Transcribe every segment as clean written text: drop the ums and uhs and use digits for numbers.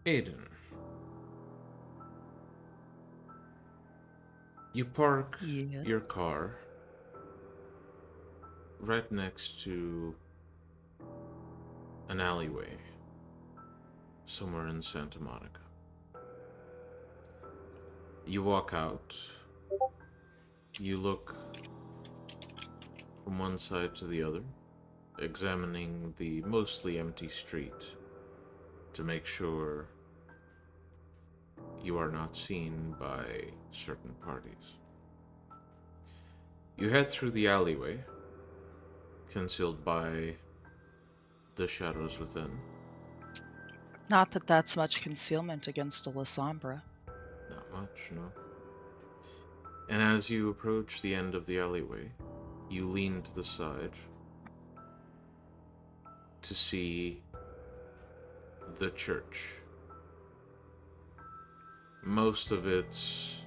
Aiden, you park Yeah. your car right next to an alleyway somewhere in Santa Monica. You walk out, you look from one side to the other, examining the mostly empty street to make sure you are not seen by certain parties. You head through the alleyway, concealed by the shadows within. Not that that's much concealment against a Lasombra. Not much, no. And as you approach the end of the alleyway, you lean to the side to see the church. Most of its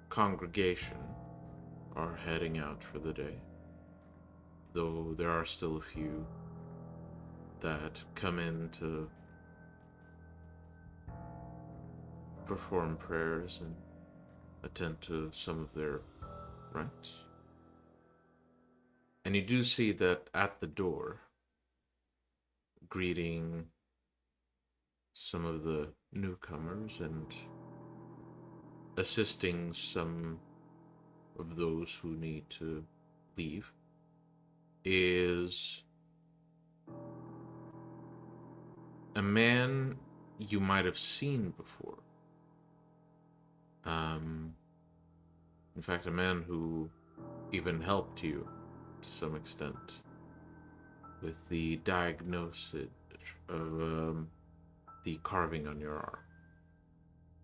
congregation are heading out for the day, though there are still a few that come in to perform prayers and attend to some of their rites. And you do see that at the door, greeting some of the newcomers and assisting some of those who need to leave, is a man you might have seen before. In fact, a man who even helped you to some extent with the diagnosis of the carving on your arm.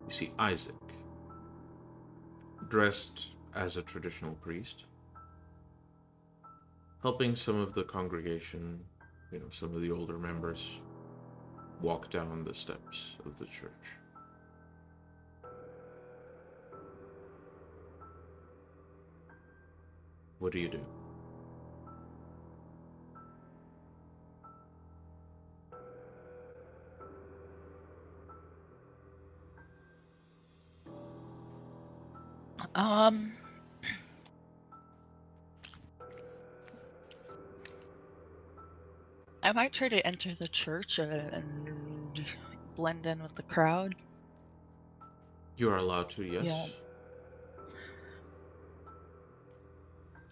You see Isaac, dressed as a traditional priest, helping some of the congregation, some of the older members, walk down the steps of the church. What do you do? Um, I might try to enter the church and blend in with the crowd. You are allowed to, Yeah, yes?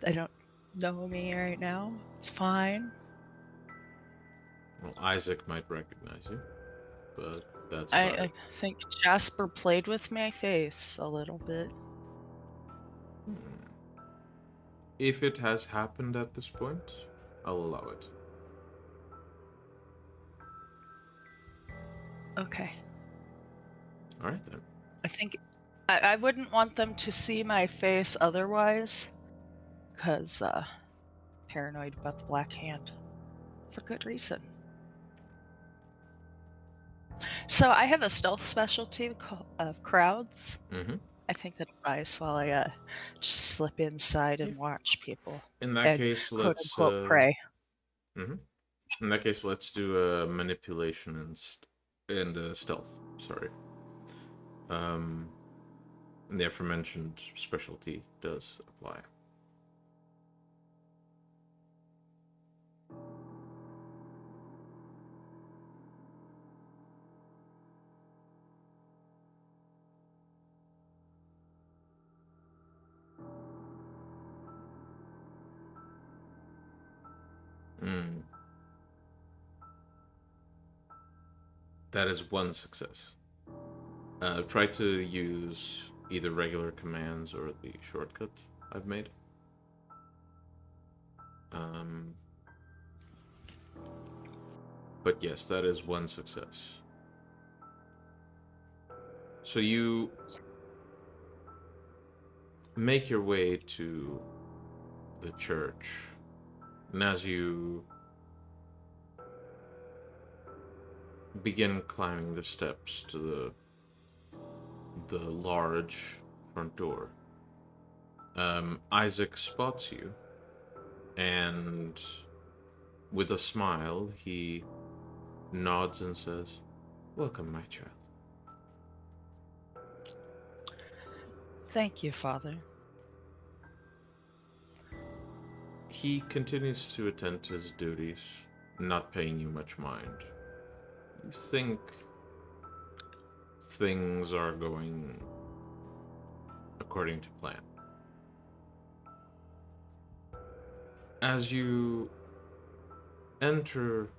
they don't know me right now. It's fine. Well, Isaac might recognize you, but that's about I it. think Jasper played with my face a little bit. Hmm. If it has happened at this point, I'll allow it. Okay. All right then. I think I wouldn't want them to see my face otherwise, because paranoid about the Black Hand. For good reason. So I have a stealth specialty of crowds. Mm-hmm. I think that applies while I just slip inside Yeah. and watch people In that and case, quote let's. unquote pray. Mm-hmm. In that case, let's do a manipulation and stealth. Sorry. Um, the aforementioned specialty does apply. Mm. That is one success. Try to use either regular commands or the shortcut I've made. Um, but yes, that is one success. So you make your way to the church, and as you begin climbing the steps to the large front door, Isaac spots you, and with a smile, he nods and says, "Welcome, my child." Thank you, Father. He continues to attend to his duties, not paying you much mind. You think things are going according to plan. As you enter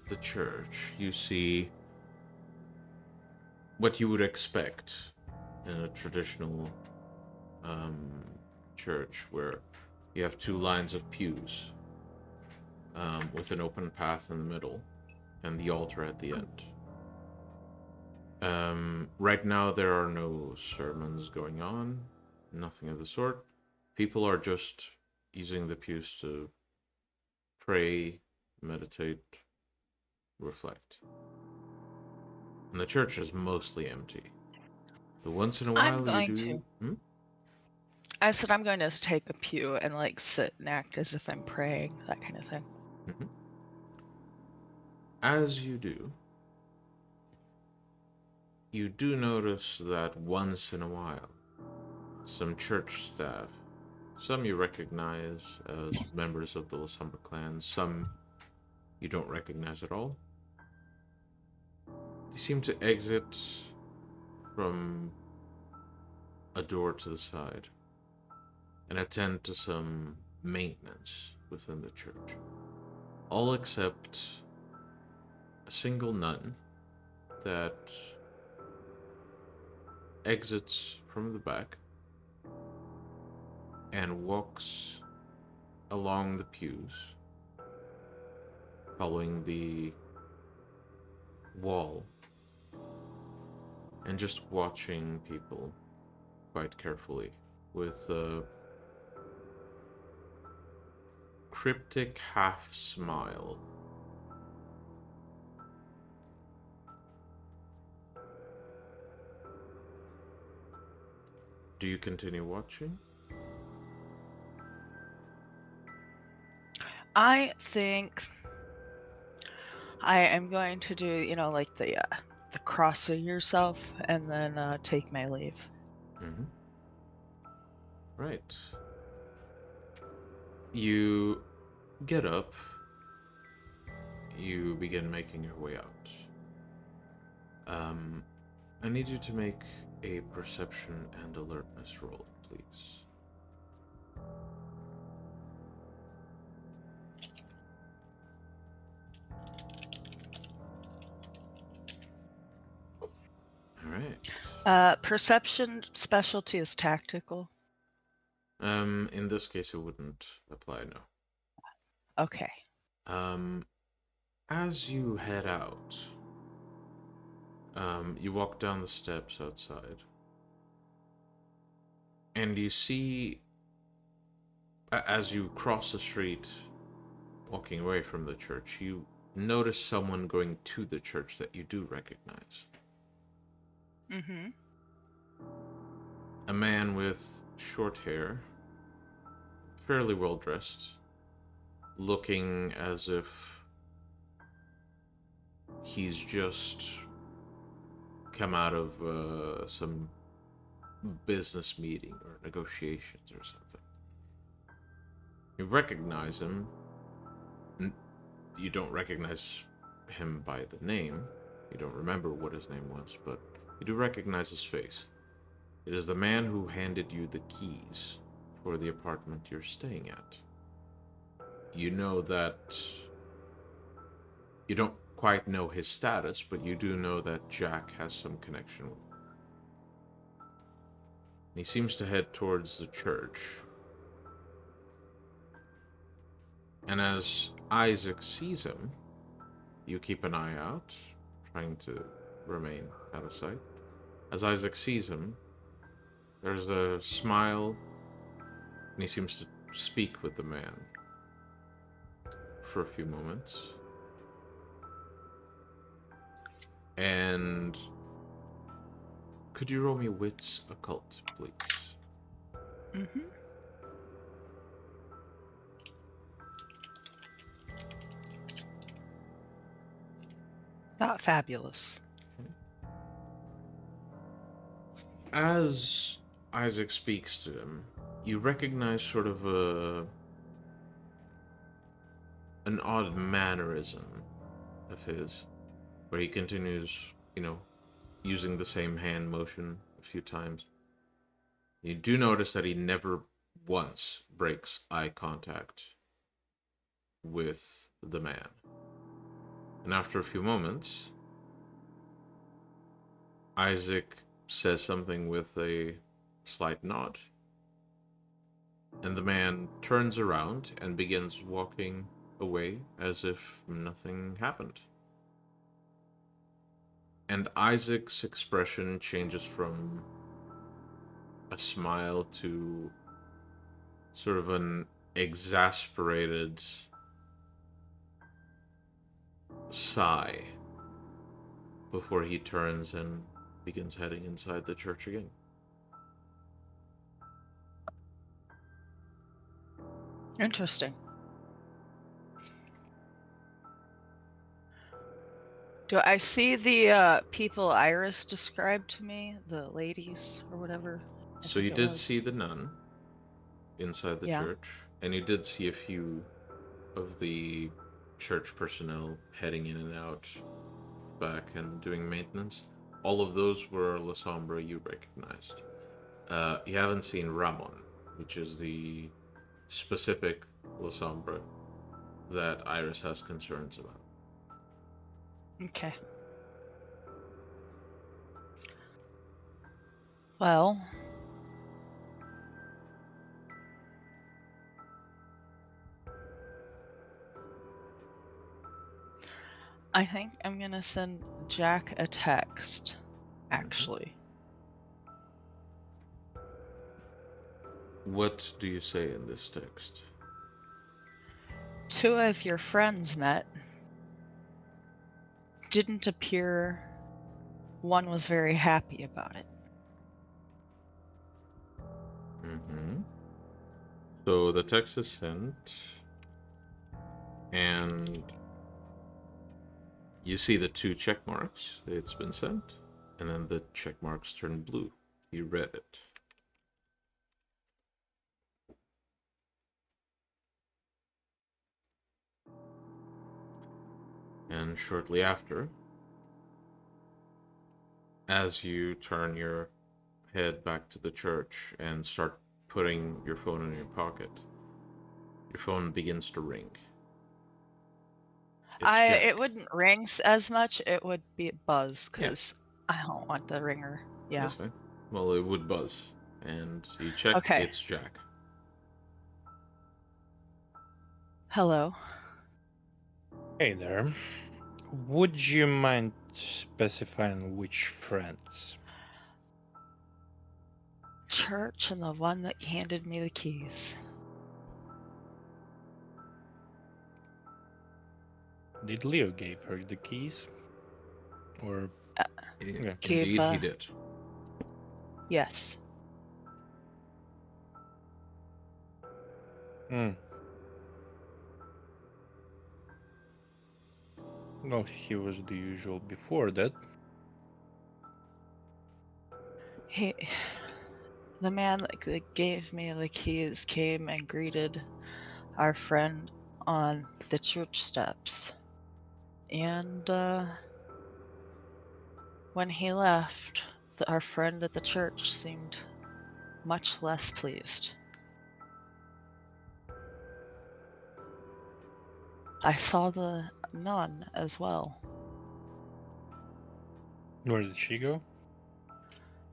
the church, you see what you would expect in a traditional church, where you have two lines of pews with an open path in the middle and the altar at the end. Right now, there are no sermons going on, nothing of the sort. People are just using the pews to pray, meditate, reflect. And the church is mostly empty. The once in a while I'm going you do. I said I'm going to take a pew and like sit and act as if I'm praying, that kind of thing. Mm-hmm. As you do notice that once in a while, some church staff, some you recognize as members of the Lasumber clan, some you don't recognize at all, they seem to exit from a door to the side and attend to some maintenance within the church. All except a single nun that exits from the back and walks along the pews, following the wall, and just watching people quite carefully with a cryptic half smile. Do you continue watching? I think I am going to do, like the crossing yourself and then take my leave. Mm-hmm. Right. You get up. You begin making your way out. I need you to make a perception and alertness roll, please. All right. Perception specialty is tactical. In this case, it wouldn't apply, no. Okay. As you head out, you walk down the steps outside, and you see, as you cross the street, walking away from the church, you notice someone going to the church that you do recognize. Mm-hmm. A man with short hair, fairly well dressed, looking as if he's just come out of some business meeting or negotiations or something. You recognize him. You don't recognize him by the name. You don't remember what his name was, but you do recognize his face. It is the man who handed you the keys for the apartment you're staying at. You know that you don't quite know his status, but you do know that Jack has some connection with him. He seems to head towards the church. And as Isaac sees him, you keep an eye out, trying to remain out of sight. As Isaac sees him, there's a smile, and he seems to speak with the man for a few moments. And could you roll me Wits Occult, please? Mm-hmm. Not fabulous. As Isaac speaks to him, you recognize sort of an odd mannerism of his, where he continues, using the same hand motion a few times. You do notice that he never once breaks eye contact with the man. And after a few moments, Isaac says something with a slight nod, and the man turns around and begins walking away as if nothing happened. And Isaac's expression changes from a smile to sort of an exasperated sigh before he turns and begins heading inside the church again. Interesting. Do I see the people Iris described to me? The ladies or whatever? So you did see the nun inside the Yeah. church, and you did see a few of the church personnel heading in and out back and doing maintenance. All of those were La Sombra you recognized. You haven't seen Ramon, which is the specific La Sombra that Iris has concerns about. Okay. Well, I think I'm gonna send Jack a text, actually. What do you say in this text? 2 of your friends met. Didn't appear one was very happy about it. So the text is sent, and you see the 2 check marks. It's been sent, and then the check marks turn blue. You read it. And shortly after, as you turn your head back to the church and start putting your phone in your pocket, your phone begins to ring. It wouldn't ring as much. It would be buzz because I don't want the ringer. Yeah. That's fine. Well, it would buzz, and you check. Okay. It's Jack. Hello. Hey there. Would you mind specifying which friends? Church and the one that handed me the keys. Did Leo give her the keys? Or Indeed, Kiva. he did. Yes. Well, he was the usual before that. The man that gave me the keys came and greeted our friend on the church steps. And when he left, our friend at the church seemed much less pleased. I saw the nun as well. Where did she go?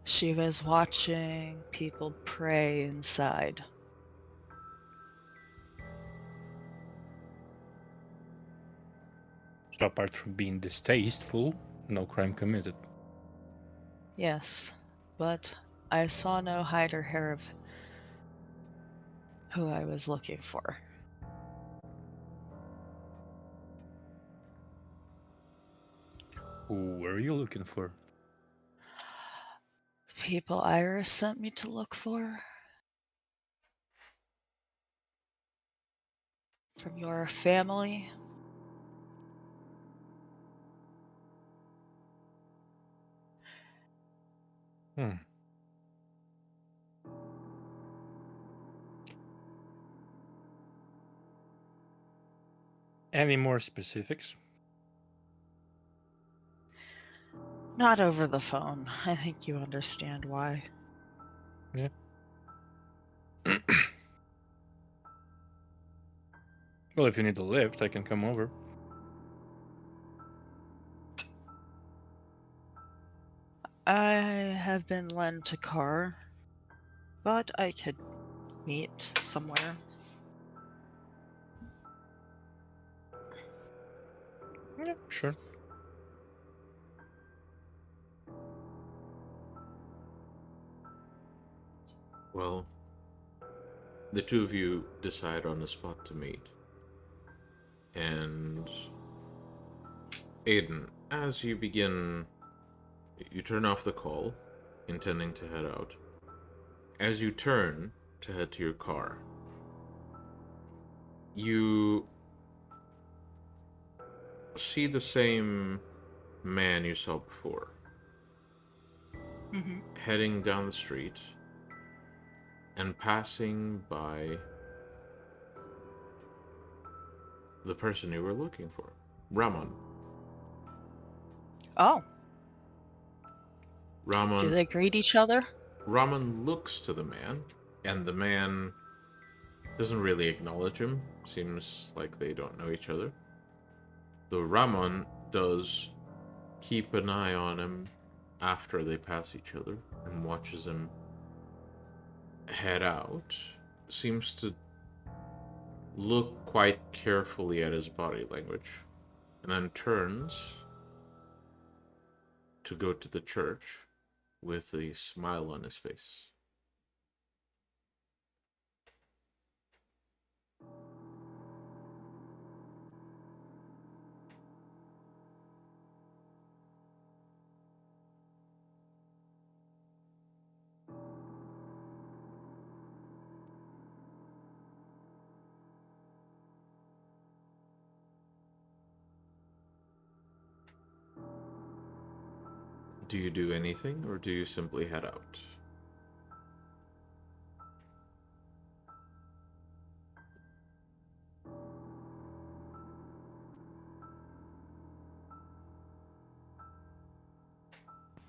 She was watching people pray inside. So apart from being distasteful, no crime committed. Yes, but I saw no hide or hair of who I was looking for. Who were you looking for? People Iris sent me to look for. From your family. Hmm. Any more specifics? Not over the phone. I think you understand why. Yeah. Well, if you need a lift, I can come over. I have been lent a car, but I could meet somewhere. Yeah, sure. Well, the two of you decide on a spot to meet. And Aiden, as you begin, you turn off the call, intending to head out. As you turn to head to your car, you see the same man you saw before, Mm-hmm. heading down the street and passing by the person you were looking for, Ramon. Oh, do Ramon they greet each other? Ramon looks to the man, and the man doesn't really acknowledge him. Seems like they don't know each other. Though Ramon does keep an eye on him after they pass each other and watches him head out. Seems to look quite carefully at his body language, and then turns to go to the church with a smile on his face. Do you do anything, or do you simply head out?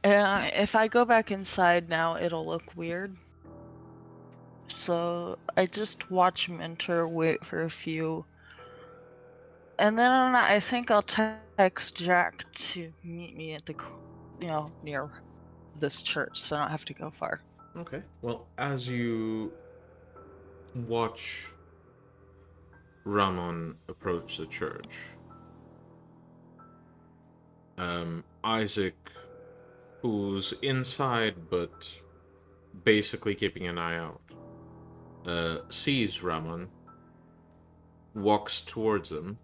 If I go back inside now, it'll look weird. So I just watch Minter, wait for a few, and then I think I'll text Jack to meet me at the, near this church, so I don't have to go far. Okay. Well, as you watch Ramon approach the church, Isaac, who's inside but basically keeping an eye out, sees Ramon, walks towards him,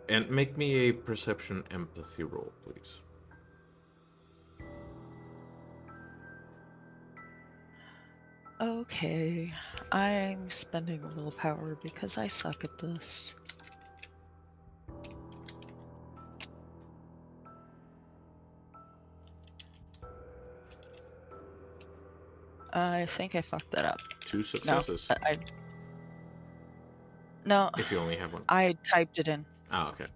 and make me a perception empathy roll, please. Okay, I'm spending willpower because I suck at this. I think I fucked that up. 2 No, successes. no, If you only have one. I typed it in. Ah, okay.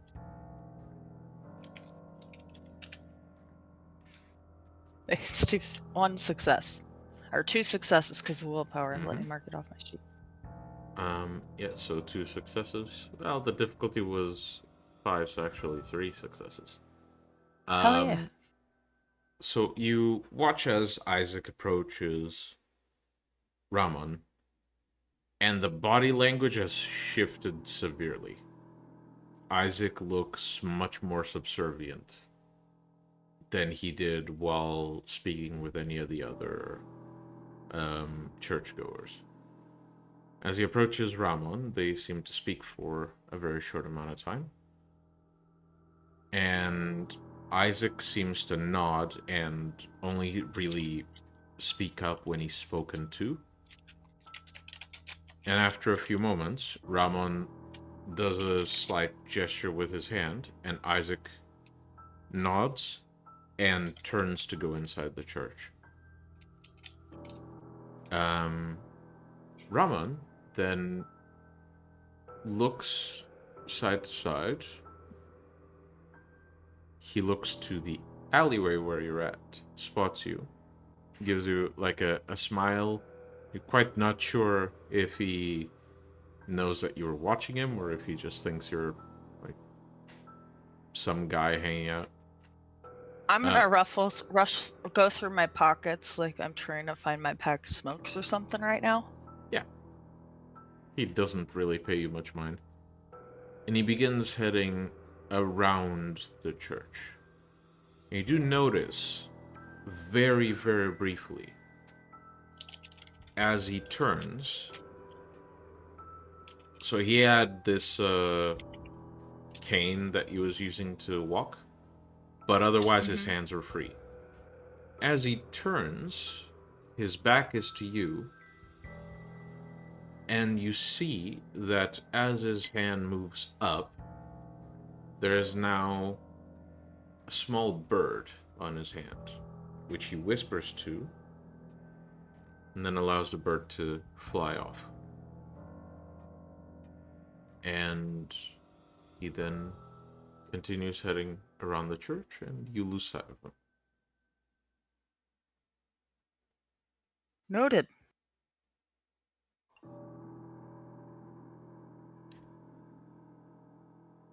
It's one success. Or 2 successes because of willpower. Let me Mhm. mark it off my sheet. Yeah, so 2 successes. Well, the difficulty was 5, so actually 3 successes. Hell yeah. So you watch as Isaac approaches Ramon, and the body language has shifted severely. Isaac looks much more subservient than he did while speaking with any of the other churchgoers. As he approaches Ramon, they seem to speak for a very short amount of time. And Isaac seems to nod and only really speak up when he's spoken to. And after a few moments, Ramon does a slight gesture with his hand, and Isaac nods and turns to go inside the church. Raman then looks side to side. He looks to the alleyway where you're at, spots you, gives you like a smile. You're quite not sure if he knows that you're watching him or if he just thinks you're like some guy hanging out. I'm gonna go through my pockets like I'm trying to find my pack of smokes or something right now. Yeah. He doesn't really pay you much mind. And he begins heading around the church. And you do notice, very, very briefly, as he turns. So he had this cane that he was using to walk, but otherwise his hands were free. As he turns, his back is to you, and you see that as his hand moves up, there is now a small bird on his hand, which he whispers to, and then allows the bird to fly off. And he then continues heading around the church, and you lose sight of him. Noted.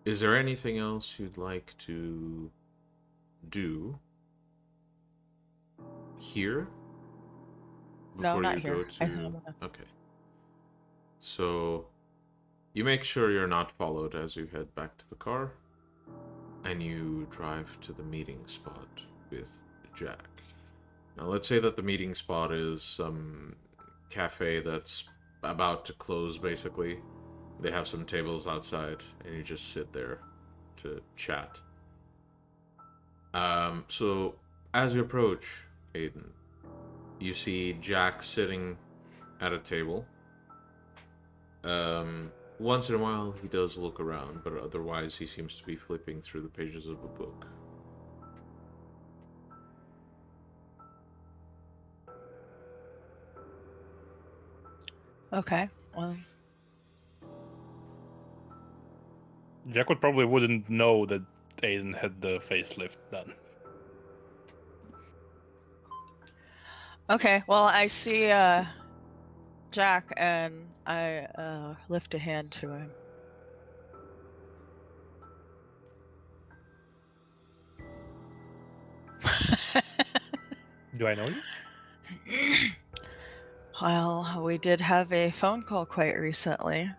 Is there anything else you'd like to do here? No, not you here. go to... Okay. So, you make sure you're not followed as you head back to the car, and you drive to the meeting spot with Jack. Now, let's say that the meeting spot is some cafe that's about to close, basically. They have some tables outside, and you just sit there to chat. So, as you approach Aiden, you see Jack sitting at a table. Once in a while, he does look around, but otherwise he seems to be flipping through the pages of a book. Okay, well... Jack would probably wouldn't know that Aiden had the facelift done. Okay, well, I see Jack, and I lift a hand to him. Do I know you? Well, we did have a phone call quite recently.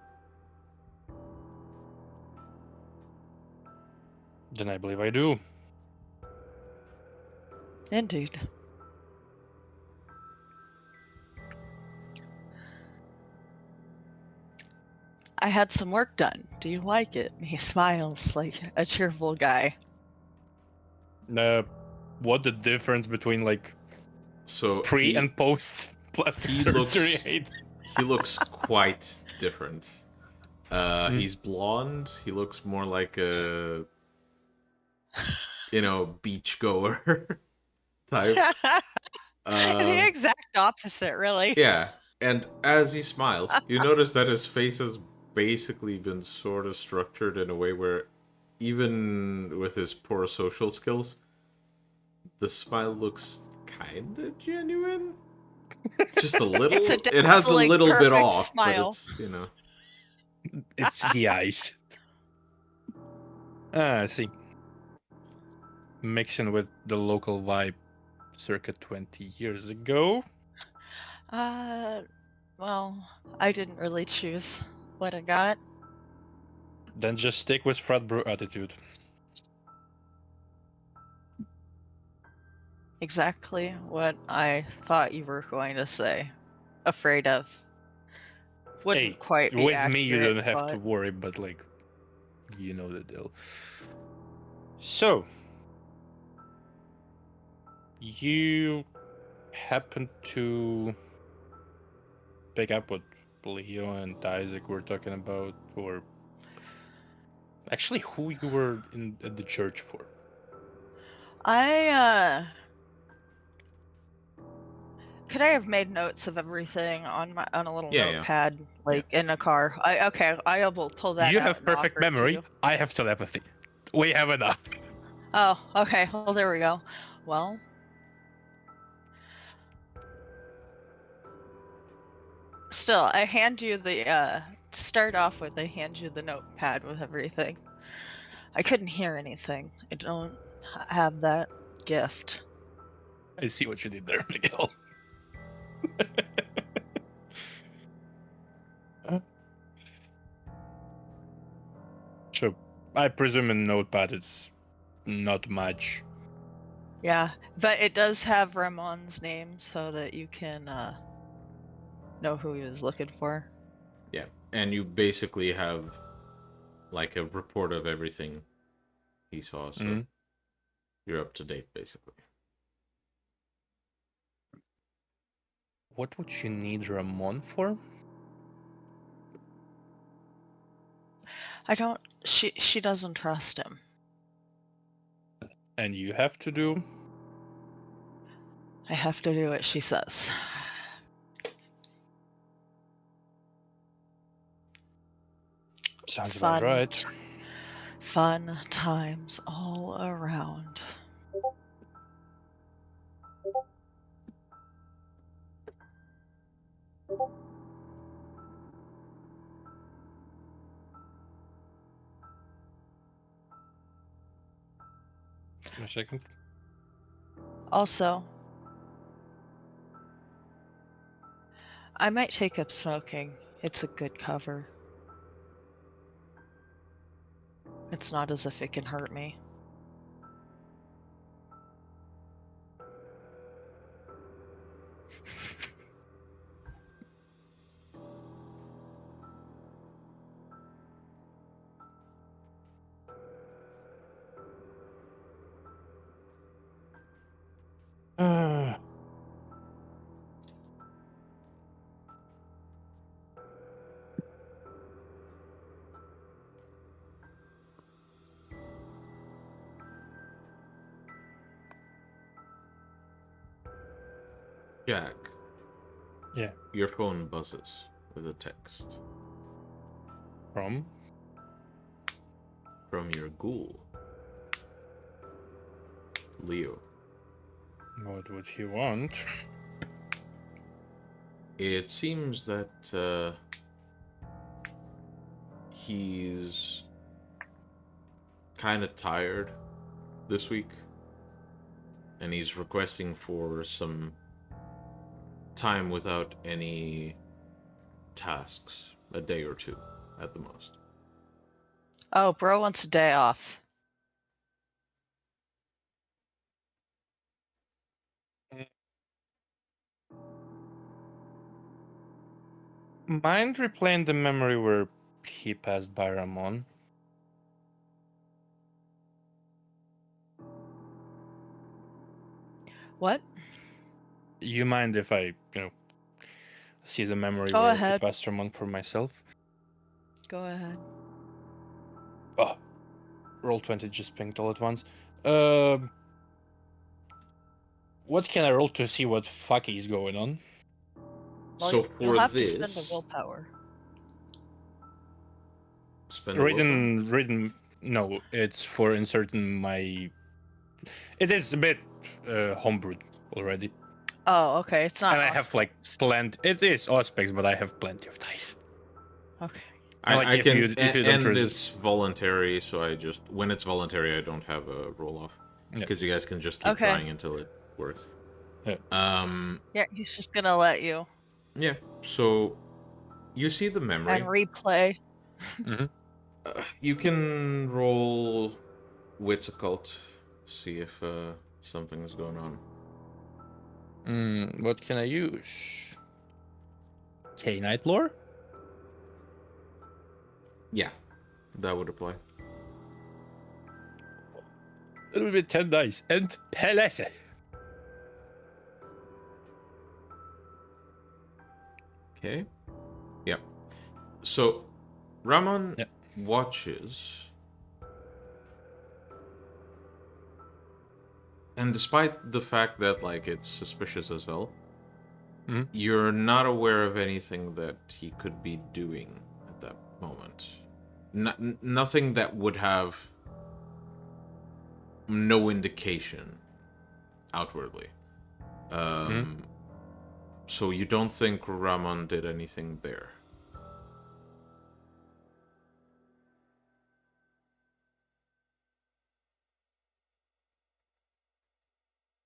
Then I believe I do. Indeed. I had some work done. Do you like it? He smiles like a cheerful guy. What the difference between like So pre and post plastic surgery? He looks quite different. He's blonde. He looks more like a, beachgoer type. The exact opposite, really. Yeah, and as he smiles, you notice that his face has basically been sort of structured in a way where, even with his poor social skills, the smile looks kind of genuine. Just a little. It has a little bit off, smile. but it's the eyes. I see. Mixing with the local vibe circa 20 years ago. Well, I didn't really choose what I got. Then just stick with frat bro attitude. Exactly what I thought you were going to say. Afraid of. Wouldn't quite be with accurate, me you don't have to worry, but like, you know the deal. So, you happen to pick up what Leo and Isaac were talking about, or actually who you were at the church for? Could I have made notes of everything on a little Yeah, yeah. notepad, like in a car? Okay, I will pull that You out have and perfect offer it to memory. you. I have telepathy. We have enough. Oh, okay. Well, there we go. Well, still, I hand you the to start off with. I hand you the notepad with everything. I couldn't hear anything. I don't have that gift. I see what you did there, Miguel. So, I presume in Notepad it's not much. Yeah, but it does have Ramon's name so that you can know who he was looking for. Yeah, and you basically have like a report of everything he saw, so Mhm. you're up to date, basically. What would you need Ramon for? I don't. She doesn't trust him. And you have to do? I have to do what she says. Sounds about right. Fun times all around. A second. Also, I might take up smoking. It's a good cover. It's not as if it can hurt me. Jack. Yeah. Your phone buzzes with a text From? from your ghoul, Leo. What would he want? It seems that he's kind of tired this week, and he's requesting for some time without any tasks, a day or two at the most. Oh, bro wants a day off. Mind replaying the memory where he passed by Ramon? What? You mind if I, see the memory Go where ahead. he passed Ramon for myself? Go ahead. Oh, roll 20 just pinged all at once. What can I roll to see what fuck is going on? Well, So you'll for have to spend the this, willpower. spend the willpower? Reading, no, it's for inserting my. It is a bit homebrewed already. Oh, okay. It's not. And I have like plenty. It is Auspex, but I have plenty of dice. Okay. Like, I if can, you don't and resist- it's voluntary, so I just, when it's voluntary, I don't have a roll off. Yeah. Because you guys can just keep Okay. trying until it works. Yeah. Yeah, he's just gonna let you Yeah, so you see the memory. and replay. You can roll Wits Occult, see if something is going on. What can I use? Cainite lore? Yeah, that would apply. It will be 10 dice and Pelese. Okay. Yeah. So, Ramon watches. And despite the fact that, like, it's suspicious as hell, You're not aware of anything that he could be doing at that moment. Nothing that would have no indication outwardly. So you don't think Ramon did anything there?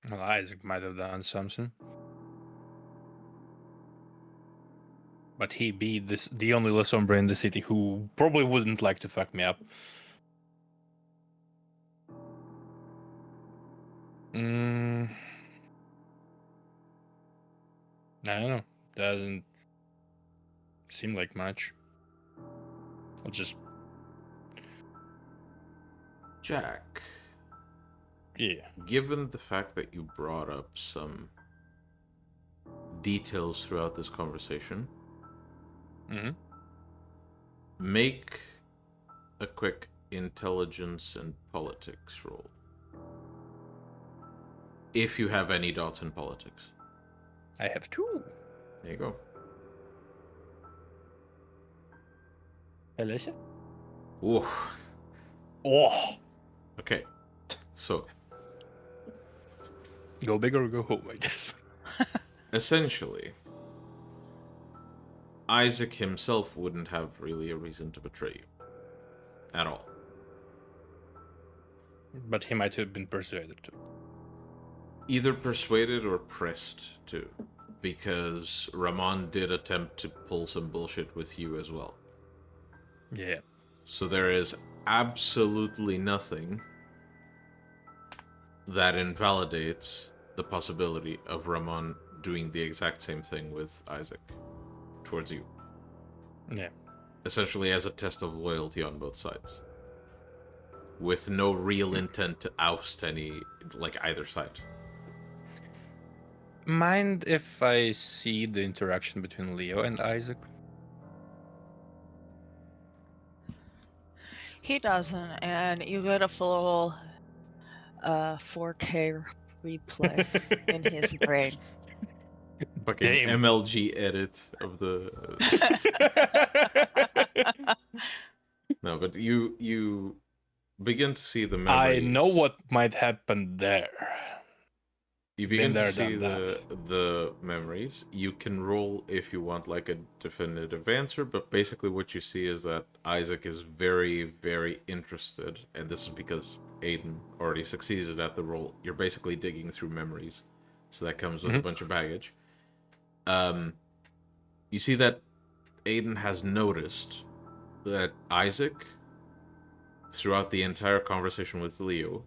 Well, Isaac might have done something. But he be the only La Sombra in the city who probably wouldn't like to fuck me up. I don't know. Doesn't seem like much. I'll just... Jack. Yeah. Given the fact that you brought up some details throughout this conversation, make a quick intelligence and politics roll. If you have any dots in politics. I have 2. There you go. Alicia? Oof. Oh! Okay. So, go big or go home, I guess. essentially, Isaac himself wouldn't have really a reason to betray you. At all. But he might have been persuaded to. Either persuaded or pressed to. Because Ramon did attempt to pull some bullshit with you as well. Yeah. So there is absolutely nothing that invalidates the possibility of Ramon doing the exact same thing with Isaac towards you. Yeah. Essentially as a test of loyalty on both sides. With no real intent to oust either side. Mind if I see the interaction between Leo and Isaac? He doesn't, and you get a full 4K replay in his brain. Fucking Damn. MLG edit of the... No, but you begin to see the memories. I know what might happen there. You begin Been to there, see done the memories. You can roll if you want like a definitive answer, but basically what you see is that Isaac is very, very interested, and this is because Aiden already succeeded at the roll. You're basically digging through memories, so that comes with a bunch of baggage. You see that Aiden has noticed that Isaac, throughout the entire conversation with Leo,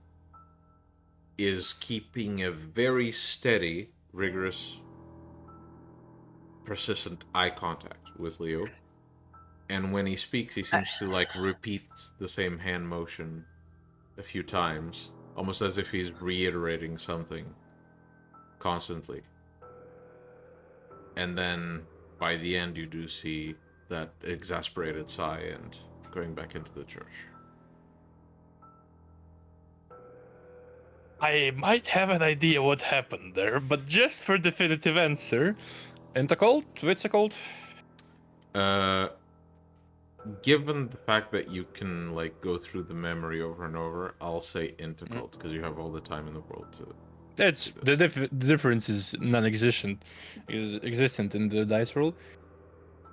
is keeping a very steady, rigorous, persistent eye contact with Leo. And when he speaks, he seems to repeat the same hand motion a few times, almost as if he's reiterating something constantly. And then by the end, you do see that exasperated sigh and going back into the church. I might have an idea what happened there, but just for definitive answer, Entacult? Witsacult? Given the fact that you can go through the memory over and over, I'll say Entacult because you have all the time in the world to. It's the difference is non-existent, is existent in the dice roll.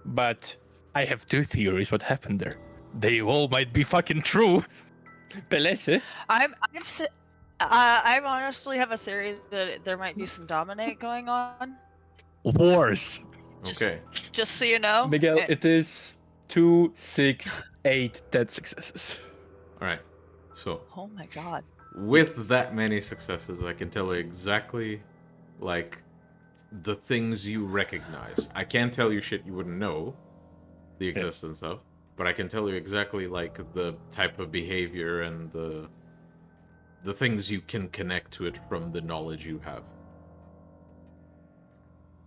But I have 2 theories what happened there. They all might be fucking true. Pelese? I honestly have a theory that there might be some dominate going on. Wars. Okay. Just so you know. Miguel, it is 2, 6, 8 dead successes. Alright. So. Oh my god. With that many successes, I can tell you exactly, the things you recognize. I can't tell you shit you wouldn't know the existence of, but I can tell you exactly, the type of behavior and the things you can connect to it from the knowledge you have.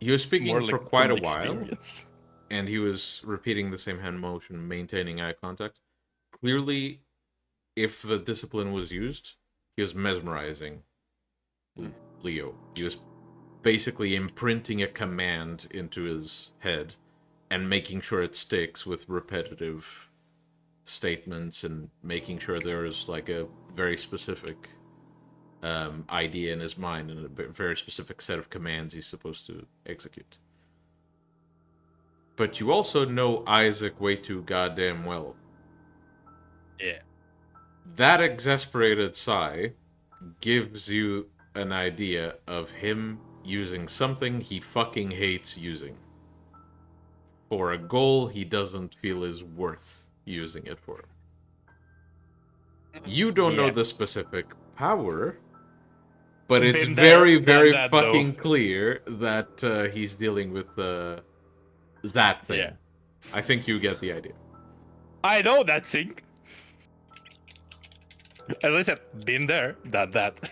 He was speaking for quite a while, and he was repeating the same hand motion, maintaining eye contact. Clearly, if the discipline was used, he was mesmerizing Leo. He was basically imprinting a command into his head and making sure it sticks with repetitive statements and making sure there's like a very specific idea in his mind and a very specific set of commands he's supposed to execute. But you also know Isaac way too goddamn well. Yeah. That exasperated sigh gives you an idea of him using something he fucking hates using for a goal he doesn't feel is worth using it for. You don't know the specific power, but it's Been there, very, done very that, fucking though. clear that he's dealing with that thing. Yeah. I think you get the idea. I know that thing. As I said, been there, done that.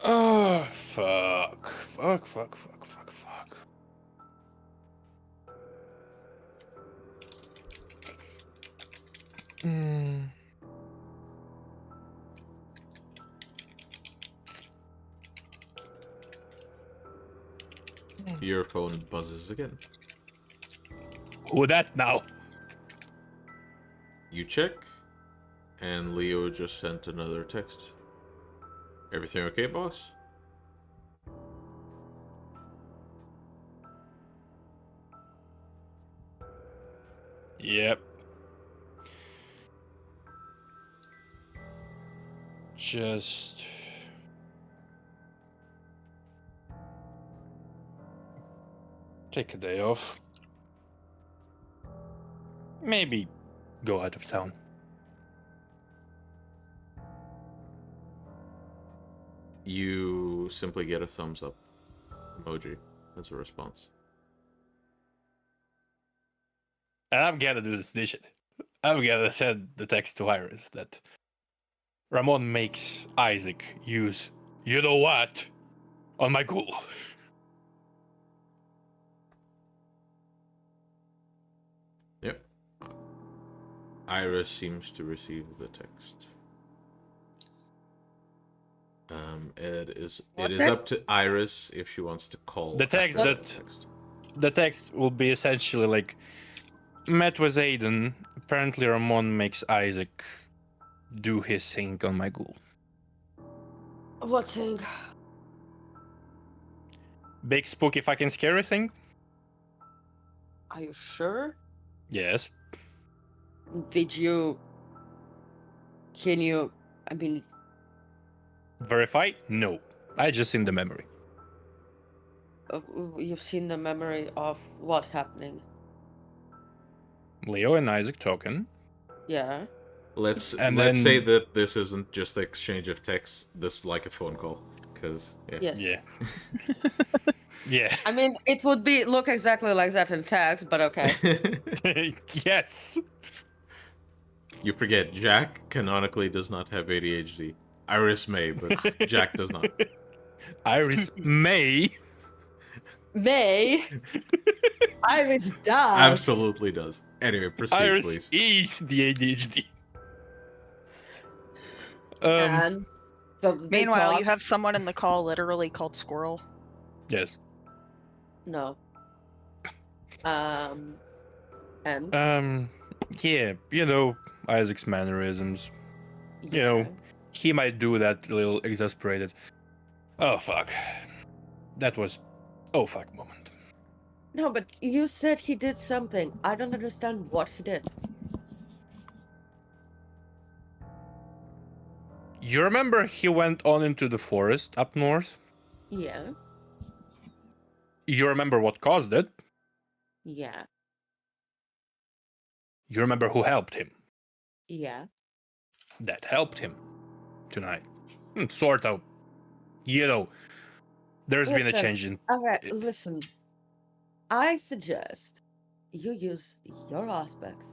Oh, fuck. Fuck. Hmm. Your phone buzzes again. Who that now? You check, and Leo just sent another text. Everything okay, boss? Yep. Just... take a day off. Maybe go out of town. You simply get a thumbs up emoji as a response. And I'm gonna do this shit. I'm gonna send the text to Iris that Ramon makes Isaac use you know what on my ghoul. Yep. Iris seems to receive the text. It is up to Iris if she wants to call. The text after that- the text. The text will be essentially like, met with Aiden. Apparently Ramon makes Isaac do his thing on my ghoul. What thing? Big spooky fucking scary thing? Are you sure? Yes. Can you, I mean, Verify? No. I just seen the memory. you've seen the memory of what happening? Leo and Isaac talking. Yeah. Let's then- say that this isn't just an exchange of texts. This is like a phone call, because Yes. Yeah. Yeah. I mean, it would look exactly like that in text, but okay. Yes. You forget Jack canonically does not have ADHD. Iris may, but Jack does not. Iris may. May. Iris does. Absolutely does. Anyway, proceed, Iris please. is the ADHD. And so they Meanwhile, talk. you have someone in the call literally called Squirrel. Yes. No. And Yeah, you know, Isaac's mannerisms. You know, he might do that little exasperated. Oh fuck. That was oh fuck moment. No, but you said he did something. I don't understand what he did. You remember he went on into the forest up north? Yeah. You remember what caused it? Yeah. You remember who helped him? Yeah. That helped him tonight. Sort of. You know, there's been a Listen, change in. Okay, listen. I suggest you use your aspects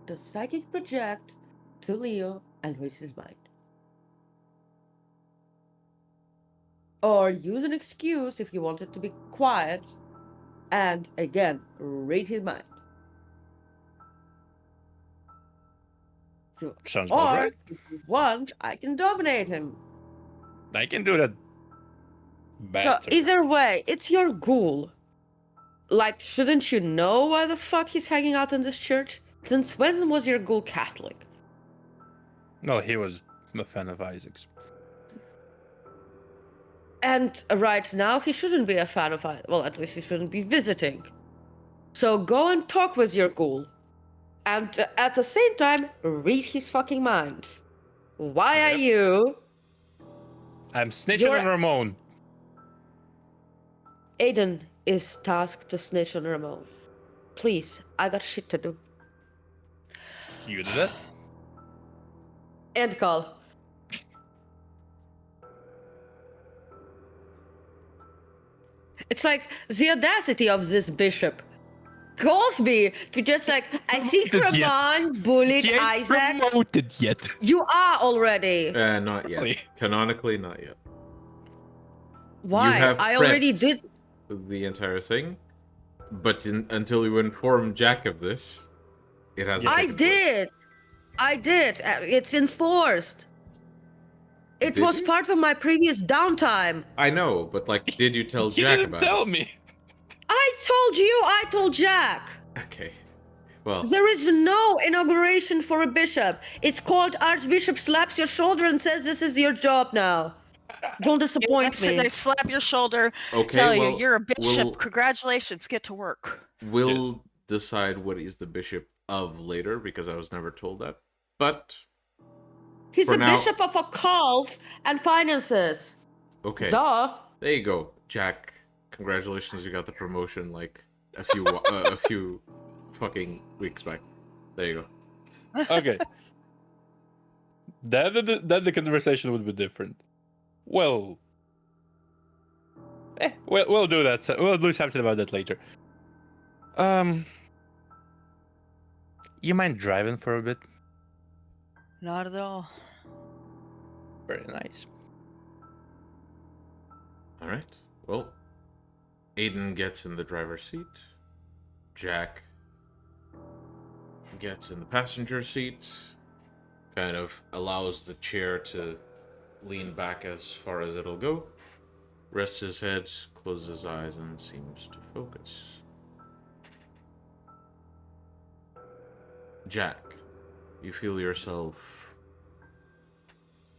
to psychic project to Leo and read his mind. Or use an excuse if you want it to be quiet and again read his mind. Sounds about Or right. if you want, I can dominate him. I can do that. Better. Either way, it's your ghoul. Like, shouldn't you know why the fuck he's hanging out in this church? Since when was your ghoul Catholic? No, he was a fan of Isaac's. And right now, he shouldn't be a fan of it. Well, at least he shouldn't be visiting. So go and talk with your ghoul. And at the same time, read his fucking mind. Why are Yep. you... I'm snitching You're- on Ramon. Aiden is tasked to snitch on Ramon. Please, I got shit to do. You did it? End call. It's like the audacity of this bishop calls me to just like, I see Promoted yet. Ramon bullied He ain't Isaac. promoted yet. You are already. Not yet. Really? Canonically, not yet. Why? have I already prepped did. the entire thing, but until you inform Jack of this, it hasn't. Yes. I taken place. did. I did. It's enforced. It Did was you? part of my previous downtime. I know, but like, did you tell He Jack didn't about tell it? me. I told you, I told Jack. Okay. Well, There is no inauguration for a bishop. It's called Archbishop slaps your shoulder and says this is your job now. Don't disappoint me. They slap your shoulder, okay. tell well, you you're a bishop. We'll, Congratulations, get to work. we'll Yes. decide what he's the bishop of later because I was never told that. But He's for a now- bishop of occult and finances. okay, Duh. there you go, Jack. Congratulations, you got the promotion like a few fucking weeks back. There you go. Okay. Then the conversation would be different. Well, we'll do that. We'll do something about that later. You mind driving for a bit? Not at all. Very nice. All right. Well, Aiden gets in the driver's seat. Jack gets in the passenger seat. Kind of allows the chair to lean back as far as it'll go. Rests his head, closes his eyes, and seems to focus. Jack, you feel yourself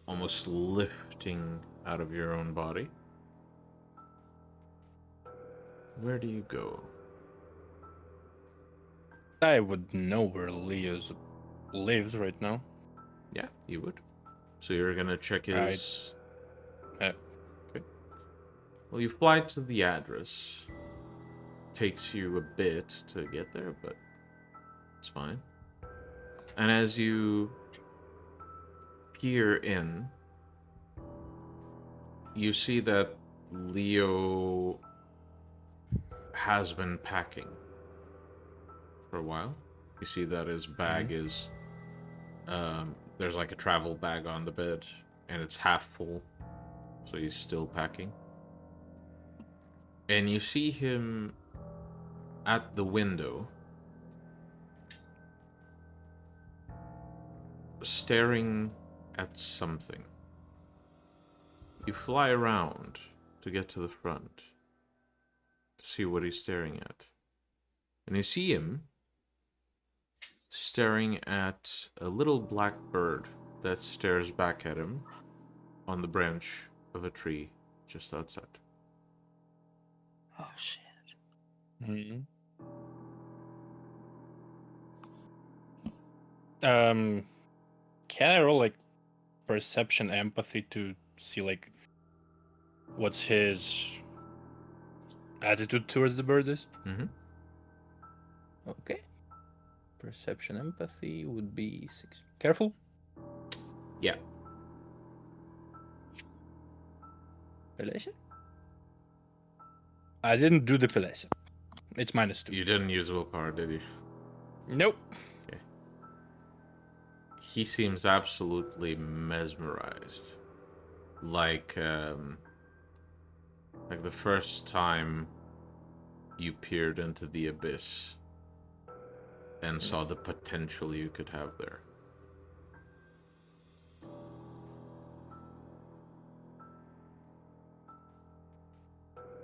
almost lifting out of your own body. Where do you go? I would know where Leo lives right now. Yeah, you would. So you're gonna check his... Yeah. Okay. Well, you fly to the address. Takes you a bit to get there, but it's fine. And as you peer in, you see that Leo has been packing for a while. You see that his bag is there's like a travel bag on the bed and it's half full, so he's still packing. And you see him at the window staring at something. You fly around to get to the front to see what he's staring at. And you see him staring at a little black bird that stares back at him on the branch of a tree just outside. Oh shit. Mm-hmm. Can I roll like perception, empathy to see like what's his attitude towards the bird is? Mm-hmm. Okay. Perception, empathy would be 6. Careful. Yeah. Relation? I didn't do the relation. It's -2. You didn't use willpower, did you? Nope. He seems absolutely mesmerized. Like the first time you peered into the abyss and saw the potential you could have there.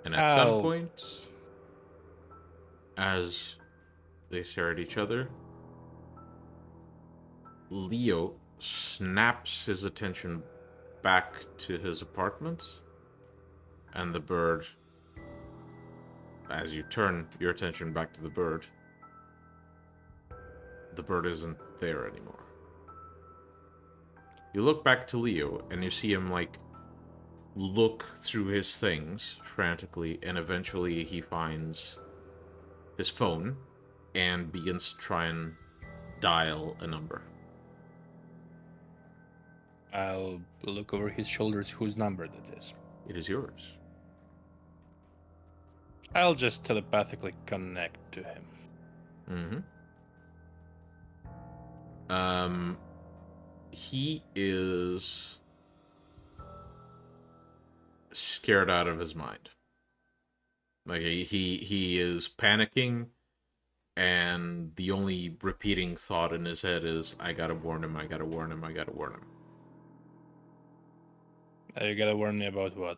And at some Ow. point, as they stare at each other, Leo snaps his attention back to his apartment, and the bird, as you turn your attention back to the bird isn't there anymore. You look back to Leo, and you see him, like, look through his things frantically, and eventually he finds his phone and begins to try and dial a number. I'll look over his shoulders whose number that is. It is yours. I'll just telepathically connect to him. He is scared out of his mind. Like, he is panicking, and the only repeating thought in his head is, I gotta warn him, I gotta warn him, I gotta warn him. You gotta warn me about what?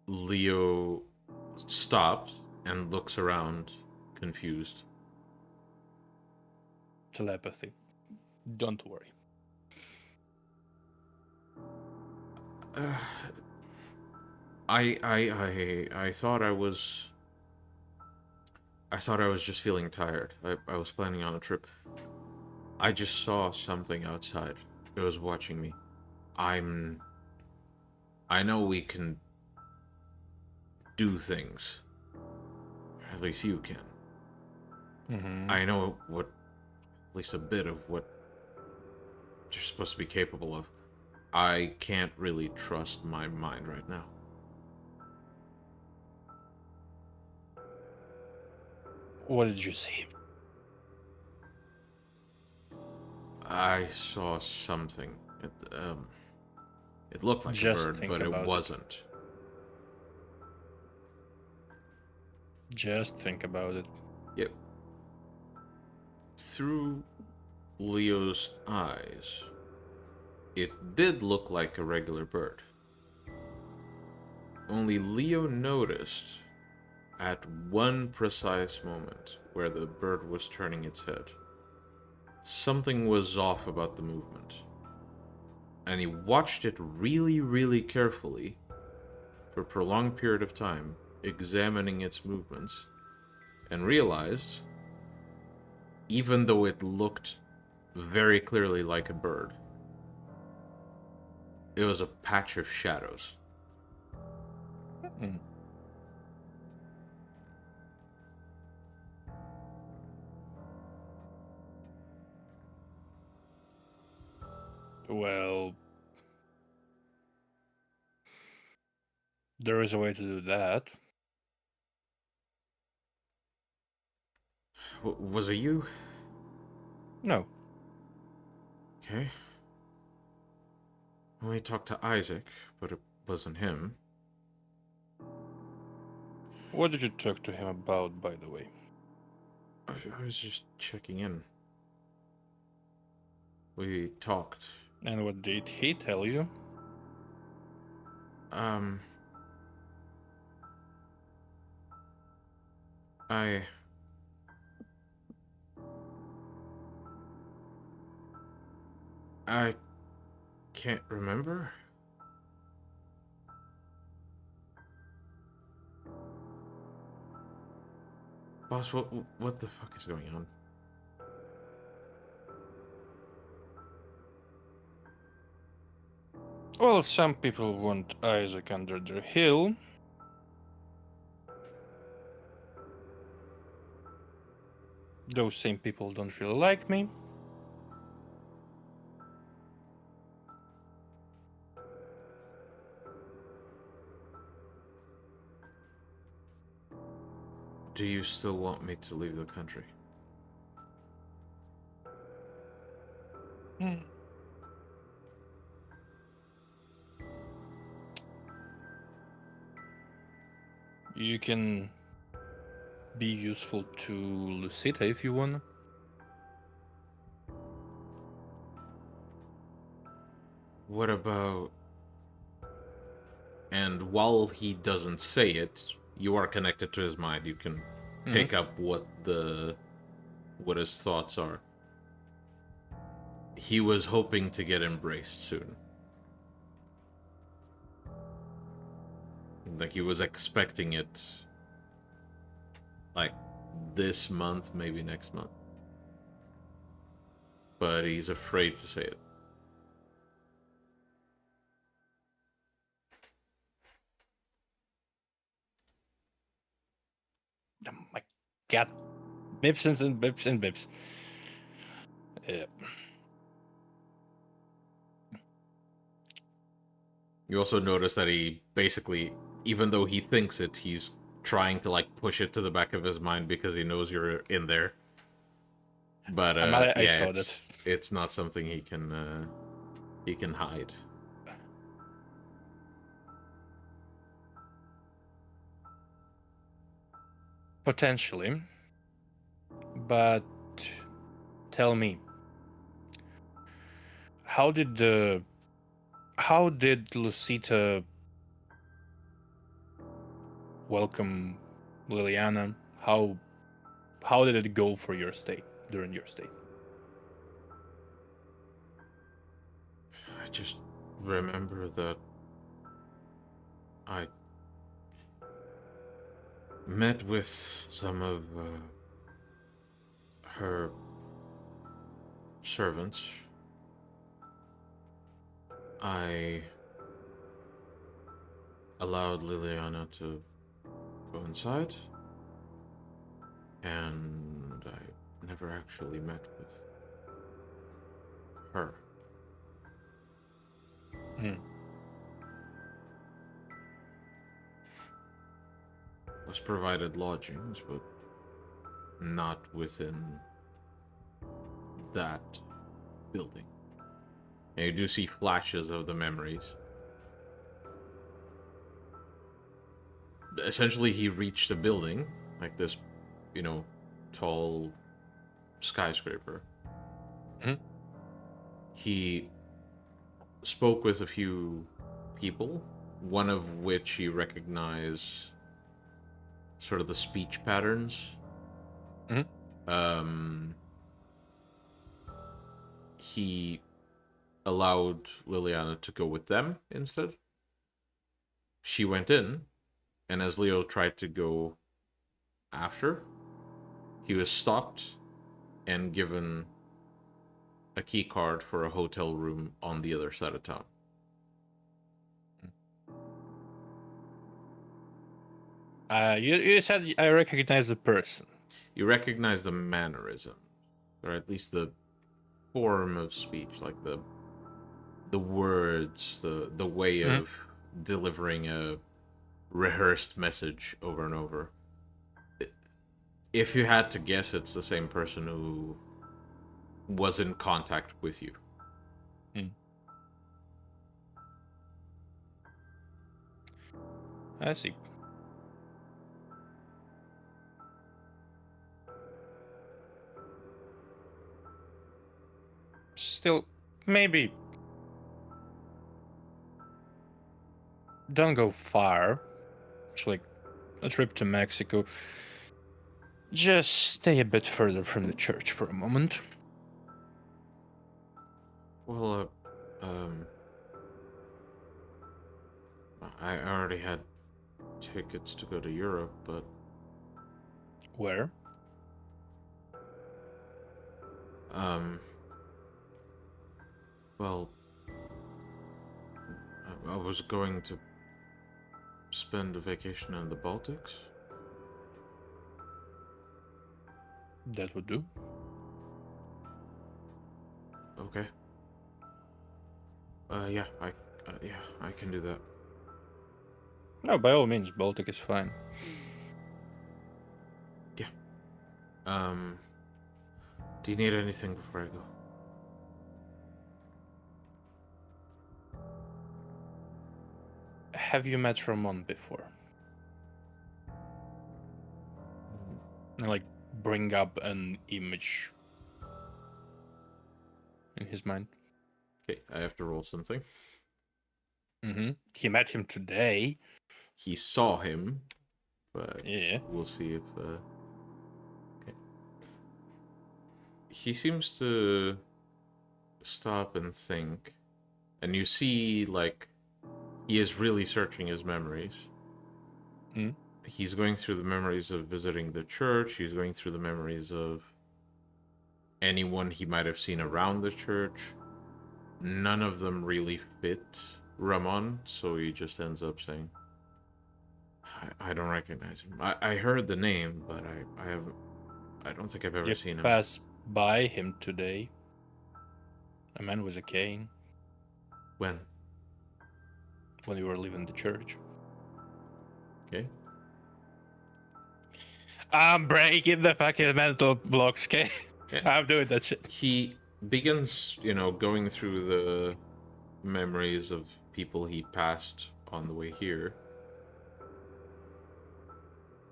Leo stops and looks around, confused. Telepathy. Don't worry. I thought I was just feeling tired. I was planning on a trip. I just saw something outside. It was watching me. I know we can do things. At least you can. Mm-hmm. I know what, at least a bit of what you're supposed to be capable of. I can't really trust my mind right now. What did you see? I saw something. It looked like Just a bird, think but it about it. wasn't. Just think about it. Yep. Through Leo's eyes, it did look like a regular bird. Only Leo noticed at one precise moment where the bird was turning its head, something was off about the movement. And he watched it really, really carefully for a prolonged period of time, examining its movements, and realized, even though it looked very clearly like a bird, it was a patch of shadows. Mm. Well, there is a way to do that. Was it you? No. Okay. We talked to Isaac, but it wasn't him. What did you talk to him about, by the way? I was just checking in. We talked. And what did he tell you? I can't remember. Boss, what the fuck is going on? Well, some people want Isaac under their hill. Those same people don't really like me. Do you still want me to leave the country? You can be useful to Lucita if you want. What about And while he doesn't say it, you are connected to his mind. You can pick up what his thoughts are. He was hoping to get embraced soon. Like he was expecting it like this month, maybe next month. But he's afraid to say it. Oh my god. Bips and bips and bips. Yeah. You also notice that he basically, even though he thinks it, he's trying to like push it to the back of his mind because he knows you're in there. But I saw it's not something he can hide. Potentially. But tell me, how did Lucita welcome Liliana? How did it go for your stay during your stay? I just remember that I met with some of her servants. I allowed Liliana to go inside, and I never actually met with her. Was provided lodgings, but not within that building. And you do see flashes of the memories. Essentially, he reached a building, like this, tall skyscraper. He spoke with a few people, one of which he recognized sort of the speech patterns. He allowed Liliana to go with them instead. She went in, and as Leo tried to go after, he was stopped and given a key card for a hotel room on the other side of town. You said I recognize the person. You recognize the mannerism, or at least the form of speech, like the words, the way of delivering a rehearsed message over and over. If you had to guess, it's the same person who was in contact with you. I see. Still, maybe don't go far. It's like a trip to Mexico. Just stay a bit further from the church for a moment. Well, I already had tickets to go to Europe, but... Where? Well, I was going to spend a vacation in the Baltics. That would do. Okay. Yeah, I can do that. No, by all means, Baltic is fine. Yeah. Do you need anything before I go? Have you met Ramon before? Like, bring up an image in his mind. Okay, I have to roll something. He met him today. He saw him, but Yeah. we'll see if. Okay. He seems to stop and think, and you see, like, he is really searching his memories. He's going through the memories of visiting the church. He's going through the memories of anyone he might have seen around the church. None of them really fit Ramon, so he just ends up saying, I don't recognize him. I heard the name, but I don't think I've ever seen him. Passed by him today. A man with a cane. When? When you were leaving the church. Okay. I'm breaking the fucking mental blocks, okay? Yeah. I'm doing that shit. He begins, going through the memories of people he passed on the way here.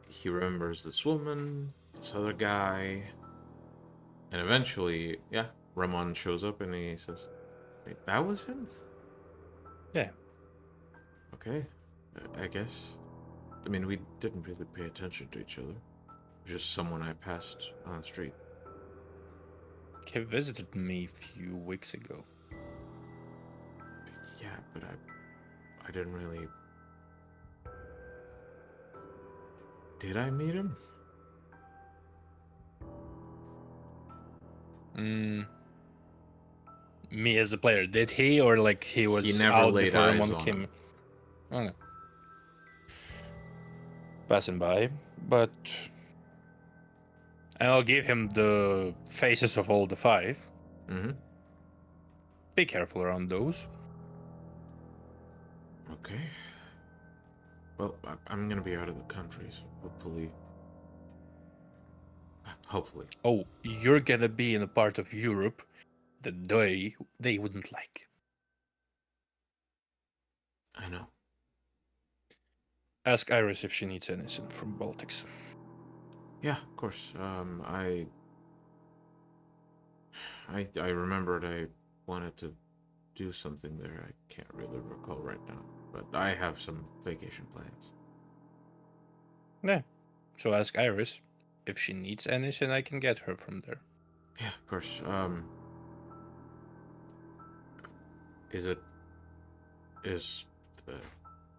He remembers this woman, this other guy, and eventually, Ramon shows up and he says, "Wait, that was him?" Yeah. Okay, I guess. I mean, we didn't really pay attention to each other. Just someone I passed on the street. He visited me a few weeks ago. Yeah, but I didn't really... Did I meet him? Me as a player, did he? Or like he was He never out laid before eyes Ramon on came? him. Oh, no. Passing by, but... And I'll give him the faces of all the 5. Mm-hmm. Be careful around those. Okay. Well, I'm gonna be out of the country, so hopefully. Oh, you're gonna be in a part of Europe that they wouldn't like. I know. Ask Iris if she needs anything from Baltics. Yeah, of course. I remembered I wanted to do something there. I can't really recall right now, but I have some vacation plans. Yeah. So ask Iris if she needs anything. I can get her from there. Yeah, of course. Is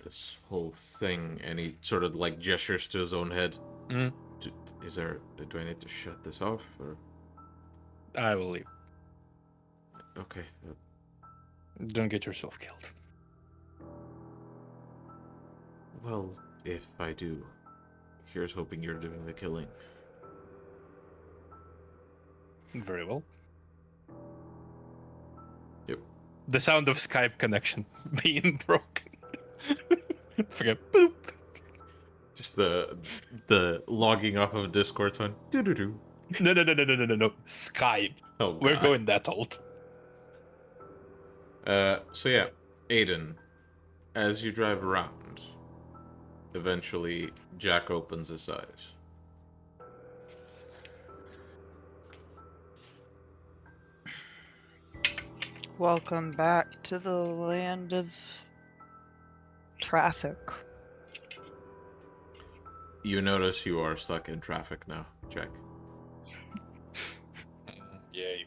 this whole thing, and he sort of like gestures to his own head. Mm. Do I need to shut this off, or? I will leave. Okay. Don't get yourself killed. Well, if I do, here's hoping you're doing the killing. Very well. Yep. The sound of Skype connection being broken. Forget. Boop. Just the logging off of a Discord sign. Doo-doo-doo. No. Skype. Oh, We're God. going that old. So yeah, Aiden, as you drive around, eventually Jack opens his eyes. Welcome back to the land of traffic. You notice you are stuck in traffic now, Jack. Yay.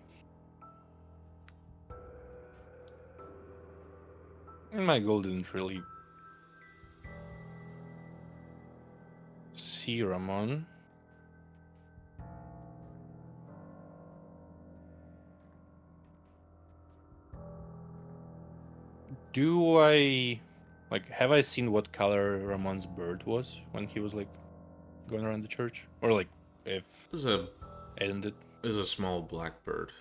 My goal didn't really see Ramon. Have I seen what color Ramon's bird was when he was like going around the church? Or like if This Aiden did? is a small black bird.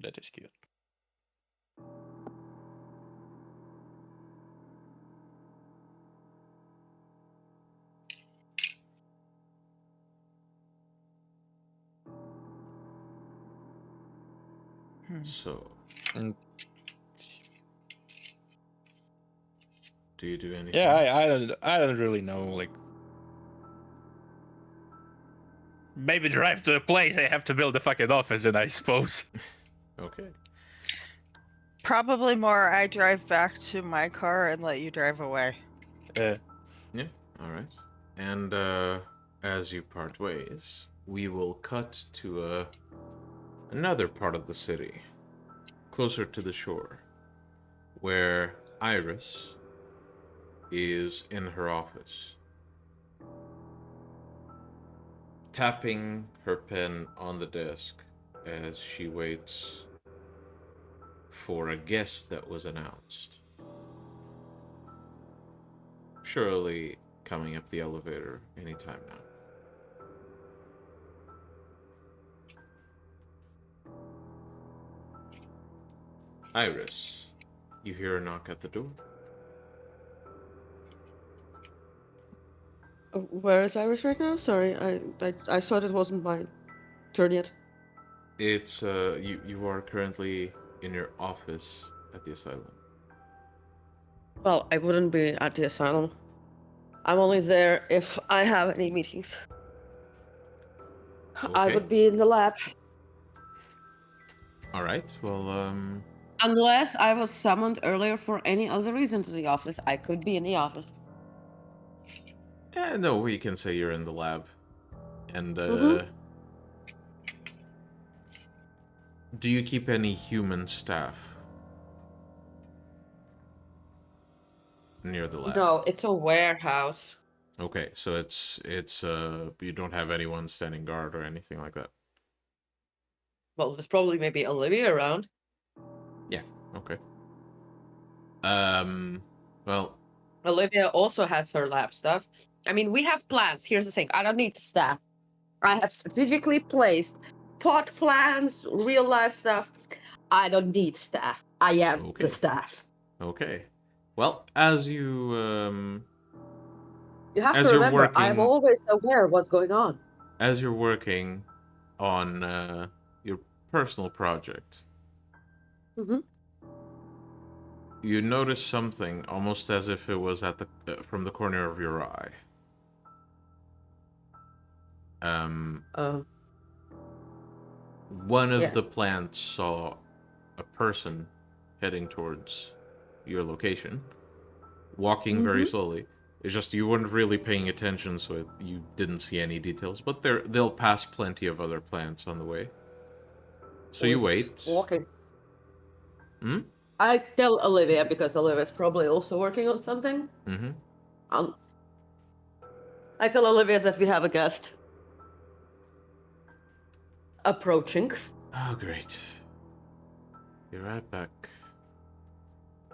That is cute. So, Mm. do you do anything? Yeah, I don't really know. Like, maybe drive to a place I have to build a fucking office in, I suppose. Okay. Probably more I drive back to my car and let you drive away. Yeah, alright. And as you part ways, we will cut to another part of the city, closer to the shore, where Iris is in her office, tapping her pen on the desk as she waits for a guest that was announced. Surely coming up the elevator anytime now. Iris, you hear a knock at the door. Where is Iris right now? Sorry, I thought it wasn't my turn yet. It's you are currently in your office at the asylum. Well, I wouldn't be at the asylum. I'm only there if I have any meetings. I Okay. would be in the lab. All right. Well, Unless I was summoned earlier for any other reason to the office, I could be in the office. no, we can say you're in the lab. And do you keep any human staff near the lab? No, it's a warehouse. Okay, so it's you don't have anyone standing guard or anything like that. Well, there's probably maybe Olivia around. Yeah. Okay. Well, Olivia also has her lab stuff. I mean, we have plans. Here's the thing. I don't need staff. I have strategically placed pot plans, real life stuff. I don't need staff. I am Okay. the staff. Okay. Well, as you You have As to you're remember, I'm working- always aware of what's going on. as you're working on your personal project, Mhm. you notice something almost as if it was at the from the corner of your eye. One of Yeah. the plants saw a person heading towards your location, walking very slowly. It's just you weren't really paying attention, so you didn't see any details. But they'll pass plenty of other plants on the way. So you Who's wait. Walking. Hmm? I tell Olivia because Olivia's probably also working on something. Mm-hmm. I tell Olivia that we have a guest approaching. Oh, great. Be right back.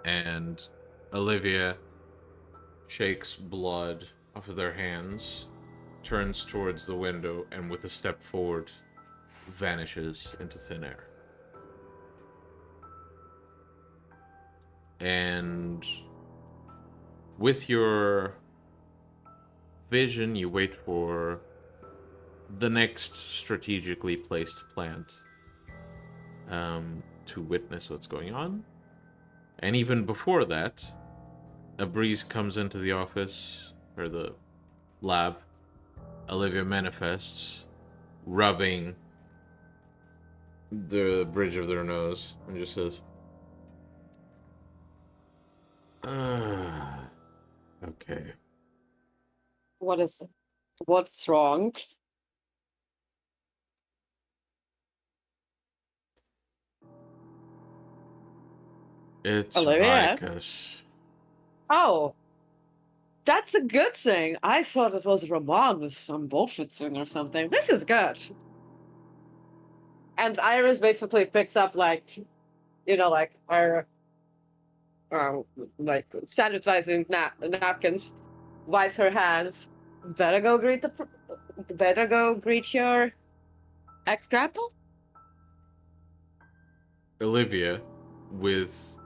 And Olivia shakes blood off of their hands, turns towards the window, and with a step forward, vanishes into thin air. And with your vision, you wait for the next strategically placed plant to witness what's going on. And even before that, a breeze comes into the office, or the lab. Olivia manifests, rubbing the bridge of their nose, and just says, okay. What's wrong? It's Olivia? Vicus. Oh, that's a good thing. I thought it was Ramon with some bullshit thing or something. This is good. And Iris basically picks up like her like sanitizing napkins, wipes her hands. Better go greet your ex-grandpa. Olivia, with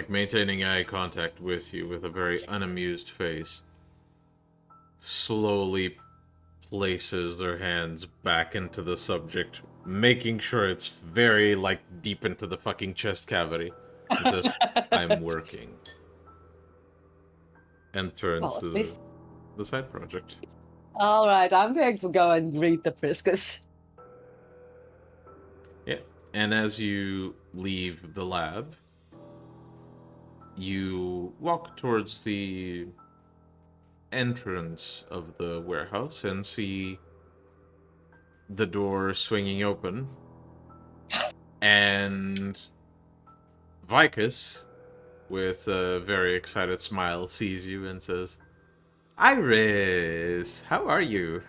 maintaining eye contact with you with a very unamused face, slowly places their hands back into the subject, making sure it's very deep into the fucking chest cavity. He says, I'm working. And turns to the side project. All right, I'm going to go and greet the Priscus. Yeah. And as you leave the lab, you walk towards the entrance of the warehouse and see the door swinging open. And Vicus, with a very excited smile, sees you and says, Iris, how are you?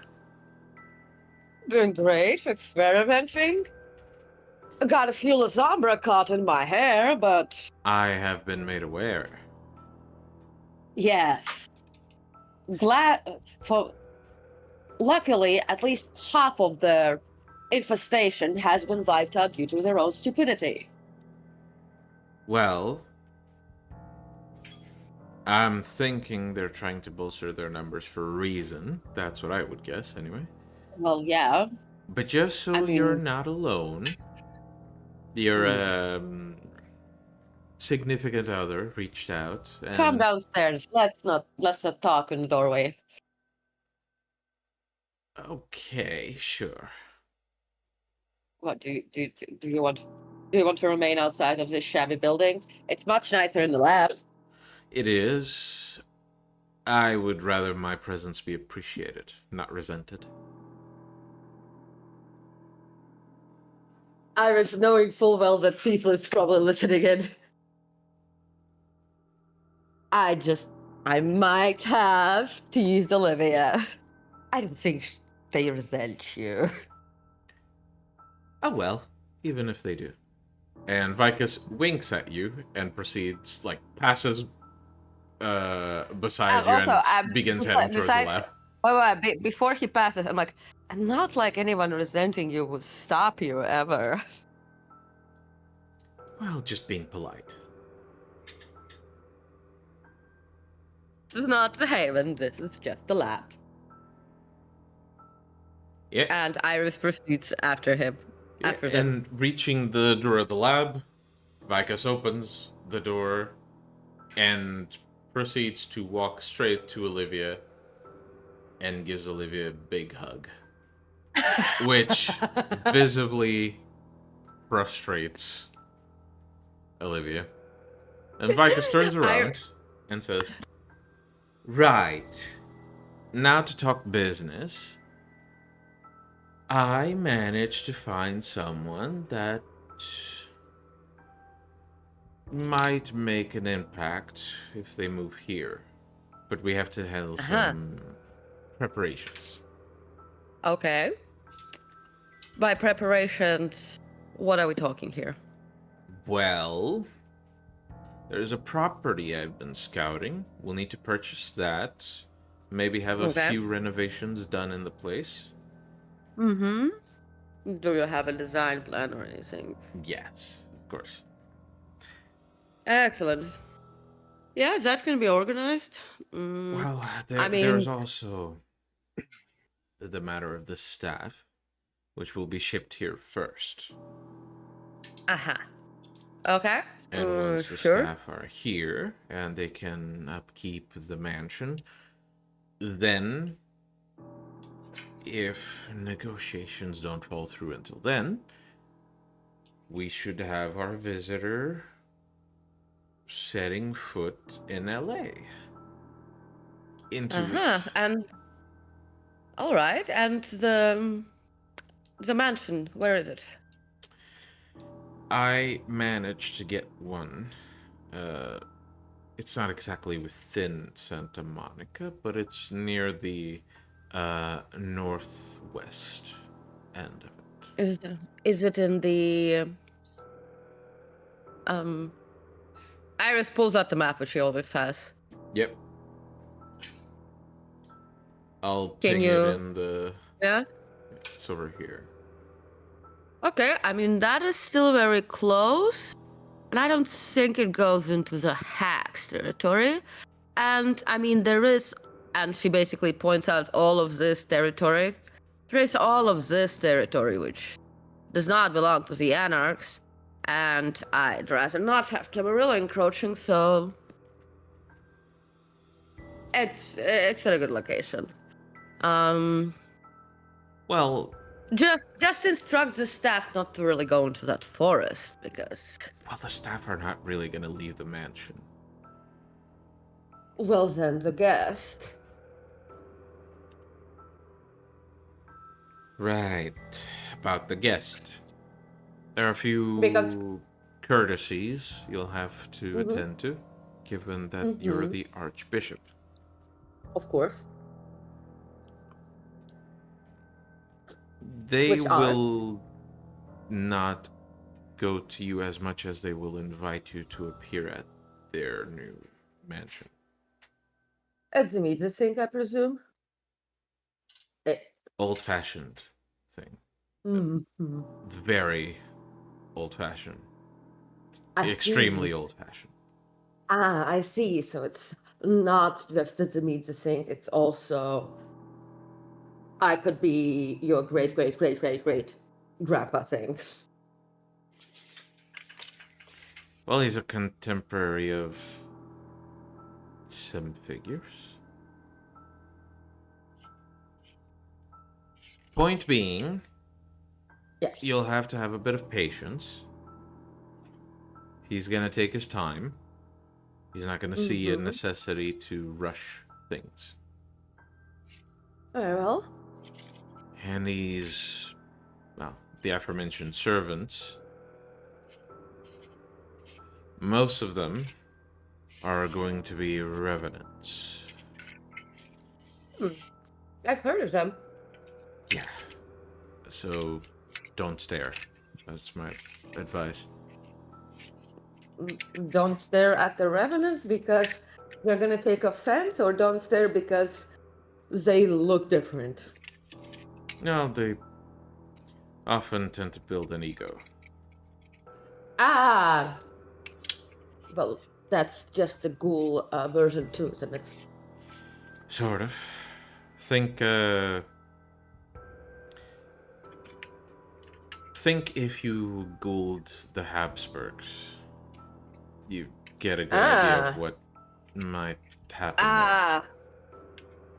Doing great, experimenting. I got a few Lasombra caught in my hair, but I have been made aware. yes. Luckily, at least half of the infestation has been wiped out due to their own stupidity. Well, I'm thinking they're trying to bolster their numbers for a reason. That's what I would guess, anyway. Well, yeah. But just so you're not alone, your significant other reached out. And... Come downstairs. Let's not talk in the doorway. Okay, sure. What do you want? Do you want to remain outside of this shabby building? It's much nicer in the lab. It is. I would rather my presence be appreciated, not resented. Iris, knowing full well that Cecil is probably listening in. I might have teased Olivia. I don't think they resent you. Oh well, even if they do. And Vicus winks at you and proceeds, passes beside you and begins heading towards the lab. Wait, before he passes, I'm like, not like anyone resenting you would stop you ever. Well, just being polite. This is not the Haven, this is just the lab. Yeah. And Iris proceeds after him. Yeah, and reaching the door of the lab, Vicus opens the door and proceeds to walk straight to Olivia and gives Olivia a big hug. Which visibly frustrates Olivia. And Vicus turns around and says, Right. Now to talk business. I managed to find someone that might make an impact if they move here. But we have to handle some preparations. Okay. By preparations, what are we talking here? Well, there's a property I've been scouting. We'll need to purchase that. Maybe have a few renovations done in the place. Mm-hmm. Do you have a design plan or anything? Yes, of course. Excellent. Yeah, that's going to be organized. Well, there's also the matter of the staff, which will be shipped here first. Okay. And once the staff are here and they can upkeep the mansion, then, if negotiations don't fall through until then, we should have our visitor setting foot in LA. In 2 weeks. And all right, and the mansion, where is it? I managed to get one. It's not exactly within Santa Monica, but it's near the northwest end of it. Is it in the Iris pulls out the map, which she always has. Yep. I'll ping it in the... Yeah? It's over here. Okay, I mean, that is still very close. And I don't think it goes into the Hacks territory. And, I mean, there is... And she basically points out all of this territory. There is all of this territory, which does not belong to the Anarchs. And I'd rather not have Camarilla encroaching, so... It's a good location. Well, Just instruct the staff not to really go into that forest because. the staff are not really gonna leave the mansion. Well, then the guest. Right. About the guest. There are a few Because- courtesies you'll have to Mhm. attend to, given that you're Mhm. the Archbishop. Of course. They Which are? will not go to you as much as they will invite you to appear at their new mansion. It's the media thing, I presume. Old-fashioned thing. Mm-hmm. It's very old-fashioned. I Extremely see. old-fashioned. Ah, I see. So it's not just the media thing. It's also I could be your great grandpa thing. Well, he's a contemporary of some figures. Point being, Yes. you'll have to have a bit of patience. He's gonna take his time. He's not gonna see a Mhm. necessity to rush things. Very well. And these, well, the aforementioned servants, most of them are going to be revenants. I've heard of them. Yeah. So, don't stare. That's my advice. Don't stare at the revenants because they're gonna take offense, or don't stare because they look different. No, they often tend to build an ego. Ah, well, that's just the ghoul version too, isn't it? Sort of. Think if you Googled the Habsburgs, you get a good idea of what might happen there.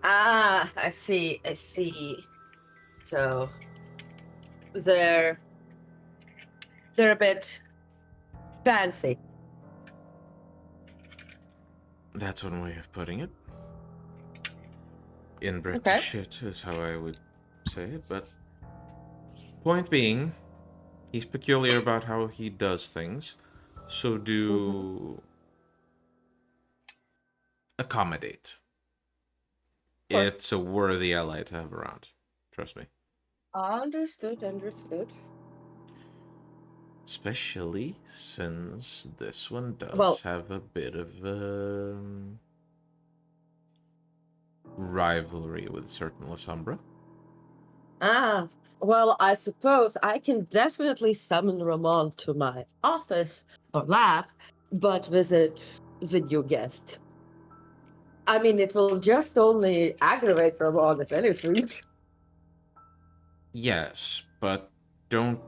I see. So they're a bit fancy. That's one way of putting it. Inbred to Okay. shit is how I would say it, but point being, he's peculiar about how he does things, so do accommodate. Sure. It's a worthy ally to have around. Trust me. Understood. Especially since this one does Well- have a bit of rivalry with certain Lasombra. Ah, well, I suppose I can definitely summon Ramon to my office or lab, but visit the new guest. I mean, it will just only aggravate Ramon, if anything. Yes, but don't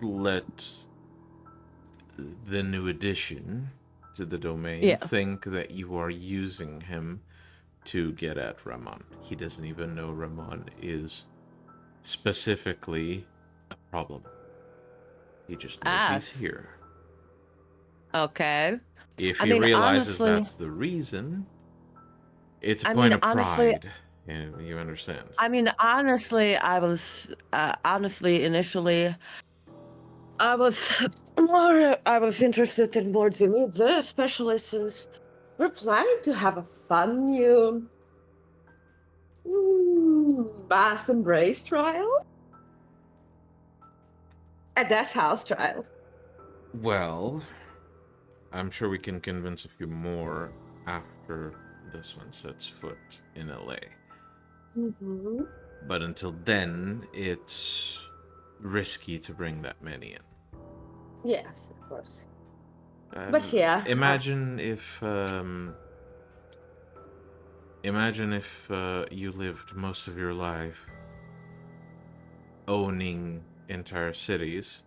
let the new addition to the domain Yeah. think that you are using him to get at Ramon. He doesn't even know Ramon is specifically a problem. He just knows he's here. Okay. If I he mean, realizes honestly- that's the reason, it's a I point mean, of honestly- pride. You understand? I mean, honestly, I was initially, I was interested in more Demeter, especially since we're planning to have a fun new mass embrace trial, a death house trial. Well, I'm sure we can convince a few more after this one sets foot in LA. Mm-hmm. But until then, it's risky to bring that many in. Yes, of course. But yeah, Imagine if you lived most of your life owning entire cities,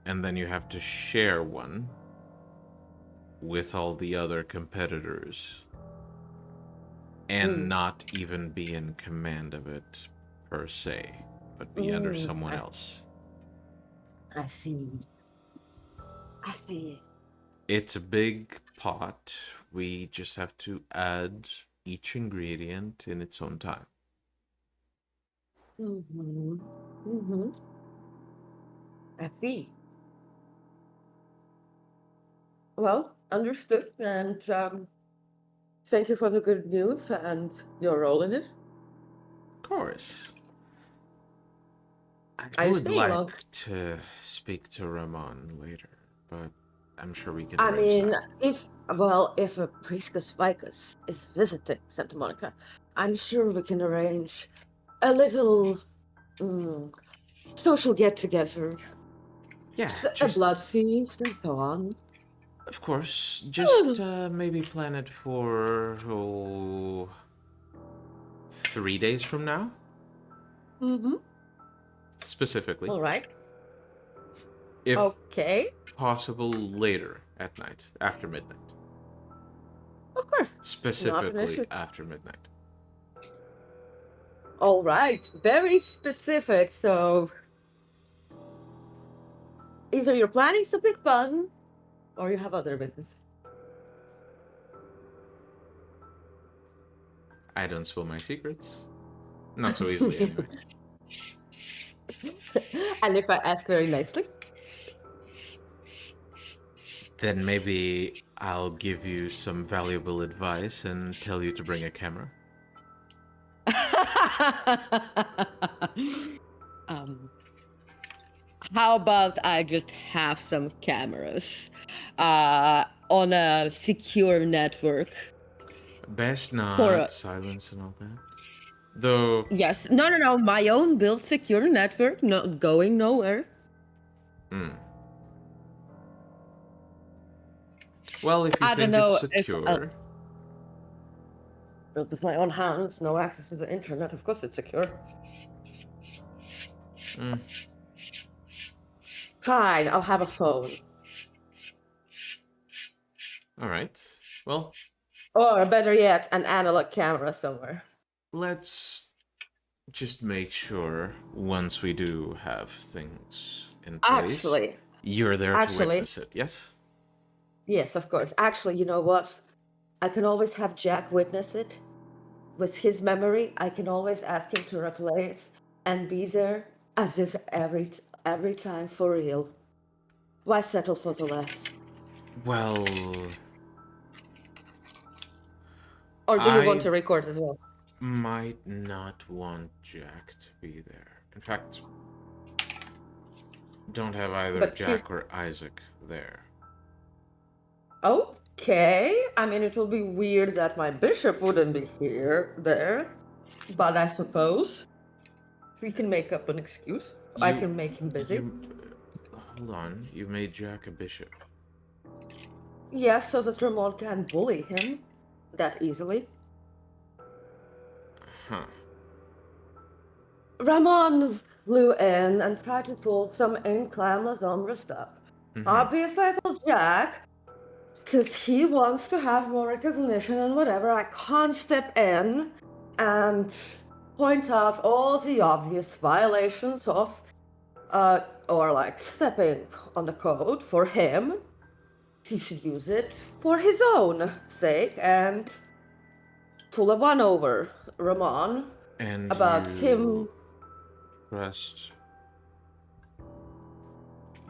and then you have to share one with all the other competitors, and not even be in command of it per se, but be under someone else. I see. I see. It's a big pot. We just have to add each ingredient in its own time. I see. Well, understood. And thank you for the good news and your role in it. Of course. Are I you would staying like long? to speak to Ramon later, but I'm sure we can I arrange mean, that. if a Priscus Vicus is visiting Santa Monica, I'm sure we can arrange a little social get together, Yeah, a just blood feast, and so on. of course, just maybe plan it for 3 days from now, specifically. All right. If Okay. possible, later at night, after midnight. Of course. Specifically issue. after midnight. All right. Very specific. So either you're planning something fun, or you have other business. I don't spill my secrets. Not so easily, anyway. And if I ask very nicely? Then maybe I'll give you some valuable advice and tell you to bring a camera. How about I just have some cameras on a secure network? Best not For silence and all that. Though, yes, no, my own built secure network, not going nowhere. Well, if you I don't think it's know secure, built with my own hands, no access to the internet. Of course, it's secure. Fine, I'll have a phone. all right. Well, Or better yet, an analog camera somewhere. let's just make sure once we do have things in place, Actually, you're there to witness it, yes? yes, of course. Actually, you know what? I can always have Jack witness it. With his memory, I can always ask him to replay it and be there as if every time for real. Why settle for the less? Well, Or do you want I to record as well? might not want Jack to be there. In fact, don't have either But Jack or Isaac there. Okay. I mean, it will be weird that my bishop wouldn't be there. But I suppose we can make up an excuse. I can make him busy. Hold on. You made Jack a bishop. Yes, so that Ramon can bully him that easily. Huh. Ramon flew in and tried to pull some inclamazomra stuff. Obviously, I told Jack, since he wants to have more recognition and whatever, I can't step in and point out all the obvious violations of, or like stepping on the code for him. He should use it for his own sake and pull a one over Ramon And about you him. trust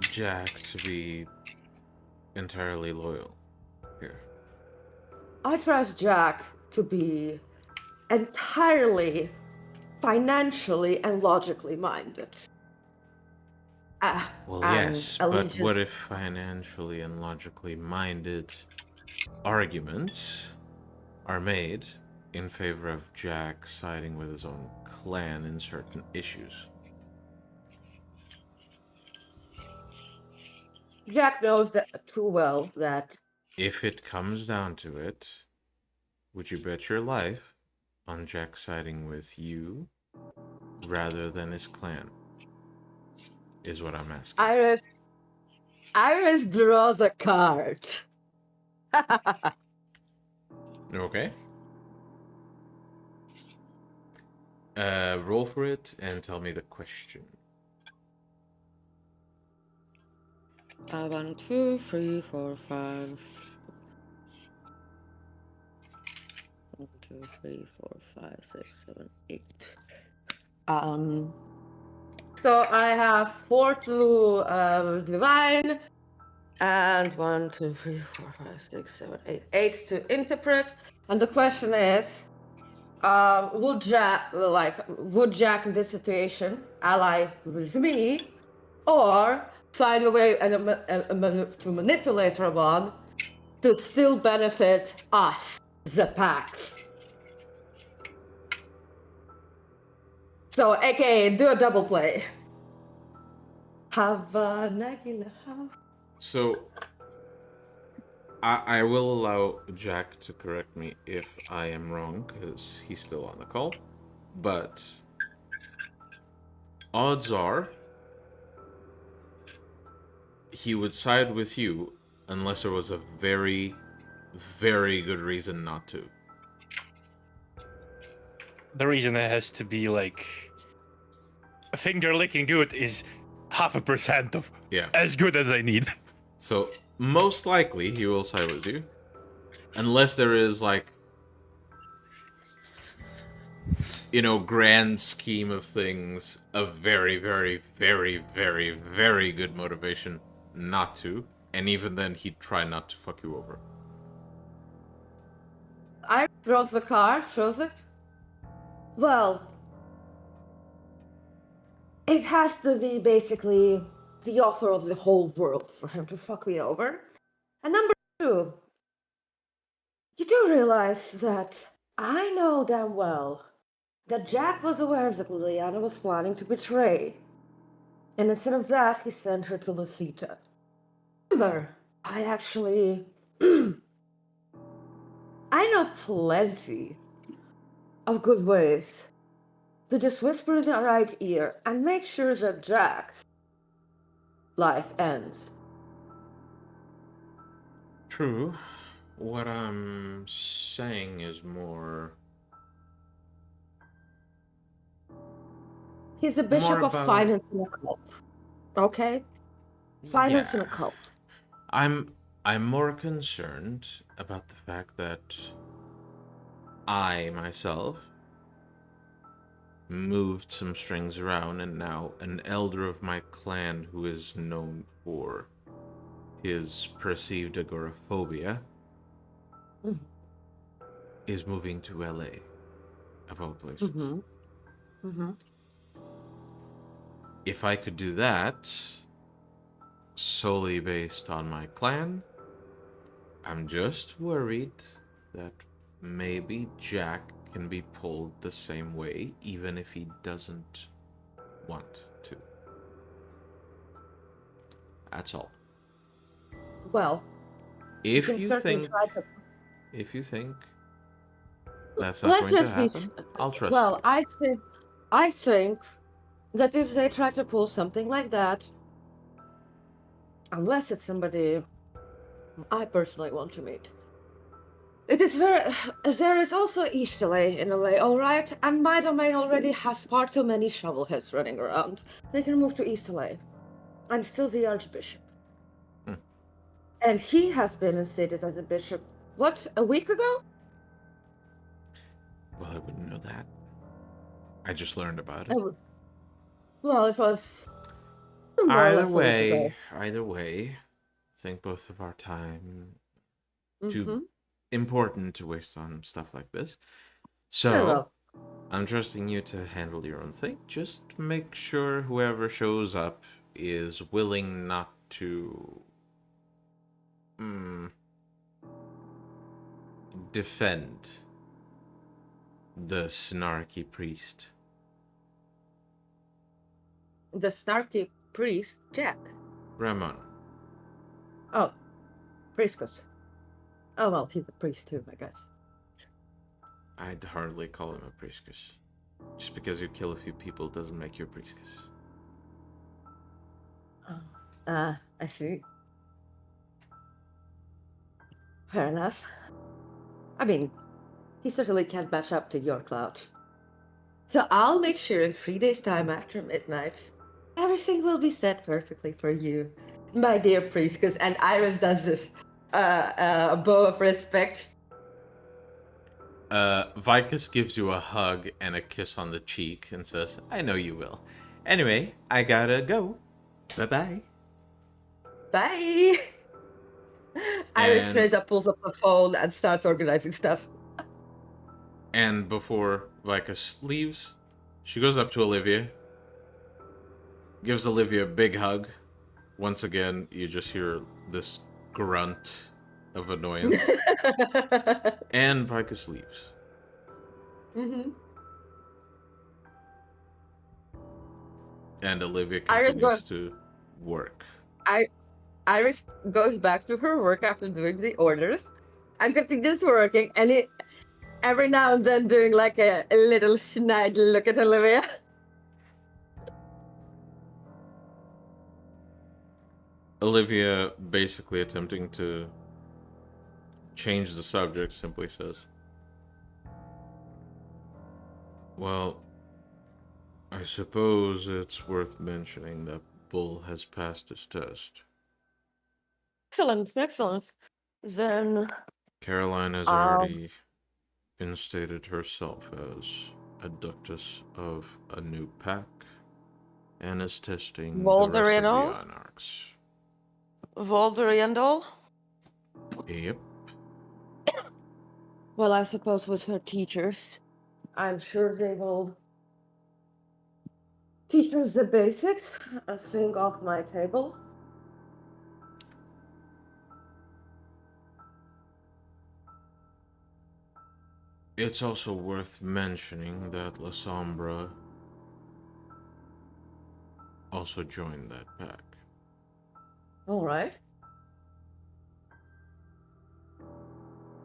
Jack to be entirely loyal here. I trust Jack to be entirely financially and logically minded. Well, yes, but what if financially and logically minded arguments are made in favor of Jack siding with his own clan in certain issues? Jack knows that too well that If it comes down to it, would you bet your life on Jack siding with you rather than his clan? Is what I'm asking. Iris draws a card. Okay. Roll for it and tell me the question. 1, 2, 3, 4, 5. 1, 2, 3, 4, 5, 6, 7, 8. So I have 4 to divine, and 1, 2, 3, 4, 5, 6, 7, 8. 8 to interpret. And the question is, would Jack in this situation ally with me, or find a way to manipulate Ramon to still benefit us, the pack? So, aka, do a double play. Have a neck in the house. So, I will allow Jack to correct me if I am wrong, because he's still on the call. But odds are he would side with you unless there was a very, very good reason not to. The reason it has to be like finger licking good is 0.5% of as good as I need. So most likely he will side with you, unless there is like, you know, grand scheme of things, a very, very, very, very, very good motivation not to, and even then he'd try not to fuck you over. I drove the car, shows it. Well, it has to be basically the offer of the whole world for him to fuck me over. And number 2, you do realize that I know damn well that Jack was aware that Liliana was planning to betray. And instead of that, he sent her to Lucita. Remember, I actually... I know plenty of good ways to just whisper in the right ear and make sure that Jack's life ends. True. What I'm saying is more... He's a bishop of finance in a cult. Okay? Finance in a cult. I'm more concerned about the fact that I, myself, moved some strings around, and now an elder of my clan who is known for his perceived agoraphobia is moving to LA, of all places. If I could do that, solely based on my clan, I'm just worried that maybe Jack can be pulled the same way, even if he doesn't want to. That's all. Well, if you think that's not going to happen, I'll trust you. Well, I think that if they try to pull something like that, unless it's somebody I personally want to meet, it is there is also East LA in LA, alright? And my domain already has far too many shovelheads running around. They can move to East LA. I'm still the Archbishop. And he has been instated as a bishop, what, a week ago? Well, I wouldn't know that. I just learned about it. Well, it was... Either way, I think both of our time too important to waste on stuff like this. So, I'm trusting you to handle your own thing. Just make sure whoever shows up is willing not to defend the snarky priest. The snarky priest, Jack. Ramon. Oh, Priscus. Oh, well, he's a priest too, I guess. I'd hardly call him a priestess. Just because you kill a few people doesn't make you a priestess. I see. Fair enough. I mean, he certainly can't match up to your clout. So I'll make sure in 3 days' time after midnight, everything will be set perfectly for you, my dear priestess. And Iris does this bow of respect. Vicus gives you a hug and a kiss on the cheek and says, I know you will. Anyway, I gotta go. Bye-bye. Bye. Iris straight up pulls up the phone and starts organizing stuff. And before Vicus leaves, she goes up to Olivia, gives Olivia a big hug. Once again, you just hear this grunt of annoyance. And Vicus leaves. Mm-hmm. And Olivia Iris continues to work. Iris goes back to her work after doing the orders and continues working, and every now and then doing like a little snide look at Olivia. Olivia, basically attempting to change the subject, simply says, well, I suppose it's worth mentioning that Bull has passed his test. Excellent. Then Caroline has already instated herself as a ductus of a new pack and is testing the rest of the Anarchs. Voldery and all? Yep. Well, I suppose with her teachers, I'm sure they will teach us the basics. A thing off my table. It's also worth mentioning that La Sombra also joined that pack. All right.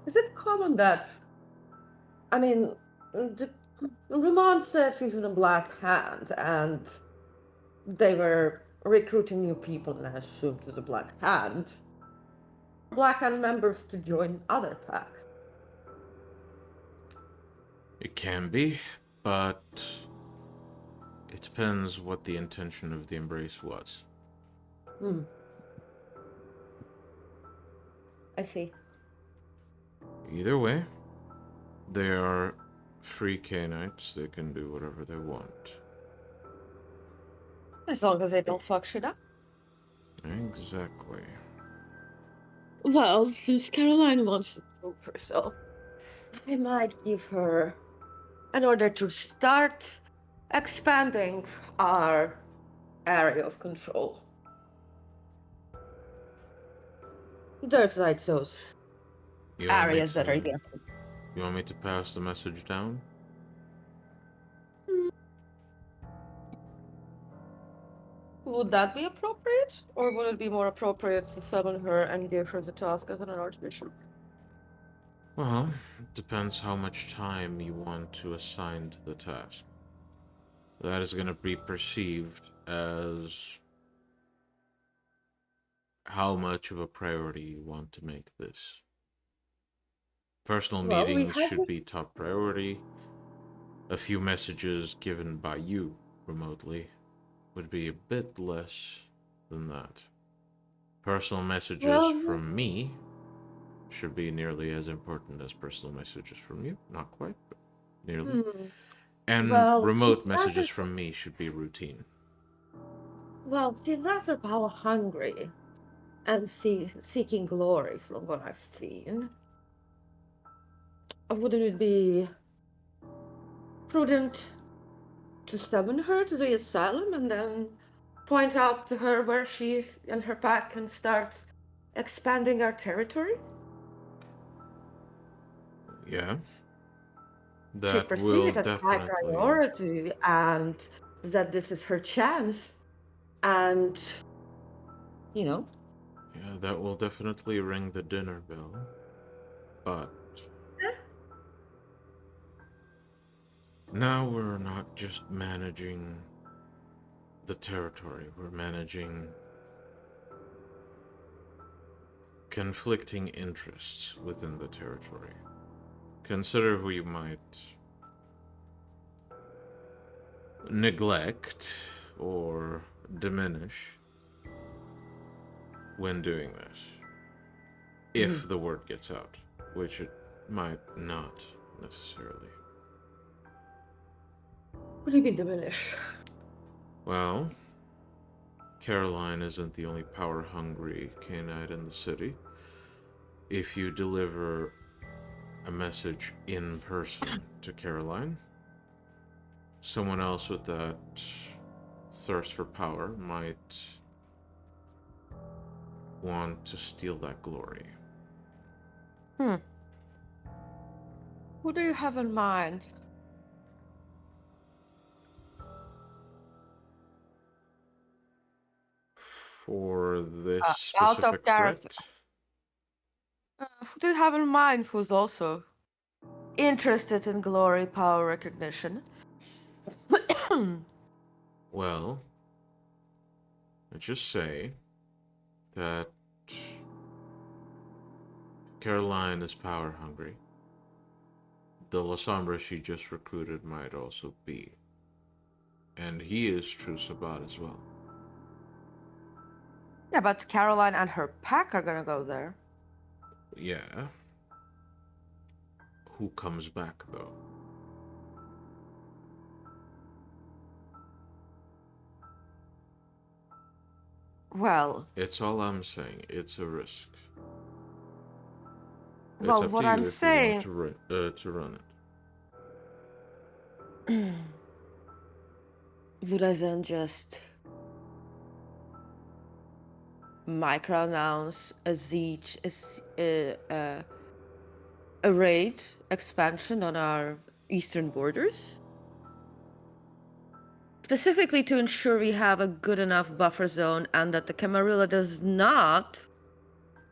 Is it common that, I mean, Ramon said she's in a Black Hand, and they were recruiting new people, and I assumed to the Black Hand. Black Hand members to join other packs. It can be, but it depends what the intention of the embrace was. I see. Either way, they are free Cainites. They can do whatever they want. As long as they don't fuck shit up. Exactly. Well, since Caroline wants to prove herself, I might give her an order to start expanding our area of control. There's like those areas that are yet. You want me to pass the message down? Would that be appropriate? Or would it be more appropriate to summon her and give her the task as an archbishop? Well, it depends how much time you want to assign to the task. That is going to be perceived as how much of a priority you want to make this. Personal meetings should be top priority. A few messages given by you remotely would be a bit less than that. Personal messages from me should be nearly as important as personal messages from you. Not quite, but nearly. And remote messages from me should be routine. Well, she's rather power hungry and seeking glory from what I've seen. Wouldn't it be prudent to summon her to the asylum and then point out to her where she and her pack can start expanding our territory? Yeah. To perceive it as high priority, and that this is her chance, and Yeah, that will definitely ring the dinner bell. But now we're not just managing the territory, we're managing conflicting interests within the territory. Consider who you might neglect or diminish when doing this. If the word gets out, which it might not necessarily. What do you mean diminish? Well, Caroline isn't the only power-hungry Cainite in the city. If you deliver a message in person to Caroline, someone else with that thirst for power might want to steal that glory. Who do you have in mind? For this Out of specific character. threat, Who do you have in mind who's also interested in glory, power, recognition? well, let's just say that Caroline is power hungry. The La Sombra she just recruited might also be. And he is true Sabbat as well. Yeah, but Caroline and her pack are gonna go there. Yeah. Who comes back, though? Well, It's all I'm saying. It's a risk. It's well, up what to you I'm if saying. you want to run it. Would I then just micro-announce a siege, a raid expansion on our eastern borders? Specifically to ensure we have a good enough buffer zone and that the Camarilla does not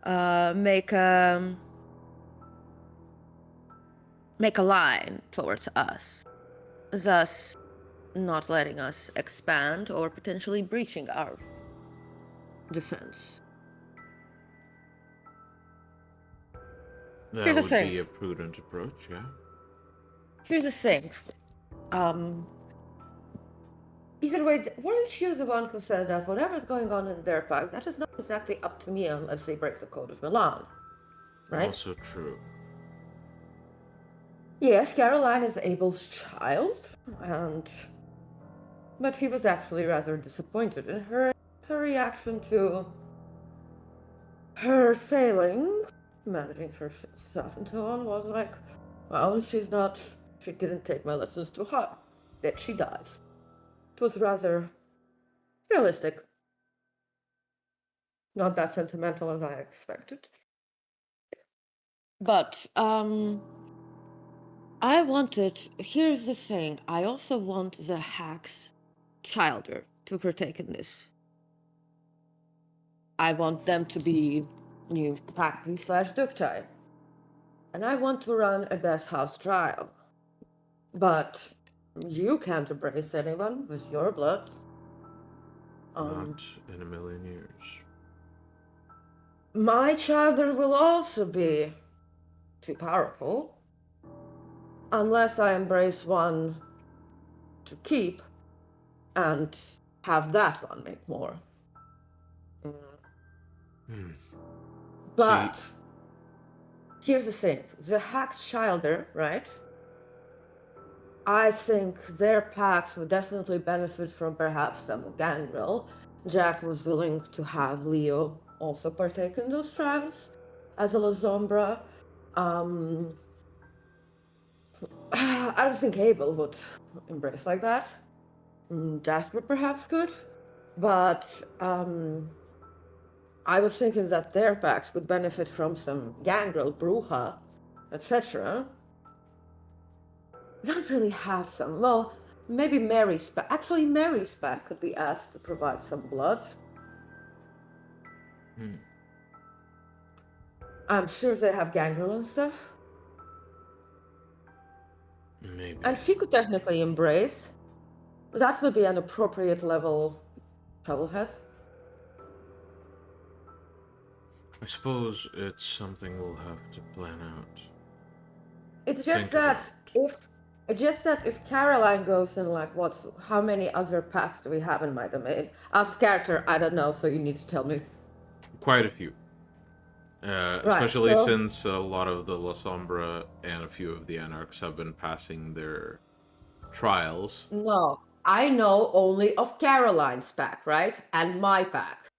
make a line towards us, thus not letting us expand or potentially breaching our defense. That Here's the would thing. be a prudent approach, yeah? Here's the thing. Either way, weren't you the one who said that whatever's going on in their pack, that is not exactly up to me unless they break the code of Milan, right? Also true. Yes, Caroline is Abel's child, but he was actually rather disappointed in her reaction to her failing, managing her stuff and so on, was like, well, she didn't take my lessons to heart, that she dies. It was rather realistic. Not that sentimental as I expected. But, here's the thing, I also want the Hack's Childer to partake in this. I want them to be new factory/Duktai. And I want to run a death house trial. But you can't embrace anyone with your blood. Not in a million years. My childer will also be too powerful. Unless I embrace one to keep and have that one make more. But here's the thing, the Hack's Childer, right? I think their packs would definitely benefit from perhaps some gangrel. Jack was willing to have Leo also partake in those trials as a La Sombra. I don't think Abel would embrace like that. Jasper perhaps could, but I was thinking that their packs could benefit from some gangrel, bruja, etc. We don't really have some. Well, maybe Mary's pack. Actually, Mary's pack could be asked to provide some blood. I'm sure they have gangrel and stuff. Maybe. And she could technically embrace. That would be an appropriate level troublehead. I suppose it's something we'll have to plan out. It's just Think that about. It's just that if Caroline goes in, like, how many other packs do we have in my domain? As character, I don't know, so you need to tell me. Quite a few. Right, Especially so- since a lot of the La Sombra and a few of the Anarchs have been passing their trials. No, I know only of Caroline's pack, right? And my pack.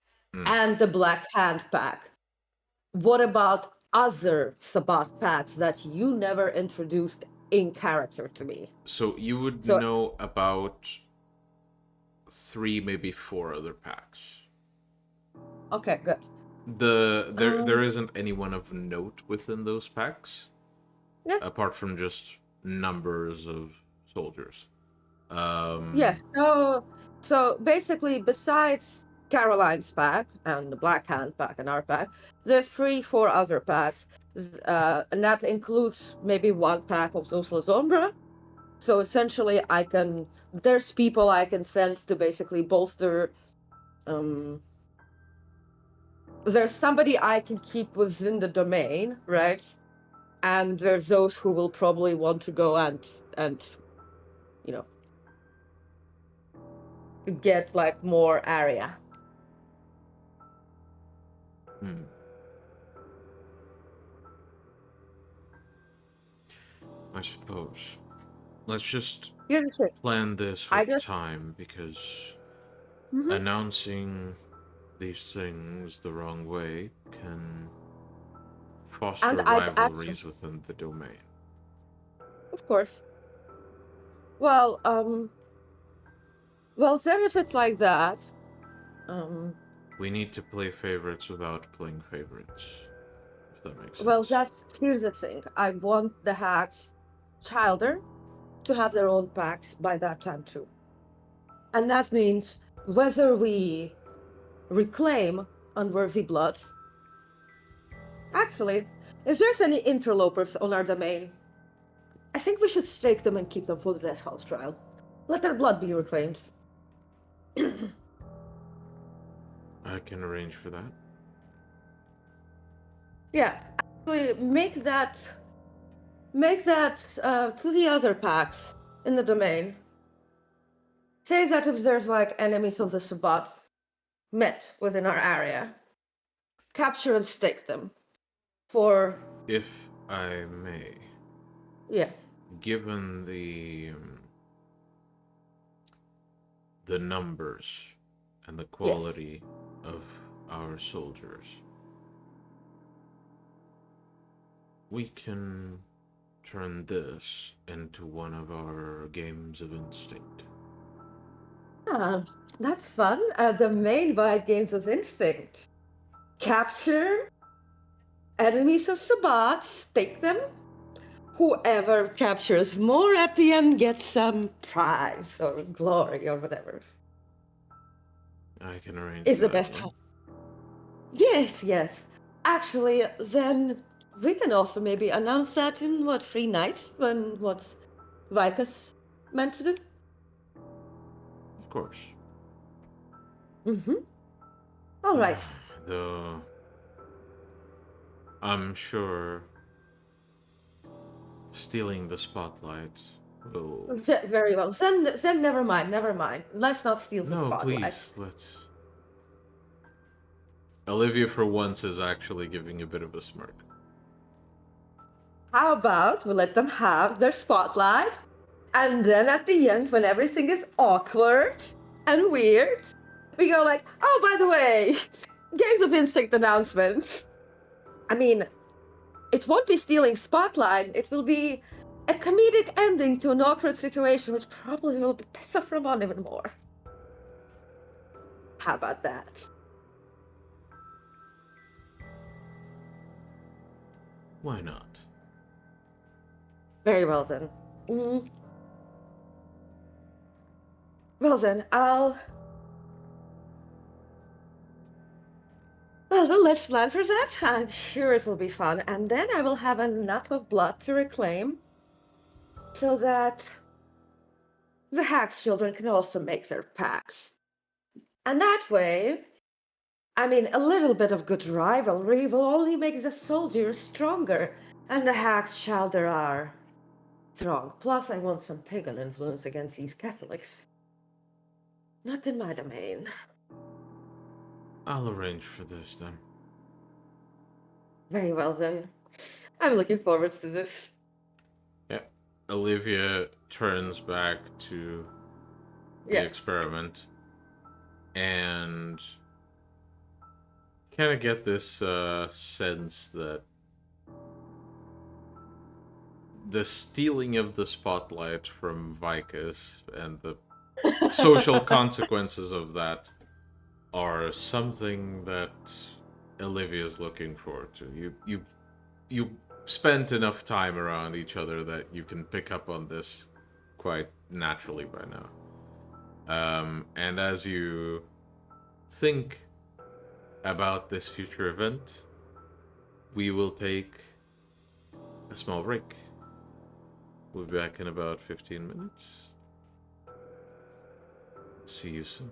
And the Black Hand pack. What about other Sabbat packs that you never introduced in character to me? So you would So- know about 3, maybe 4 other packs. Okay, good. There isn't anyone of note within those packs. Yeah. Apart from just numbers of soldiers. Yes, so basically, besides Caroline's pack and the Black Hand pack and our pack, there's 4 other packs, and that includes maybe 1 pack of those La Sombra. So essentially, there's people I can send to basically bolster. There's somebody I can keep within the domain, right? And there's those who will probably want to go and you know, get like more area. I suppose. Let's just Here's the thing. plan this with time, because announcing these things the wrong way can foster rivalries within the domain. Of course. Well, then if it's like that, we need to play favorites without playing favorites, if that makes sense. well, here's the thing. I want the hacks Childer to have their own packs by that time too. And that means whether we reclaim Unworthy Blood. Actually, if there's any interlopers on our domain, I think we should stake them and keep them for the Death House trial. Let their blood be reclaimed. I can arrange for that. Yeah, actually, make that to the other packs in the domain. Say that if there's like enemies of the Sabbat met within our area, capture and stake them for. If I may. Yeah. Given the numbers and the quality of our soldiers, we can turn this into one of our games of instinct. That's fun. The main by Games of Instinct. Capture enemies of Sabbat, stake them. Whoever captures more at the end gets some prize or glory or whatever. I can arrange. It's the best. Yes. Actually, then we can also maybe announce that in 3 nights when Vikas meant to do. Of course. All right. Though I'm sure stealing the spotlight will. Very well. Then never mind. Let's not steal the spotlight. No, please, let's. Olivia, for once, is actually giving a bit of a smirk. How about we let them have their spotlight, and then at the end, when everything is awkward and weird, we go like, oh, by the way, Games of Instinct announcement. I mean, it won't be stealing spotlight, it will be a comedic ending to an awkward situation, which probably will piss off Ramon even more. How about that? Why not? Very well then. Well then, Well then, let's plan for that. I'm sure it will be fun. And then I will have enough of blood to reclaim so that the Hack's children can also make their packs. And that way, I mean, a little bit of good rivalry will only make the soldiers stronger, and the Hack's children are Wrong. Plus, I want some pagan influence against these Catholics. Not in my domain. I'll arrange for this then. Very well, then. I'm looking forward to this. Yeah. Olivia turns back to the Yeah. experiment and kind of get this sense that the stealing of the spotlight from Vicus and the social consequences of that are something that Olivia's looking forward to. You spent enough time around each other that you can pick up on this quite naturally by now. And as you think about this future event, we will take a small break. We'll be back in about 15 minutes. See you soon.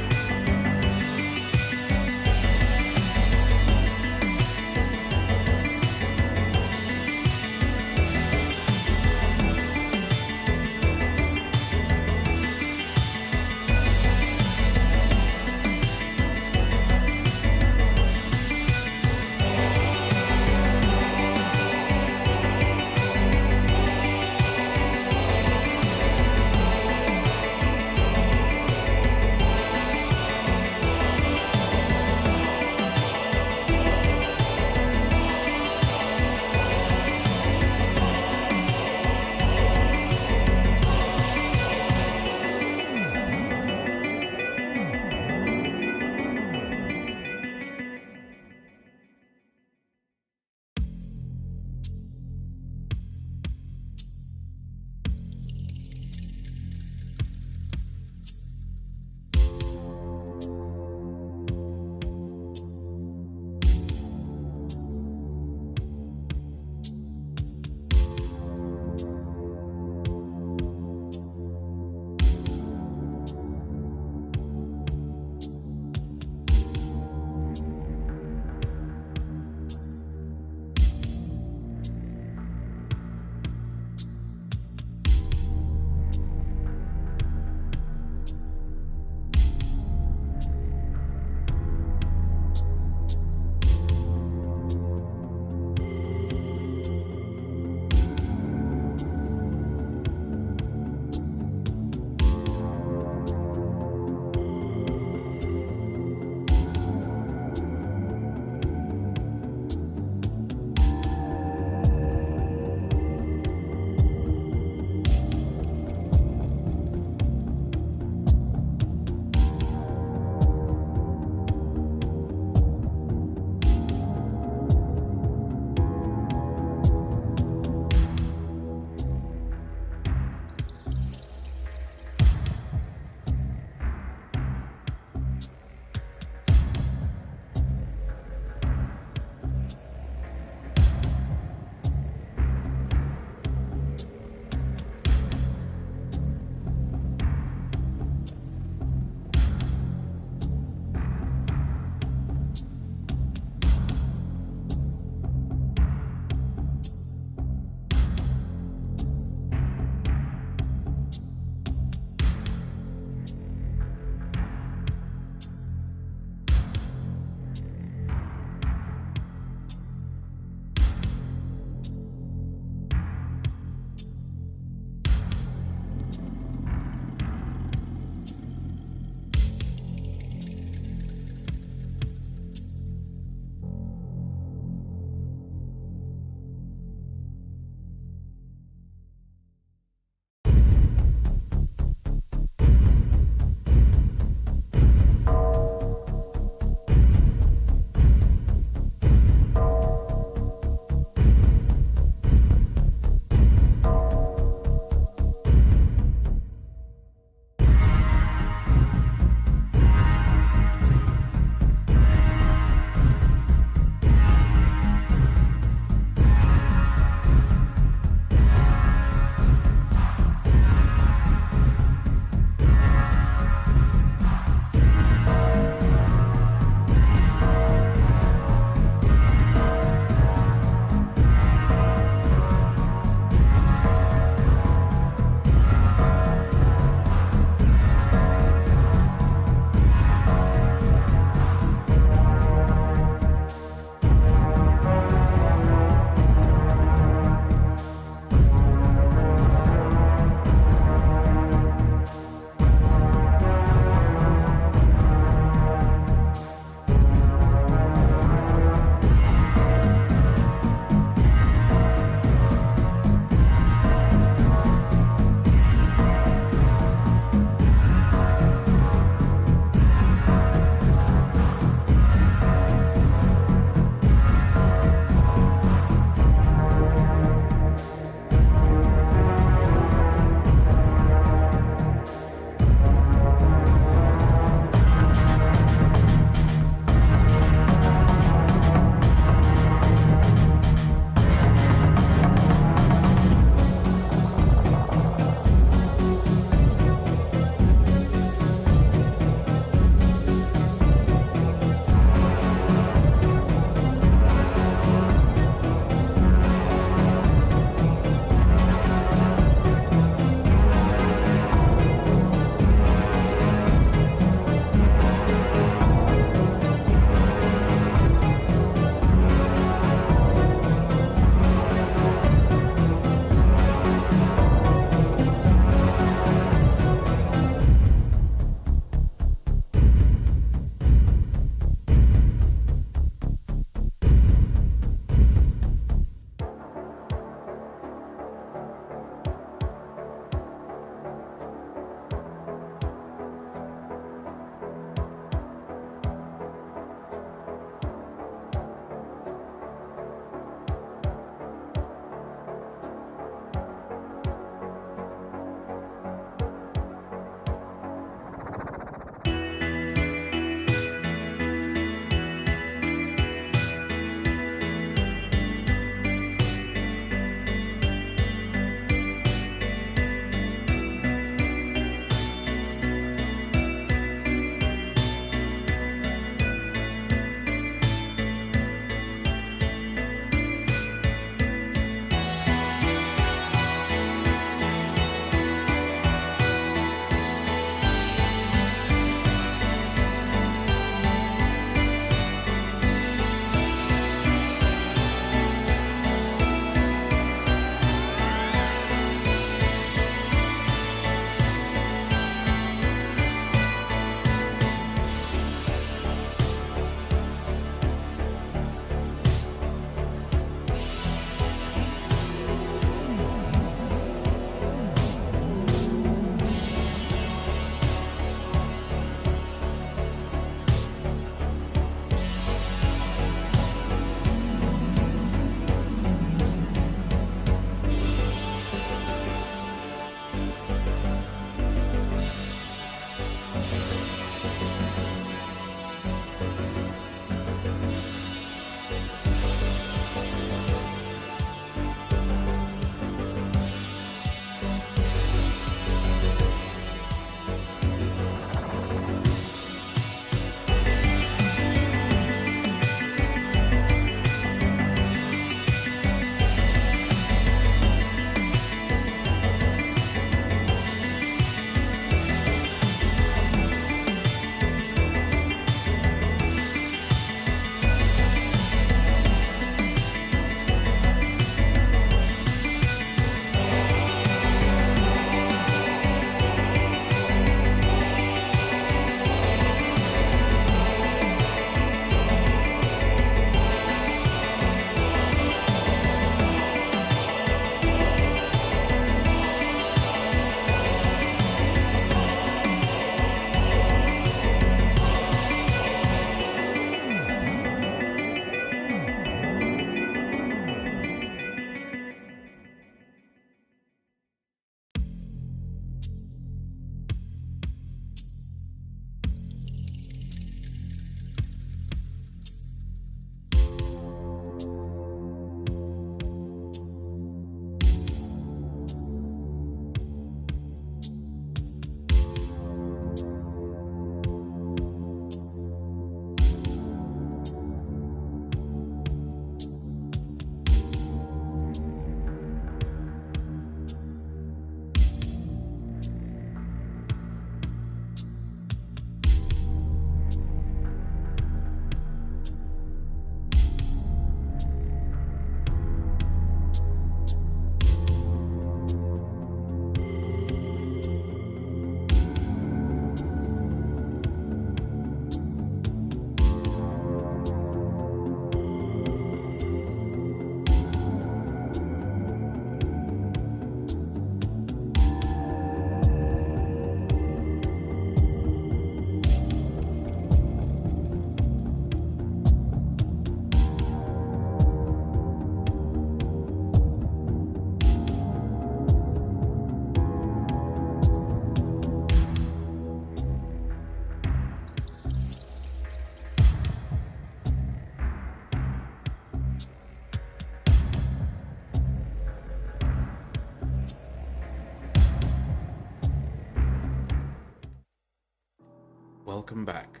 welcome back.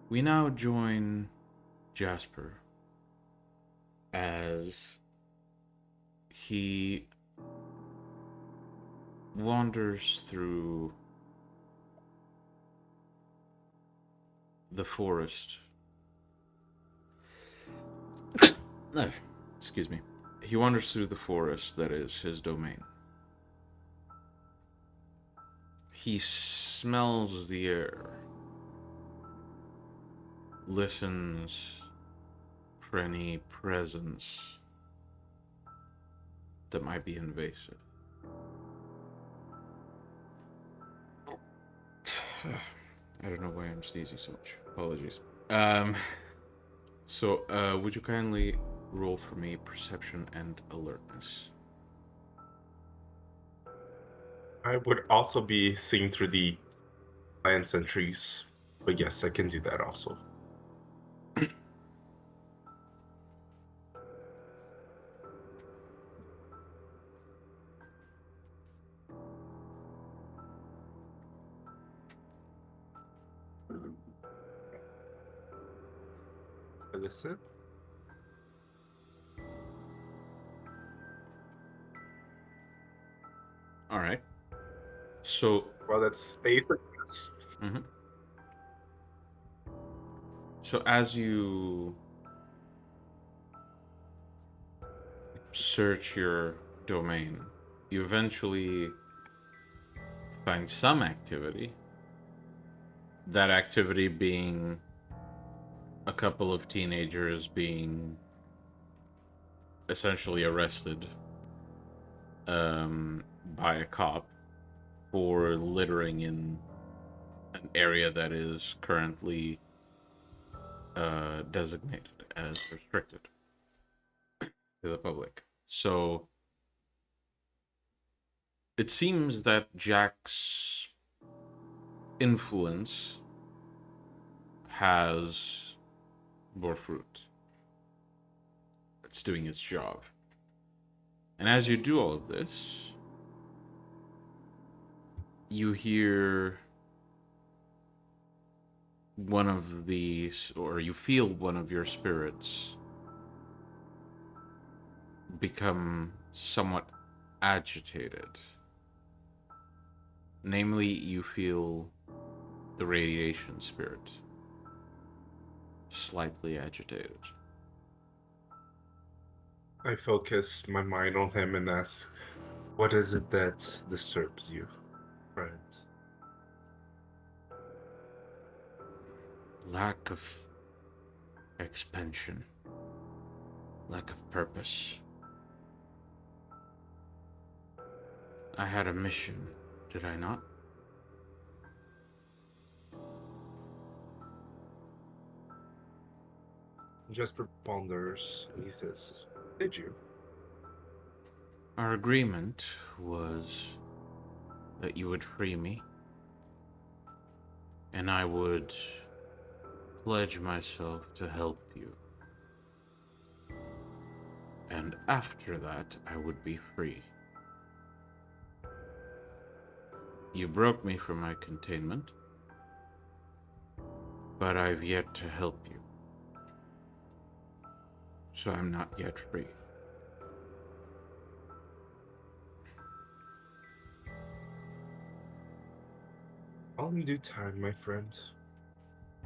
We now join Jasper as he wanders through the forest. No, excuse me. He wanders through the forest that is his domain. He smells the air, listens for any presence that might be invasive. I don't know why I'm sneezing so much. Apologies. So, would you kindly roll for me perception and alertness? I would also be seeing through the plants and trees, but yes, I can do that also. Listen. All right. So, Well, that's a success. mhm. So as you search your domain, you eventually find some activity. That activity being a couple of teenagers being essentially arrested by a cop for littering in an area that is currently designated as restricted to the public. So it seems that Jack's influence has bore fruit. It's doing its job. And as you do all of this, you hear one of these, or you feel one of your spirits become somewhat agitated. Namely, you feel the radiation spirit slightly agitated. I focus my mind on him and ask, what is it that disturbs you, friend? Lack of expansion. Lack of purpose. I had a mission, did I not? Jasper ponders. He says, did you? Our agreement was that you would free me, and I would pledge myself to help you. And after that, I would be free. You broke me from my containment, but I've yet to help you. So I'm not yet free. All in due time, my friend.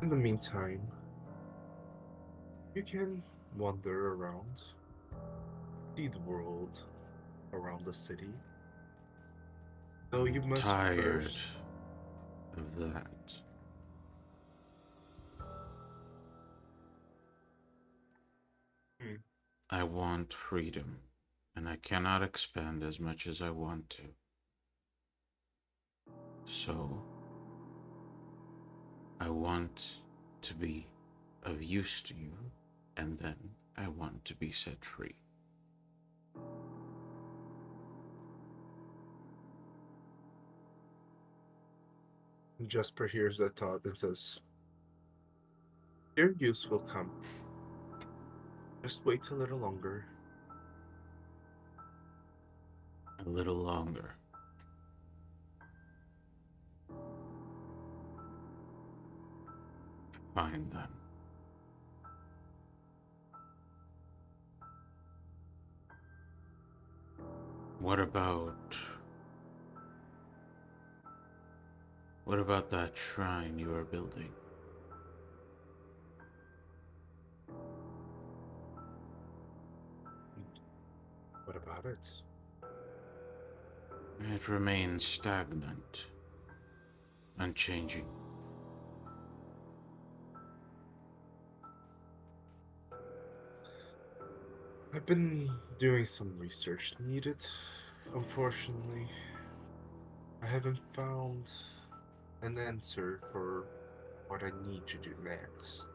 In the meantime, you can wander around, see the world around the city. Though you must Tired first... of that. I want freedom, and I cannot expand as much as I want to. So, I want to be of use to you, and then I want to be set free. Jasper hears that thought and says, your use will come. Just wait a little longer. A little longer. Fine then. What about that shrine you are building? What about it? It remains stagnant, unchanging. I've been doing some research needed. Unfortunately, I haven't found an answer for what I need to do next.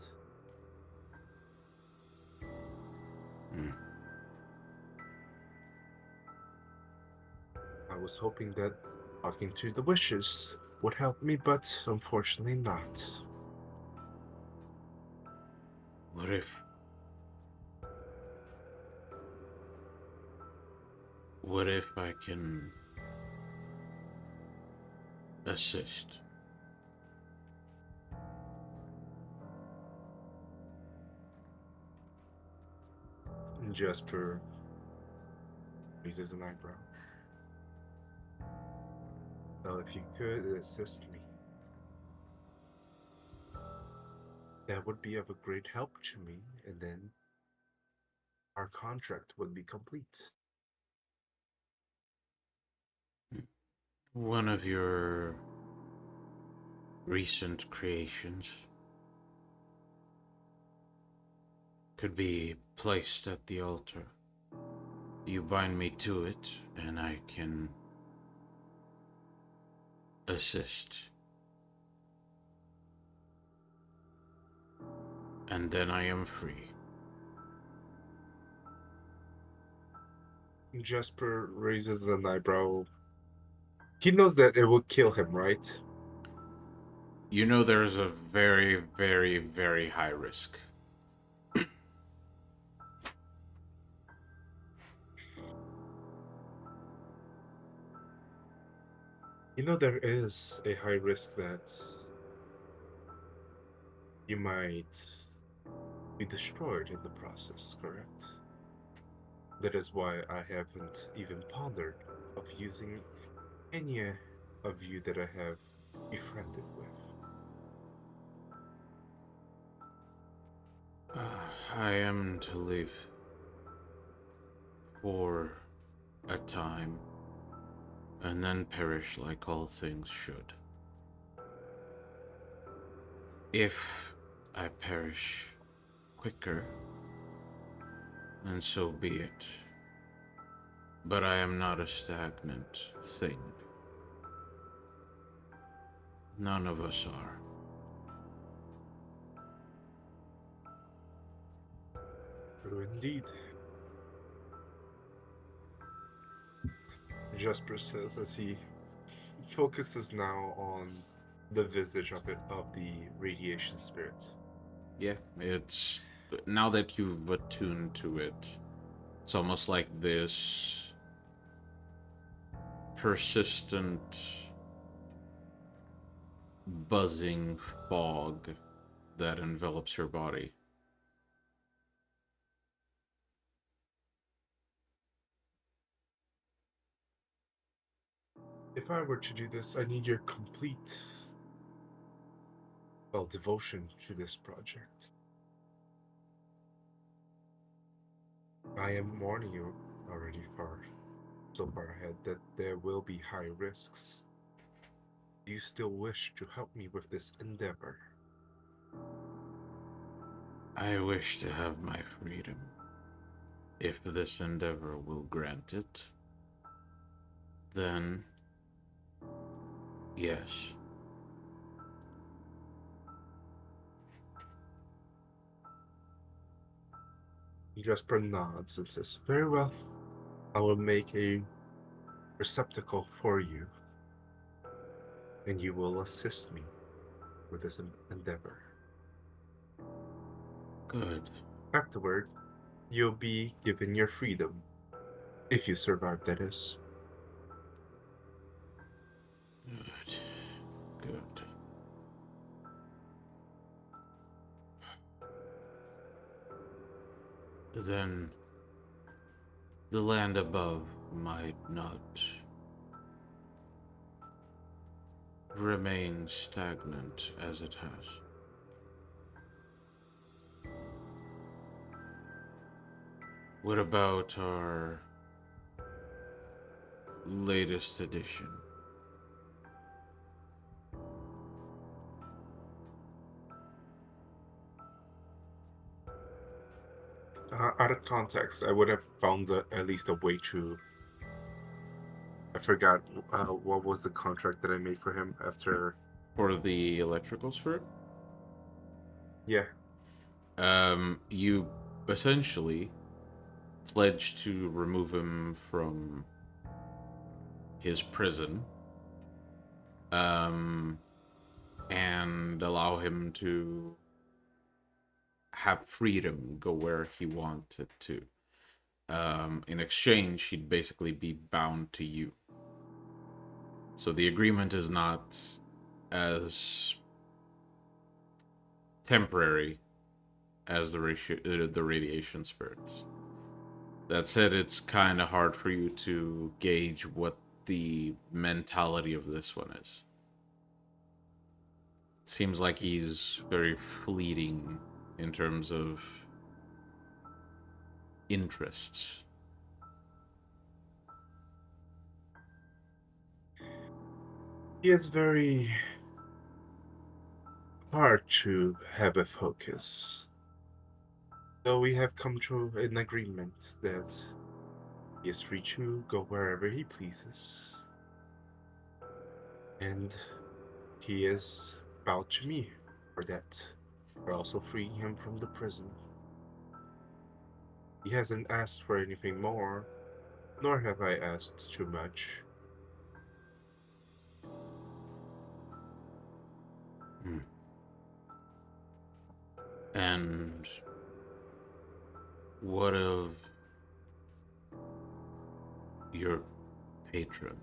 Hmm. I was hoping that talking to the wishes would help me, but unfortunately not. What if... What if I can assist? Jasper raises an eyebrow. Well, if you could assist me, that would be of a great help to me, and then our contract would be complete. One of your recent creations could be placed at the altar. You bind me to it, and I can assist. And then I am free. Jasper raises an eyebrow. He knows that it will kill him, right? You know there's a very, very, very high risk. You know there is a high risk that you might be destroyed in the process, correct? That is why I haven't even pondered of using any of you that I have befriended with. I am to live for a time and then perish like all things should. If I perish quicker, then so be it. But I am not a stagnant thing. None of us are. True indeed. Jasper says as he focuses now on the visage of the radiation spirit. Yeah, it's... Now that you've attuned to it, it's almost like this persistent buzzing fog that envelops your body. If I were to do this, I need your complete, well, devotion to this project. I am warning you already so far ahead that there will be high risks. Do you still wish to help me with this endeavor? I wish to have my freedom. If this endeavor will grant it, then yes. Jasper nods and says, "Very well. I will make a receptacle for you, and you will assist me with this endeavor. Good. Afterwards, you'll be given your freedom, if you survive, that is." Good. Good. then the land above might not remain stagnant as it has. What about our latest edition? Out of context, I would have found at least a way to. I forgot what was the contract that I made for him after. For the electrical spirit? Yeah. You essentially pledged to remove him from his prison, and allow him to have freedom, go where he wanted to. In exchange, he'd basically be bound to you. So the agreement is not as temporary as the radiation spirits. That said, it's kind of hard for you to gauge what the mentality of this one is. It seems like he's very fleeting in terms of interests. He is very hard to have a focus. So we have come to an agreement that he is free to go wherever he pleases. And he is bound to me for that. We're also freeing him from the prison. He hasn't asked for anything more, nor have I asked too much. And what of your patron?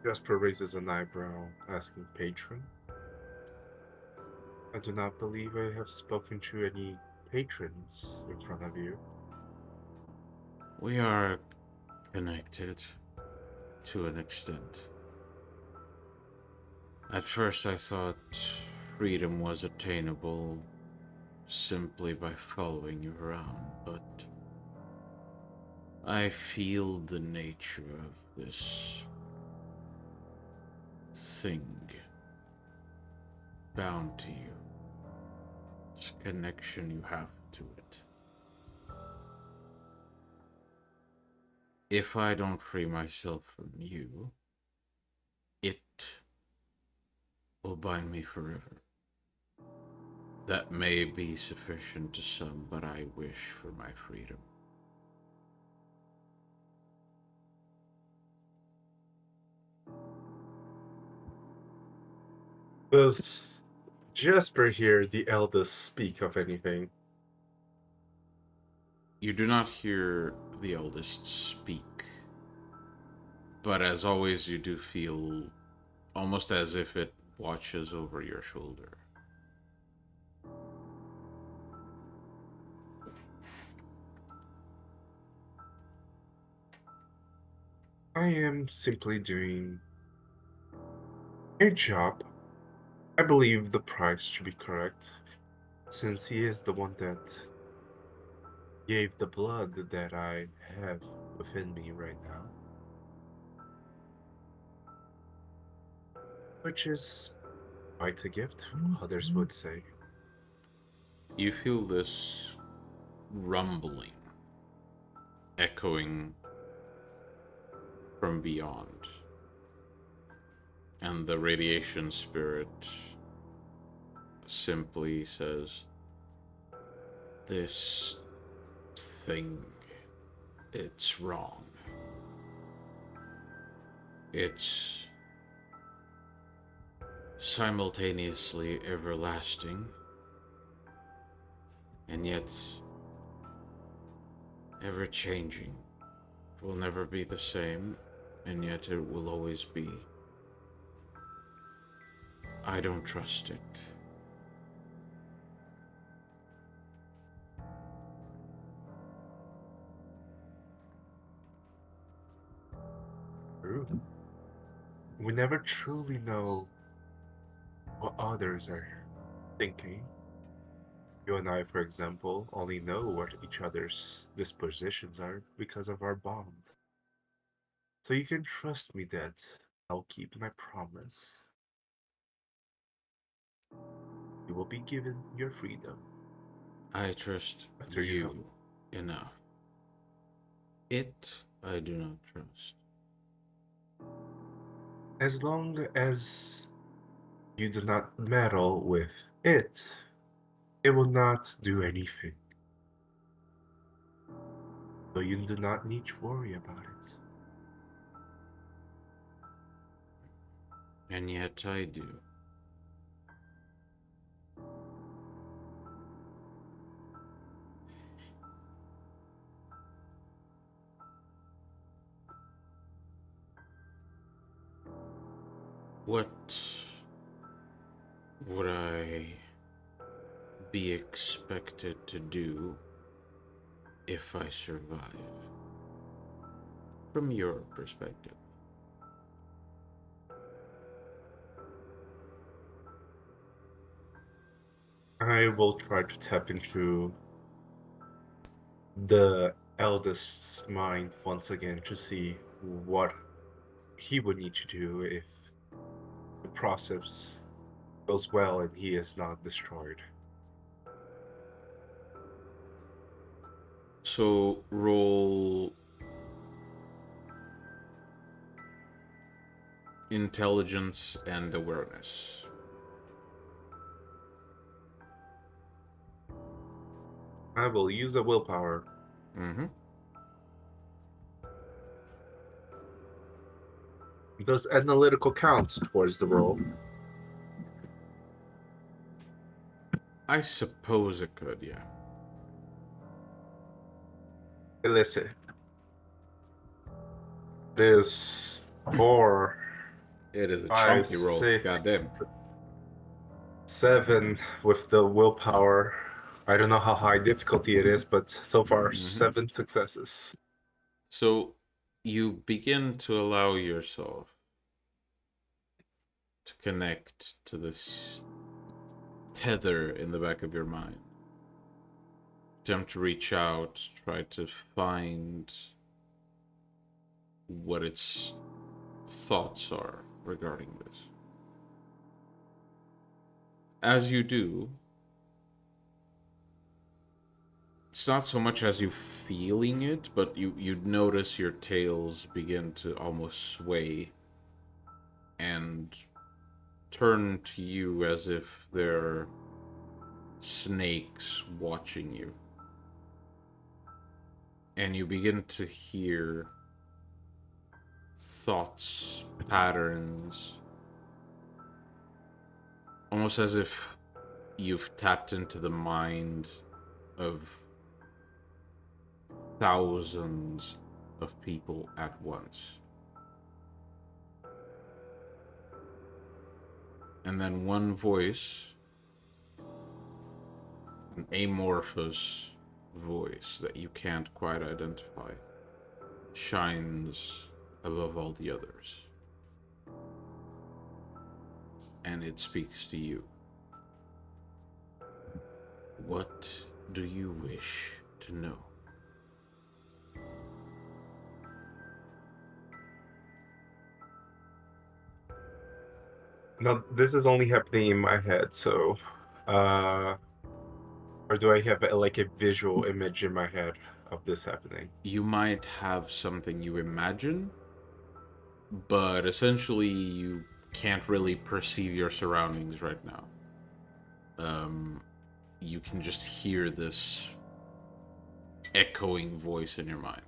Jasper raises an eyebrow, asking patron. I do not believe I have spoken to any patrons in front of you. We are connected to an extent. At first I thought freedom was attainable simply by following you around, but I feel the nature of this thing bound to you. This connection you have to it. If I don't free myself from you, it will bind me forever. That may be sufficient to some, but I wish for my freedom. Does Jasper hear the eldest speak of anything? You do not hear the eldest speak, but as always, you do feel almost as if it watches over your shoulder. I am simply doing a job. I believe the price should be correct, since he is the one that gave the blood that I have within me right now. Which is quite a gift, others would say. You feel this rumbling echoing from beyond, and the radiation spirit simply says, "This thing, it's wrong. It's simultaneously everlasting, and yet ever changing. It will never be the same, and yet it will always be I don't trust it. True. We never truly know what others are thinking. You and I, for example, only know what each other's dispositions are because of our bond. So you can trust me that I'll keep my promise. You will be given your freedom. I trust After you have- you enough. It, I do not trust. As long as you do not meddle with it, it will not do anything. So you do not need to worry about it. And yet I do. What would I be expected to do if I survive? From your perspective. I will try to tap into the eldest's mind once again to see what he would need to do if the process goes well and he is not destroyed. So roll intelligence and awareness. I will use a willpower. Mm-hmm. Does analytical count towards the roll? I suppose it could, yeah. Illicit. It is 4, It is a 5, chunky roll. 6, Goddamn. 7 with the willpower. I don't know how high difficulty it is, but so far 7 successes. So you begin to allow yourself to connect to this tether in the back of your mind. Attempt to reach out, try to find what its thoughts are regarding this. As you do, it's not so much as you feeling it, but you notice your tails begin to almost sway and turn to you as if they're snakes watching you. And you begin to hear thoughts, patterns, almost as if you've tapped into the mind of thousands of people at once. And then one voice, an amorphous voice that you can't quite identify, shines above all the others. And it speaks to you. What do you wish to know? Now, this is only happening in my head, so, or do I have like a visual image in my head of this happening? You might have something you imagine, but essentially you can't really perceive your surroundings right now. You can just hear this echoing voice in your mind.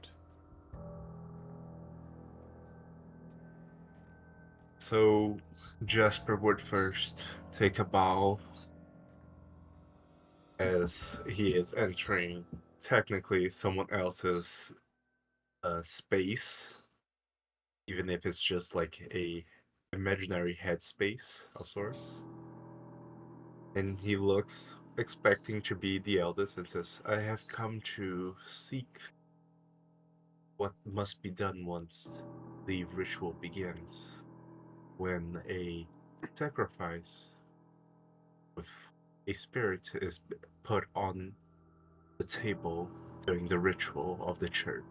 So, Jasper would first take a bow as he is entering technically someone else's space, even if it's just like a imaginary headspace of sorts. And he looks expecting to be the eldest and says, I have come to seek what must be done once the ritual begins. When a sacrifice with a spirit is put on the table during the ritual of the church.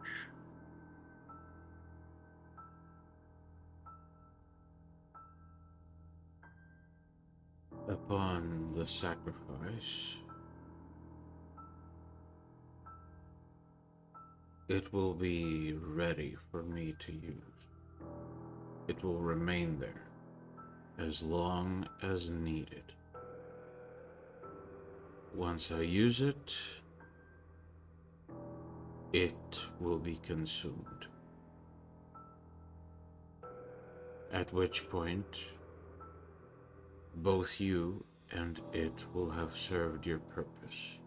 Upon the sacrifice, it will be ready for me to use. It will remain there as long as needed. Once I use it, it will be consumed. At which point, both you and it will have served your purpose.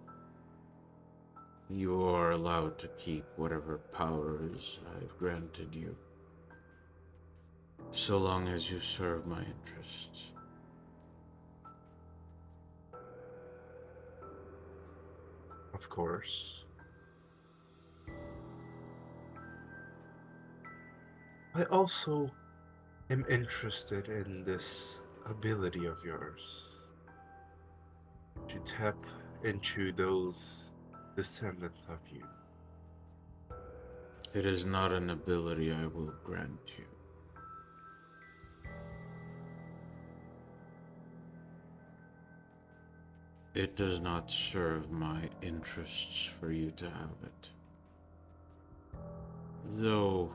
You are allowed to keep whatever powers I've granted you, so long as you serve my interests. Of course. I also am interested in this ability of yours to tap into those descendants of you. It is not an ability I will grant you. It does not serve my interests for you to have it. Though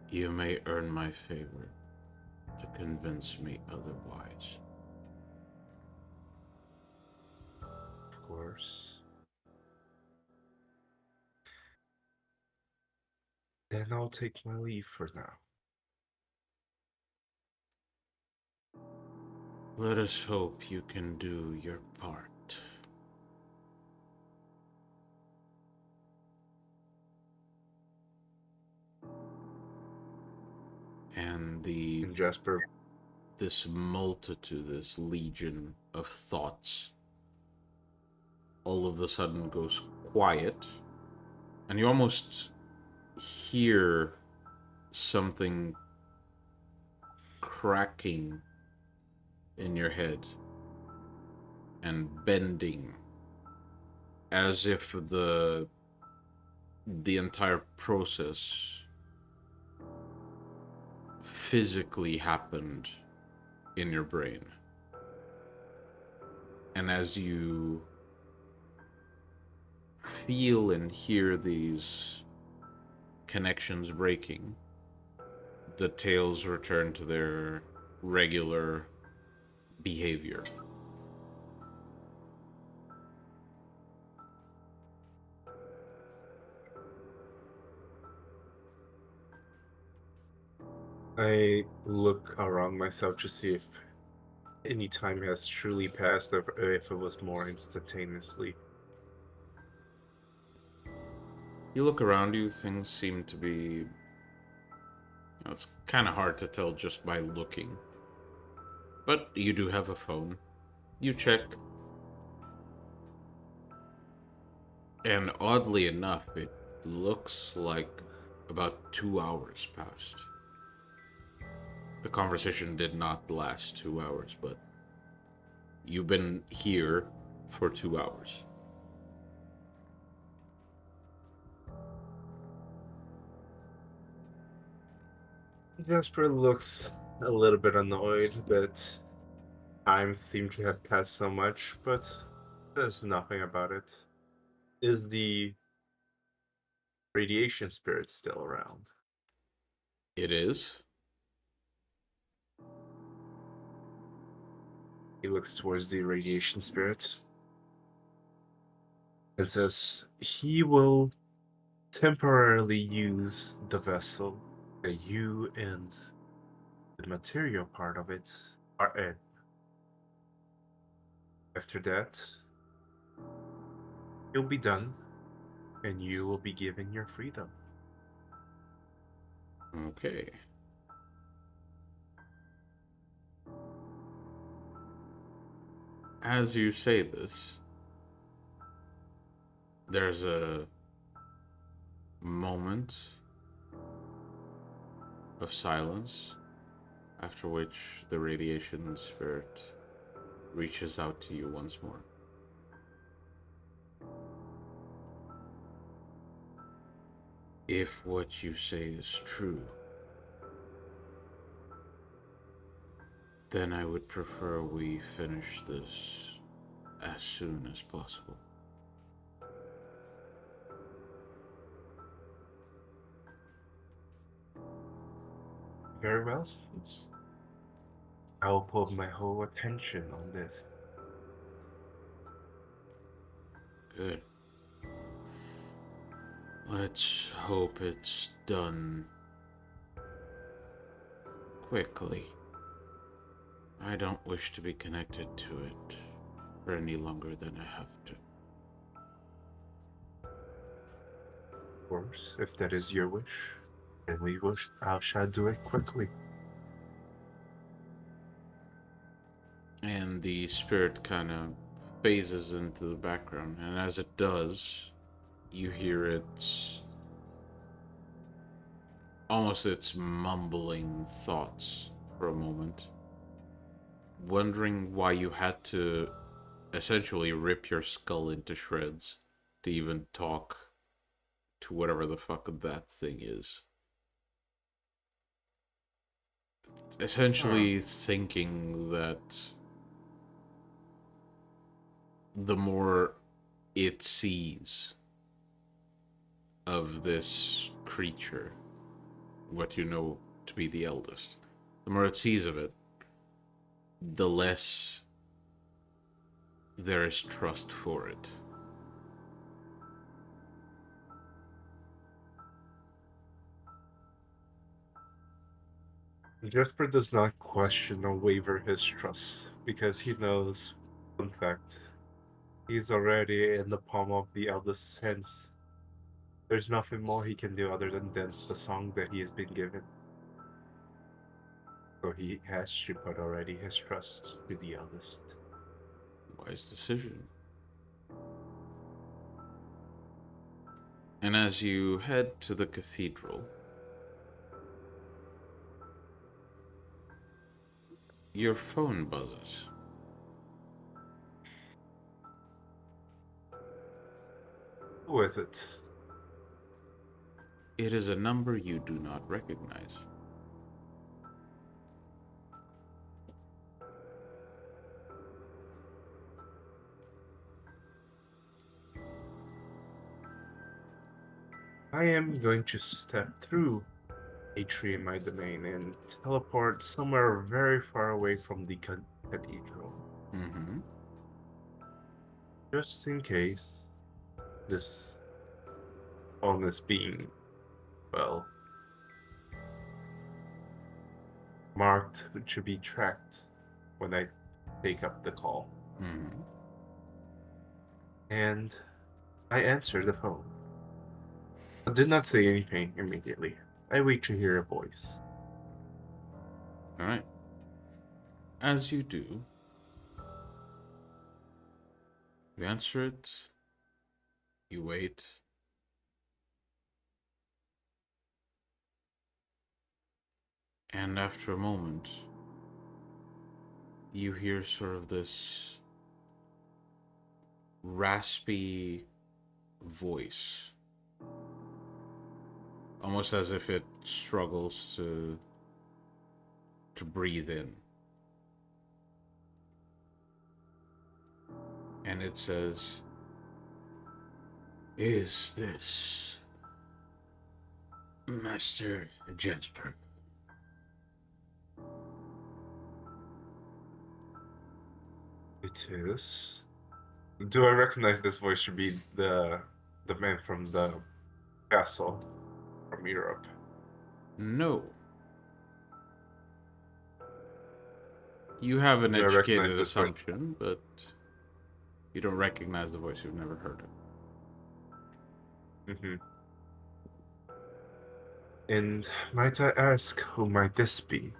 you may earn my favor to convince me otherwise. Of course. Then I'll take my leave for now. Let us hope you can do your part. And And Jasper, this multitude, this legion of thoughts, all of a sudden goes quiet, and you almost hear something cracking in your head and bending, as if the entire process physically happened in your brain. And as you feel and hear these connections breaking, the tails return to their regular behavior. I look around myself to see if any time has truly passed or if it was more instantaneously. You look around you, things seem to be... It's kind of hard to tell just by looking. But you do have a phone. You check. And oddly enough, it looks like about 2 hours passed. The conversation did not last 2 hours, but you've been here for 2 hours. Jasper looks a little bit annoyed that time seemed to have passed so much, but there's nothing about it. Is the radiation spirit still around? It is. He looks towards the radiation spirit and says he will temporarily use the vessel that you and the material part of it are in. After that, you'll be done, and you will be given your freedom. Okay. As you say this, there's a moment of silence, after which the radiation spirit reaches out to you once more. If what you say is true, then I would prefer we finish this as soon as possible. Very well. I'll put my whole attention on this. Good. Let's hope it's done quickly. I don't wish to be connected to it for any longer than I have to. Of course, if that is your wish, then I shall do it quickly. And the spirit kind of phases into the background, and as it does, you hear its mumbling thoughts for a moment, wondering why you had to essentially rip your skull into shreds to even talk to whatever the fuck that thing is. Essentially thinking that the more it sees of this creature, what you know to be the eldest, the more it sees of it, the less there is trust for it. Jesper does not question or waver his trust, because he knows, in fact, he's already in the palm of the eldest's hands. There's nothing more he can do other than dance the song that he has been given. So he has to put already his trust to the eldest. Wise decision. And as you head to the cathedral, your phone buzzes. Who is it? It is a number you do not recognize. I am going to step through a tree in my domain and teleport somewhere very far away from the cathedral. Mm-hmm. Just in case this phone is being, well, marked to be tracked when I take up the call. Mm-hmm. And I answer the phone. I did not say anything immediately. I wait to hear a voice. Alright. As you do, you answer it, you wait, and after a moment, you hear sort of this raspy voice, almost as if it struggles to breathe in. And it says, "Is this Master Jesper?" It is. Do I recognize this voice to be the man from the castle from Europe? No. You have an Do I recognize educated this voice? assumption, but you don't recognize the voice. You've never heard it. Mm-hmm. And might I ask, who might this be?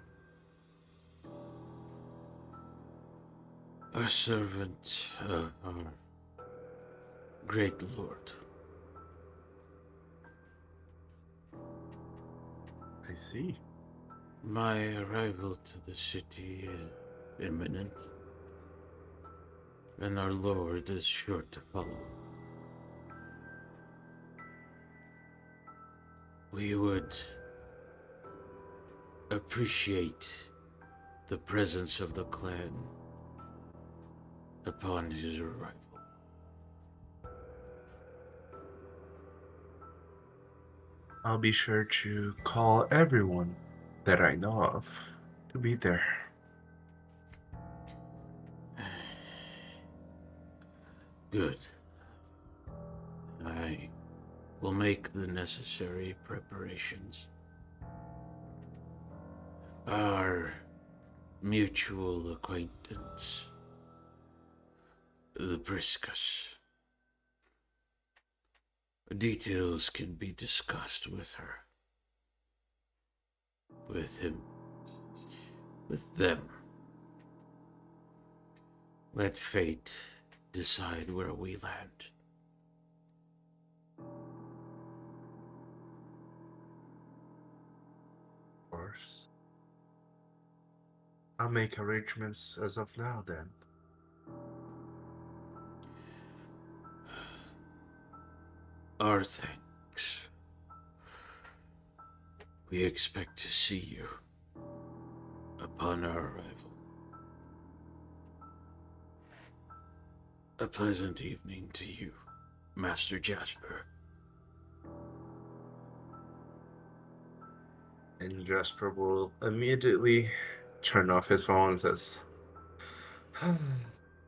A servant of our great lord. I see. My arrival to the city is imminent, and our lord is sure to follow. We would appreciate the presence of the clan upon his arrival. I'll be sure to call everyone that I know of to be there. Good. I will make the necessary preparations. Our mutual acquaintance, the Briscus. Details can be discussed with her. With him. With them. Let fate decide where we land. Of course. I'll make arrangements as of now then. Our thanks. We expect to see you upon our arrival. A pleasant evening to you, Master Jasper. And Jasper will immediately turn off his phone and says,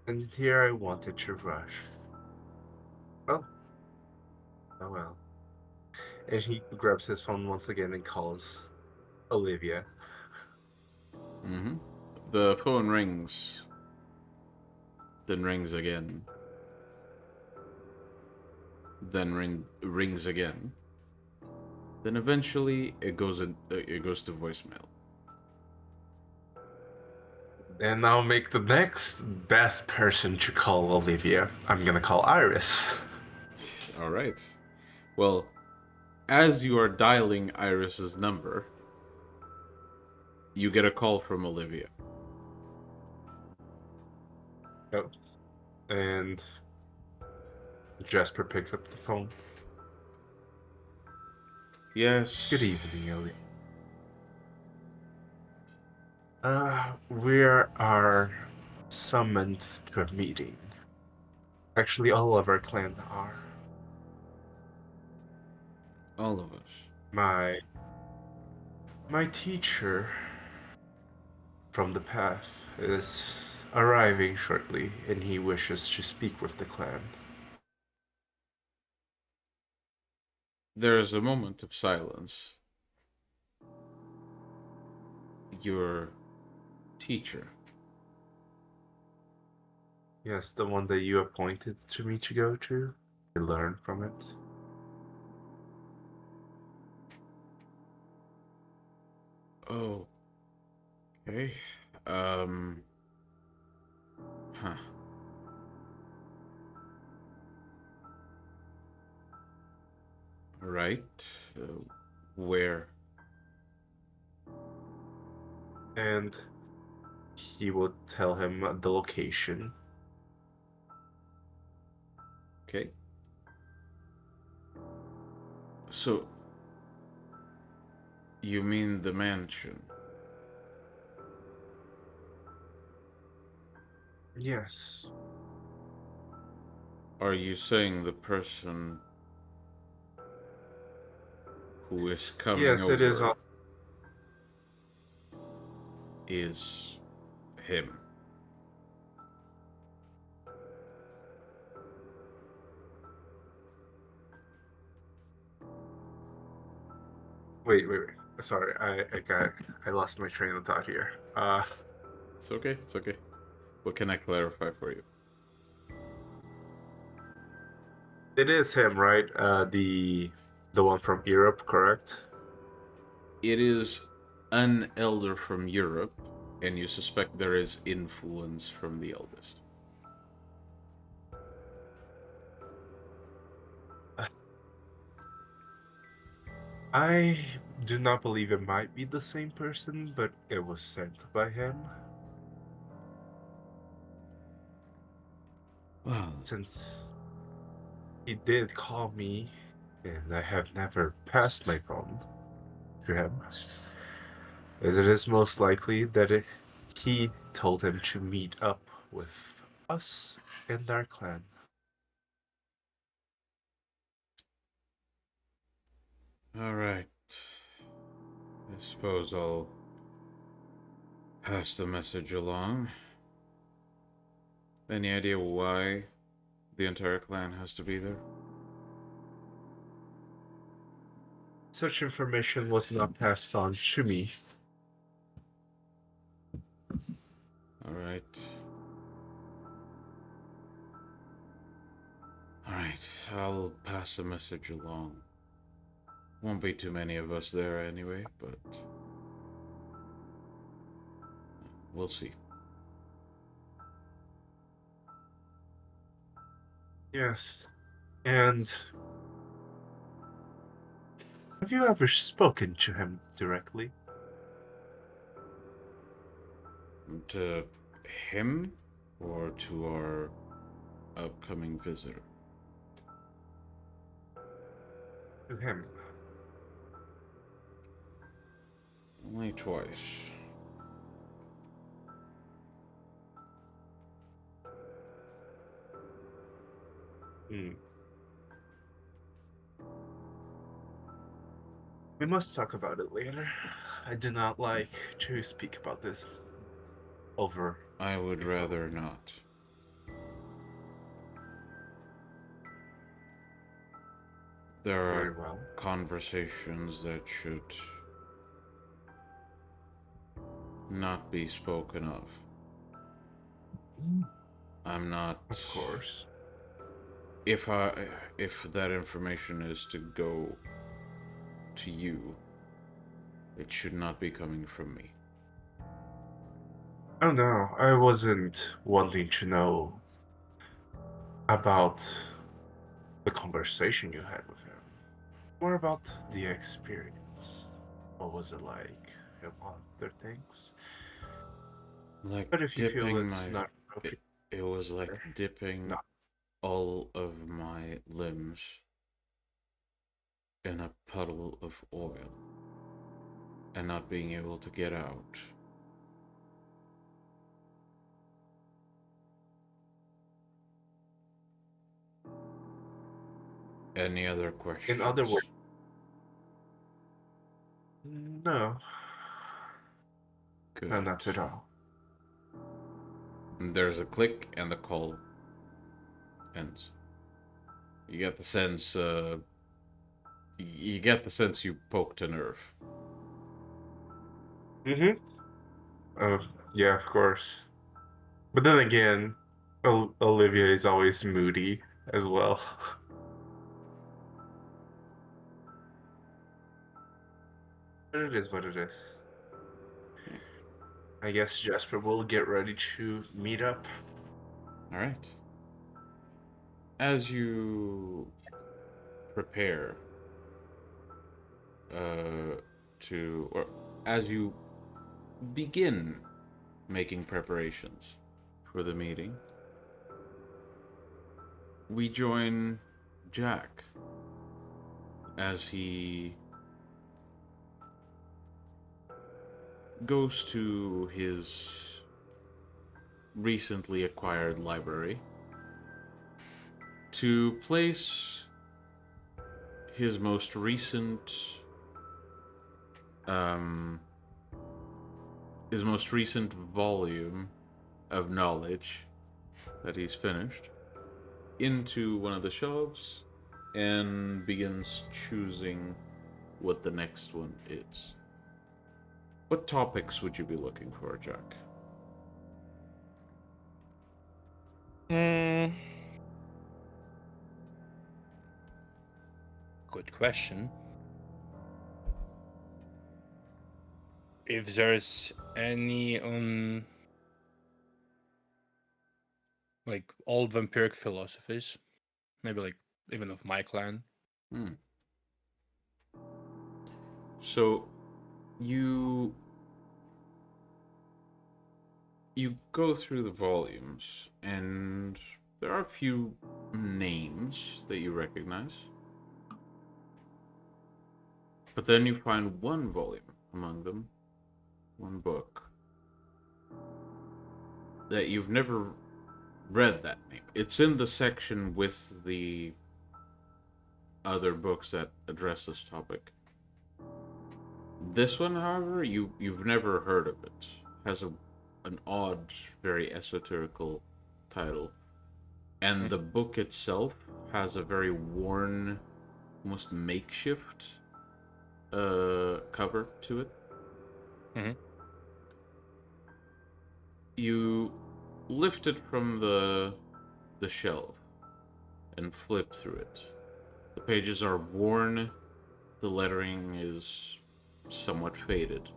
and here I wanted to rush. Oh. Oh well. And he grabs his phone once again and calls Olivia. Mm-hmm. The phone rings. Then rings again. Then rings again. Then eventually it goes to voicemail. And I'll make the next best person to call Olivia. I'm gonna call Iris. All right. Well, as you are dialing Iris's number, you get a call from Olivia. Yep. And Jasper picks up the phone. Yes. Good evening, Olivia. We are summoned to a meeting. Actually, all of our clan are. All of us. My teacher from the path is arriving shortly, and he wishes to speak with the clan. There is a moment of silence. Your teacher. Yes, the one that you appointed to me to go to learn from it. Oh. Okay. Huh. Right. Where? And he will tell him the location. Okay. So, you mean the mansion? Yes. Are you saying the person who is coming Yes, over it is. is him? Wait. Sorry, I lost my train of thought here. It's okay. It's okay. What can I clarify for you? It is him, right? The one from Europe, correct? It is an elder from Europe And you suspect there is influence from the eldest. I do not believe it might be the same person, but it was sent by him. Well, Since he did call me, and I have never passed my phone to him, it is most likely that he told him to meet up with us and our clan. all right. I suppose I'll pass the message along. Any idea why the entire clan has to be there? Such information was not passed on to me. Alright. Alright, I'll pass the message along. Won't be too many of us there anyway, but we'll see. Yes. And have you ever spoken to him directly? To him or to our upcoming visitor? To him. Only twice. We must talk about it later. I do not like to speak about this over. I would rather not. There Very are well. conversations that should not be spoken of. I'm not. Of course. If that information is to go to you, it should not be coming from me. Oh no, I wasn't wanting to know about the conversation you had with him. More about the experience. What was it like? And other things. Like But if you feel dipping it's not appropriate, it was like dipping No. all of my limbs in a puddle of oil and not being able to get out. Any other questions? in other words, no, Good. no, not at all. And there's a click and the call ends. You get the sense, you get the sense you poked a nerve. Mm-hmm. Yeah, of course. But then again, Olivia is always moody as well. But it is what it is. I guess Jasper will get ready to meet up. All right. As you prepare or as you begin making preparations for the meeting, we join Jack as he goes to his recently acquired library to place his most recent volume of knowledge that he's finished into one of the shelves and begins choosing what the next one is. What topics would you be looking for, Jack? Good question. If there's any on like old vampiric philosophies? Maybe like even of my clan. Hmm. So, you go through the volumes, and there are a few names that you recognize. But then you find one volume among them, one book, that you've never read that name. It's in the section with the other books that address this topic. This one, however, you've never heard of it. Has an odd, very esoterical title. And the book itself has a very worn, almost makeshift cover to it. Mm-hmm. You lift it from the shelf and flip through it. The pages are worn, the lettering is somewhat faded.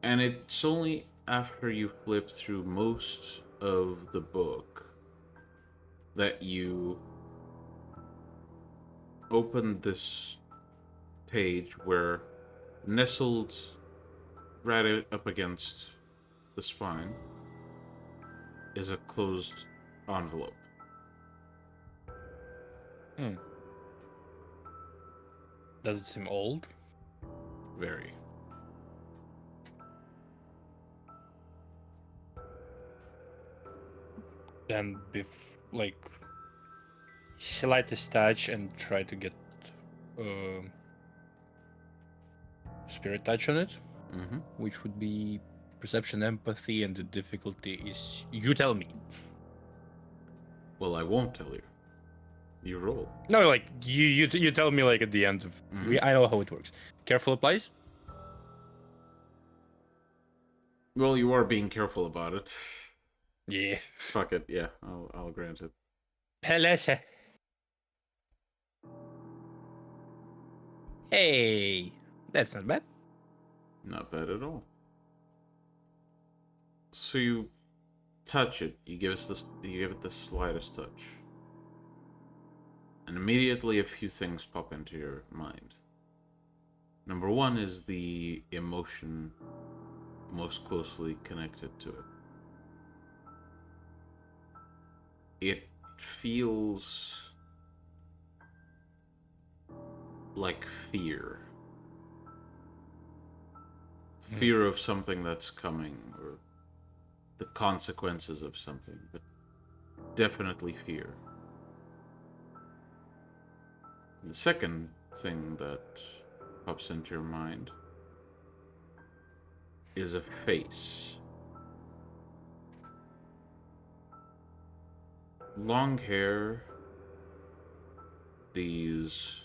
And it's only after you flip through most of the book that you open this page where, nestled right up against the spine, is a closed envelope. Does it seem old? Very. Then like slightest touch and try to get spirit touch on it, Mm-hmm. which would be perception, empathy, and the difficulty is you tell me. Well, I won't tell you. You roll. No, like you tell me like at the end of I know how it works. Careful applies. Well, you are being careful about it. Yeah. Fuck it. Yeah, I'll grant it. Pelese. Hey, that's not bad. Not bad at all. So you touch it. You give it the slightest touch, and immediately a few things pop into your mind. Number one is the emotion most closely connected to it. It feels like fear. Fear of something that's coming, or the consequences of something, but definitely fear. And the second thing that pops into your mind is a face. Long hair, these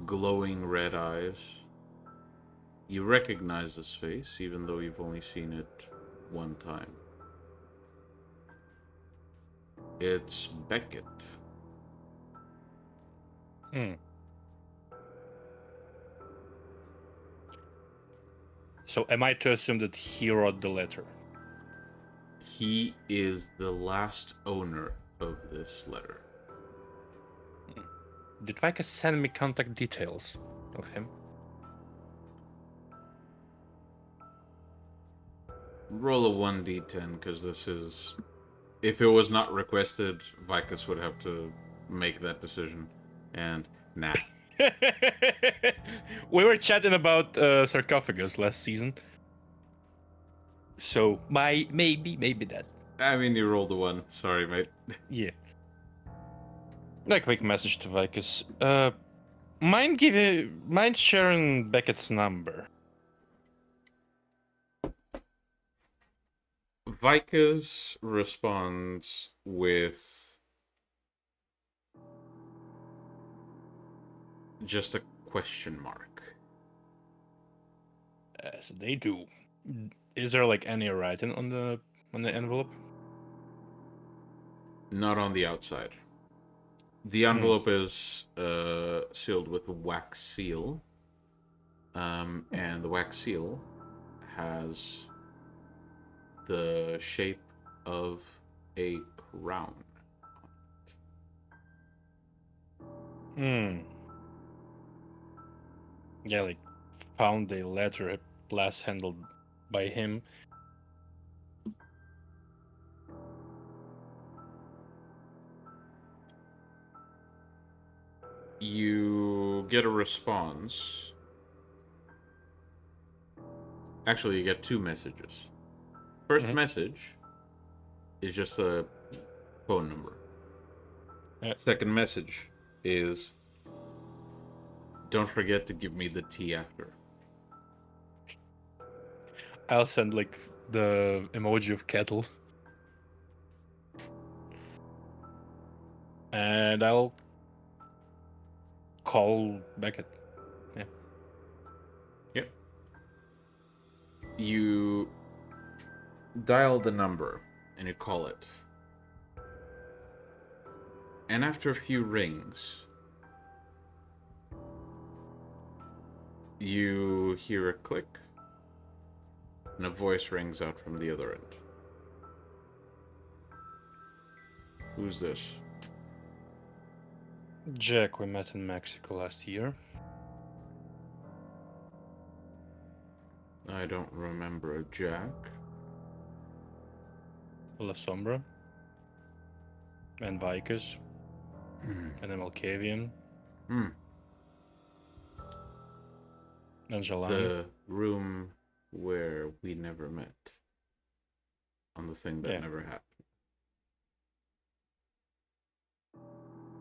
glowing red eyes. You recognize this face, even though you've only seen it one time. It's Beckett. So am I to assume that he wrote the letter? He is the last owner of this letter. Did Vika send me contact details of him? Roll a 1d10, because this is... If it was not requested, Vicus would have to make that decision. And, nah. We were chatting about sarcophagus last season. So, maybe that. I mean, you rolled a 1. Sorry, mate. Yeah. A quick message to Vicus. Mind sharing Beckett's number? Vicus responds with just a question mark. As they do. Is there like any writing on the envelope? Not on the outside. The envelope is sealed with a wax seal, And the wax seal has the shape of a crown. Hmm. Yeah, like found a letter last handled by him. You get a response. Actually, you get 2 messages. First message is just a phone number. Second message is, don't forget to give me the tea after. I'll send like the emoji of kettle. And I'll call Beckett. Yeah. Yep. You dial the number and you call it. And after a few rings, you hear a click and a voice rings out from the other end. Who's this? Jack, we met in Mexico last year. I don't remember a Jack. La Sombra. And Vicus. And then Malkavian. And Jalan. The room where we never met. On the thing that never happened.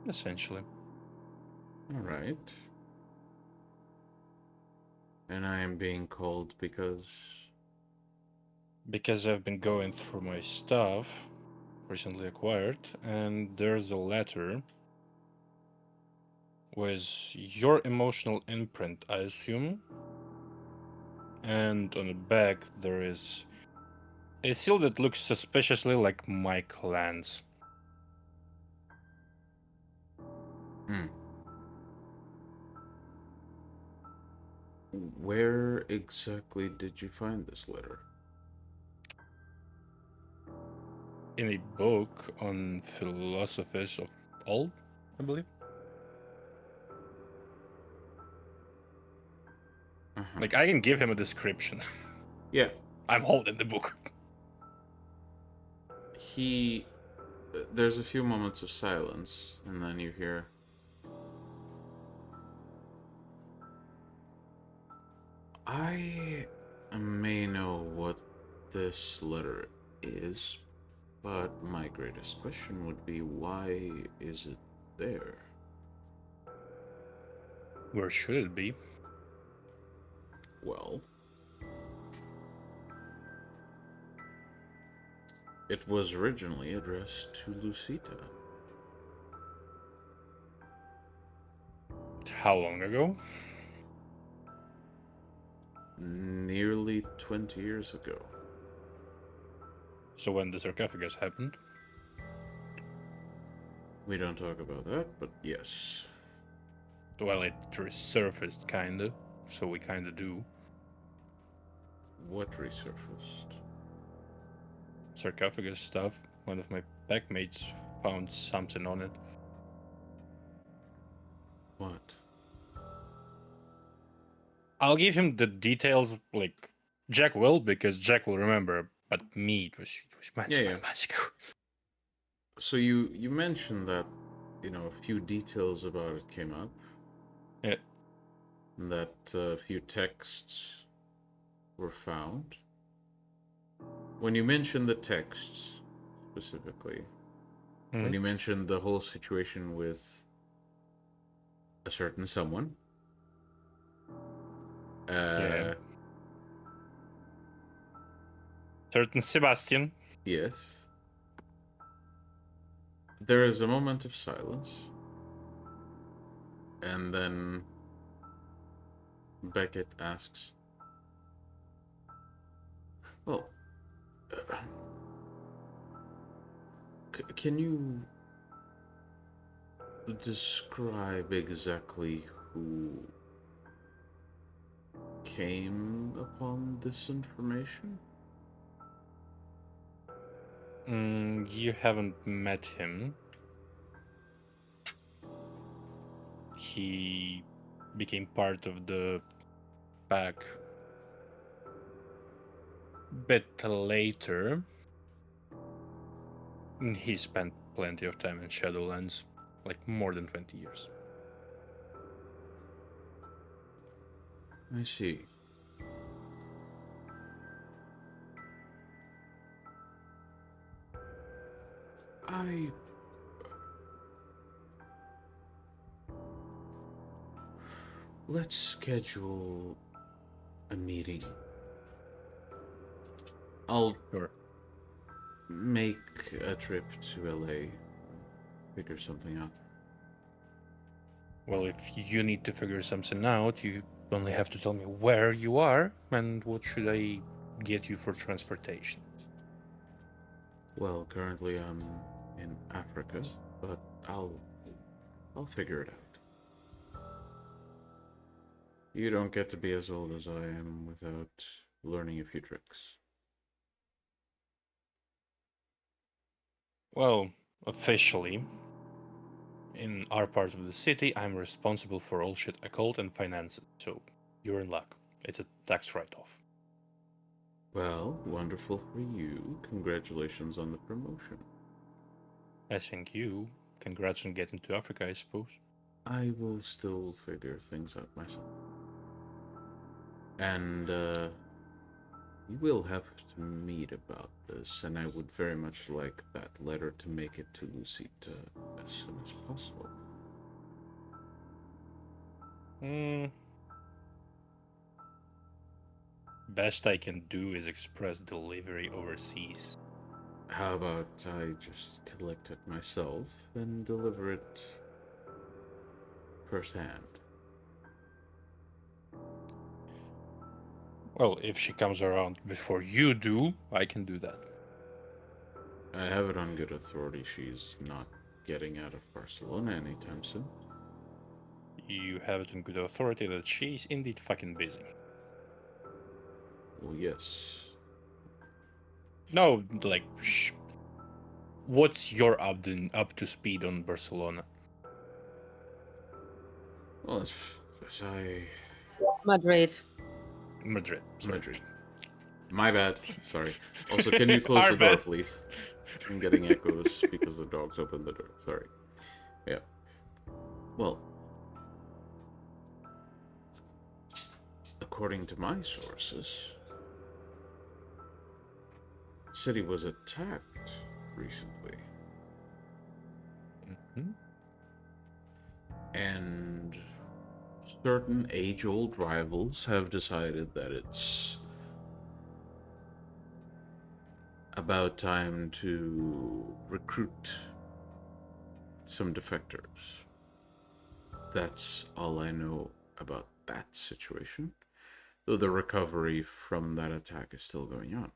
Essentially. Alright. And I am being called because... Because I've been going through my stuff, recently acquired, and there's a letter with your emotional imprint, I assume. And on the back there is a seal that looks suspiciously like my clan's. Where exactly did you find this letter? In a book on philosophies of old, I believe. Like, I can give him a description. Yeah. I'm holding the book. There's a few moments of silence, and then you hear... I may know what this letter is, but my greatest question would be, why is it there? Where should it be? Well, it was originally addressed to Lucita. How long ago? Nearly 20 years ago. So when the sarcophagus happened? We don't talk about that, but yes. Well, it resurfaced, kinda. So we kinda do. What resurfaced? Sarcophagus stuff. One of my packmates found something on it. What? I'll give him the details, like, Jack will, because Jack will remember, but me, it was months ago. So you mentioned that, a few details about it came up. Yeah. And that a few texts were found. When you mentioned the texts, specifically, when you mentioned the whole situation with a certain someone, Certain Sebastian. Yes. There is a moment of silence. And then Beckett asks, well, can you describe exactly who came upon this information? You haven't met him. He became part of the pack bit later. He spent plenty of time in Shadowlands, like more than 20 years. I see. Let's schedule a meeting. I'll Sure. make a trip to LA, figure something out. Well, if you need to figure something out, you only have to tell me where you are and what should I get you for transportation. Well, currently I'm in Africa, but I'll figure it out. You don't get to be as old as I am without learning a few tricks. Well, officially, in our part of the city, I'm responsible for all shit occult and finances, so you're in luck. It's a tax write-off. Well, wonderful for you. Congratulations on the promotion. I think you. Congrats on getting to Africa, I suppose. I will still figure things out myself. And, we will have to meet about this, and I would very much like that letter to make it to Lucita as soon as possible. Best I can do is express delivery overseas. How about I just collect it myself and deliver it firsthand? Well, if she comes around before you do, I can do that. I have it on good authority she's not getting out of Barcelona anytime soon. You have it on good authority that she's indeed fucking busy. Well, yes. No, like, what's your up to speed on Barcelona? Well, as I... Madrid. Madrid. Sorry. Madrid. My bad. Sorry. Also, can you close Our the door, bad. please? I'm getting echoes because the dogs opened the door. Sorry. Yeah. Well, according to my sources, the city was attacked recently. Mm-hmm. And certain age-old rivals have decided that it's about time to recruit some defectors. That's all I know about that situation, though the recovery from that attack is still going on.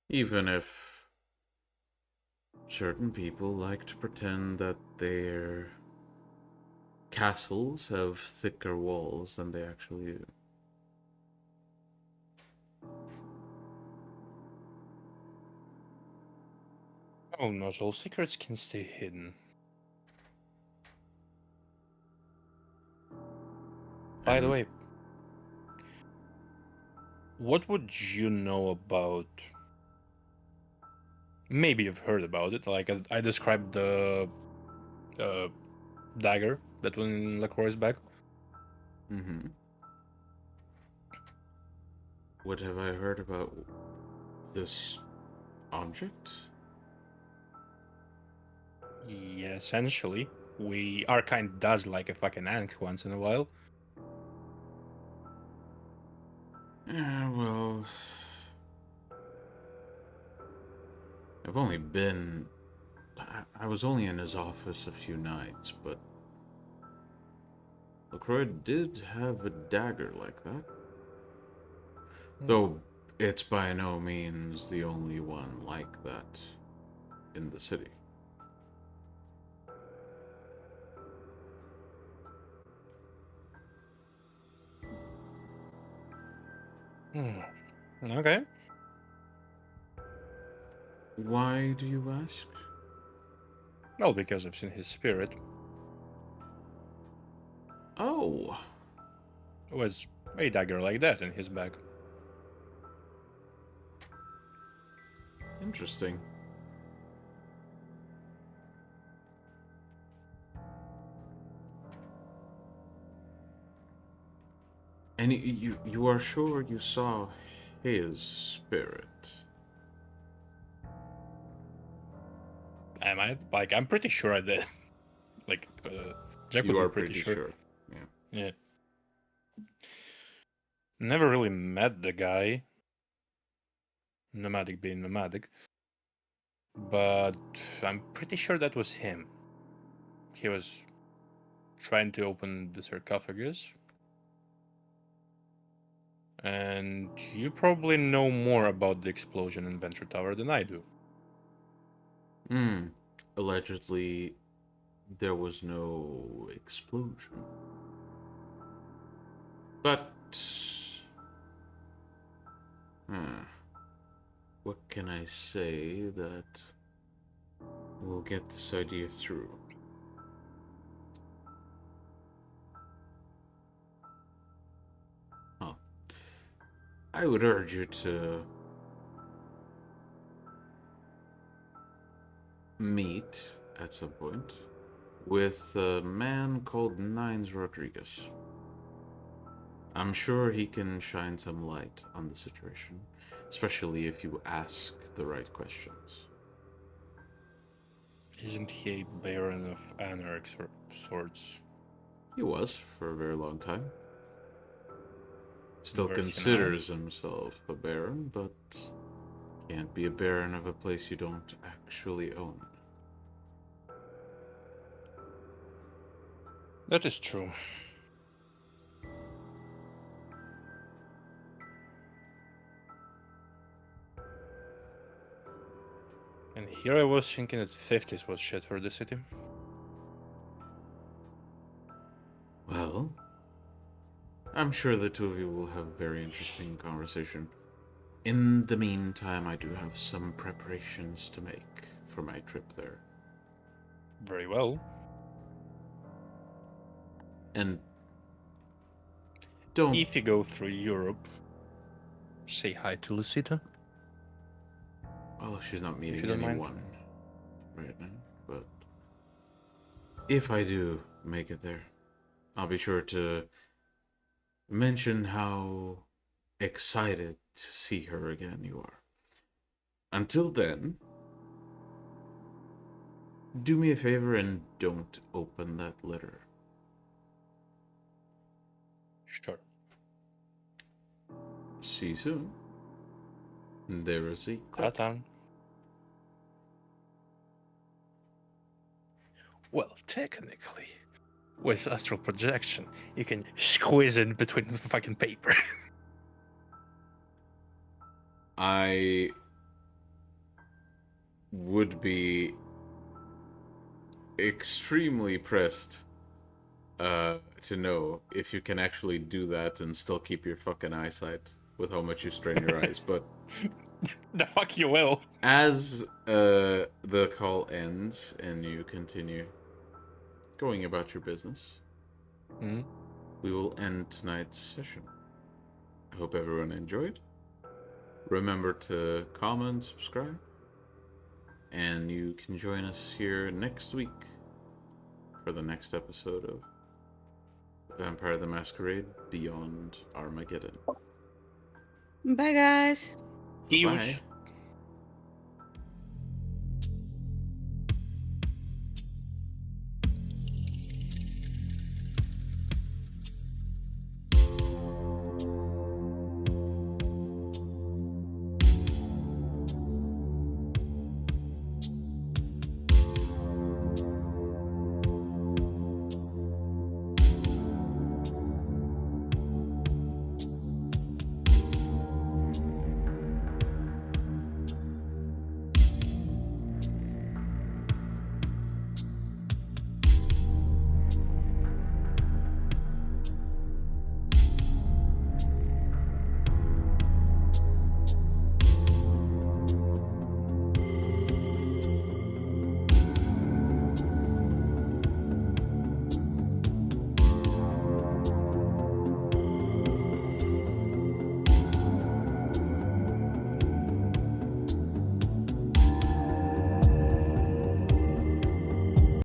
Even if certain people like to pretend that their castles have thicker walls than they actually do. Oh, not all secrets can stay hidden. By the way, what would you know about... Maybe you've heard about it, like I described the dagger that went in LaCroix's bag. Mm-hmm. What have I heard about this object? Yeah, essentially. Our kind does like a fucking ankh once in a while. Yeah, well... I've only been... I was only in his office a few nights, but... LaCroix did have a dagger like that. Though it's by no means the only one like that in the city. Okay. Why do you ask? Well, because I've seen his spirit. Oh, It was a dagger like that in his bag. interesting. And you are sure you saw his spirit? Am I? Like, I'm pretty sure I did. Like, Jack You would are be pretty sure. Yeah. Yeah. Never really met the guy. Nomadic being nomadic. But I'm pretty sure that was him. He was trying to open the sarcophagus. And you probably know more about the explosion in Venture Tower than I do. Allegedly, there was no explosion. But... what can I say that will get this idea through? Well, I would urge you to meet at some point with a man called Nines Rodriguez. I'm sure he can shine some light on the situation, especially if you ask the right questions. Isn't he a Baron of Anarch sorts? He was for a very long time. Still Where's he considers himself a baron, but can't be a baron of a place you don't actually own. That is true. And here I was thinking that 50s was shit for the city. Well, I'm sure the two of you will have a very interesting conversation. In the meantime, I do have some preparations to make for my trip there. Very well. And don't... If you go through Europe, say hi to Lucita. Well, she's not meeting you don't mind. anyone right now, but if I do make it there, I'll be sure to mention how excited to see her again you are. Until then, do me a favor and don't open that letter. Sure. See you soon. There is a click. Ta-ta. Well, technically, with astral projection, you can squeeze in between the fucking paper. I would be extremely pressed to know if you can actually do that and still keep your fucking eyesight with how much you strain your eyes, but The fuck you will. as the call ends and you continue going about your business, we will end tonight's session. I hope everyone enjoyed. Remember to comment, subscribe, and you can join us here next week for the next episode of Vampire the Masquerade Beyond Armageddon. Bye, guys. He Bye. was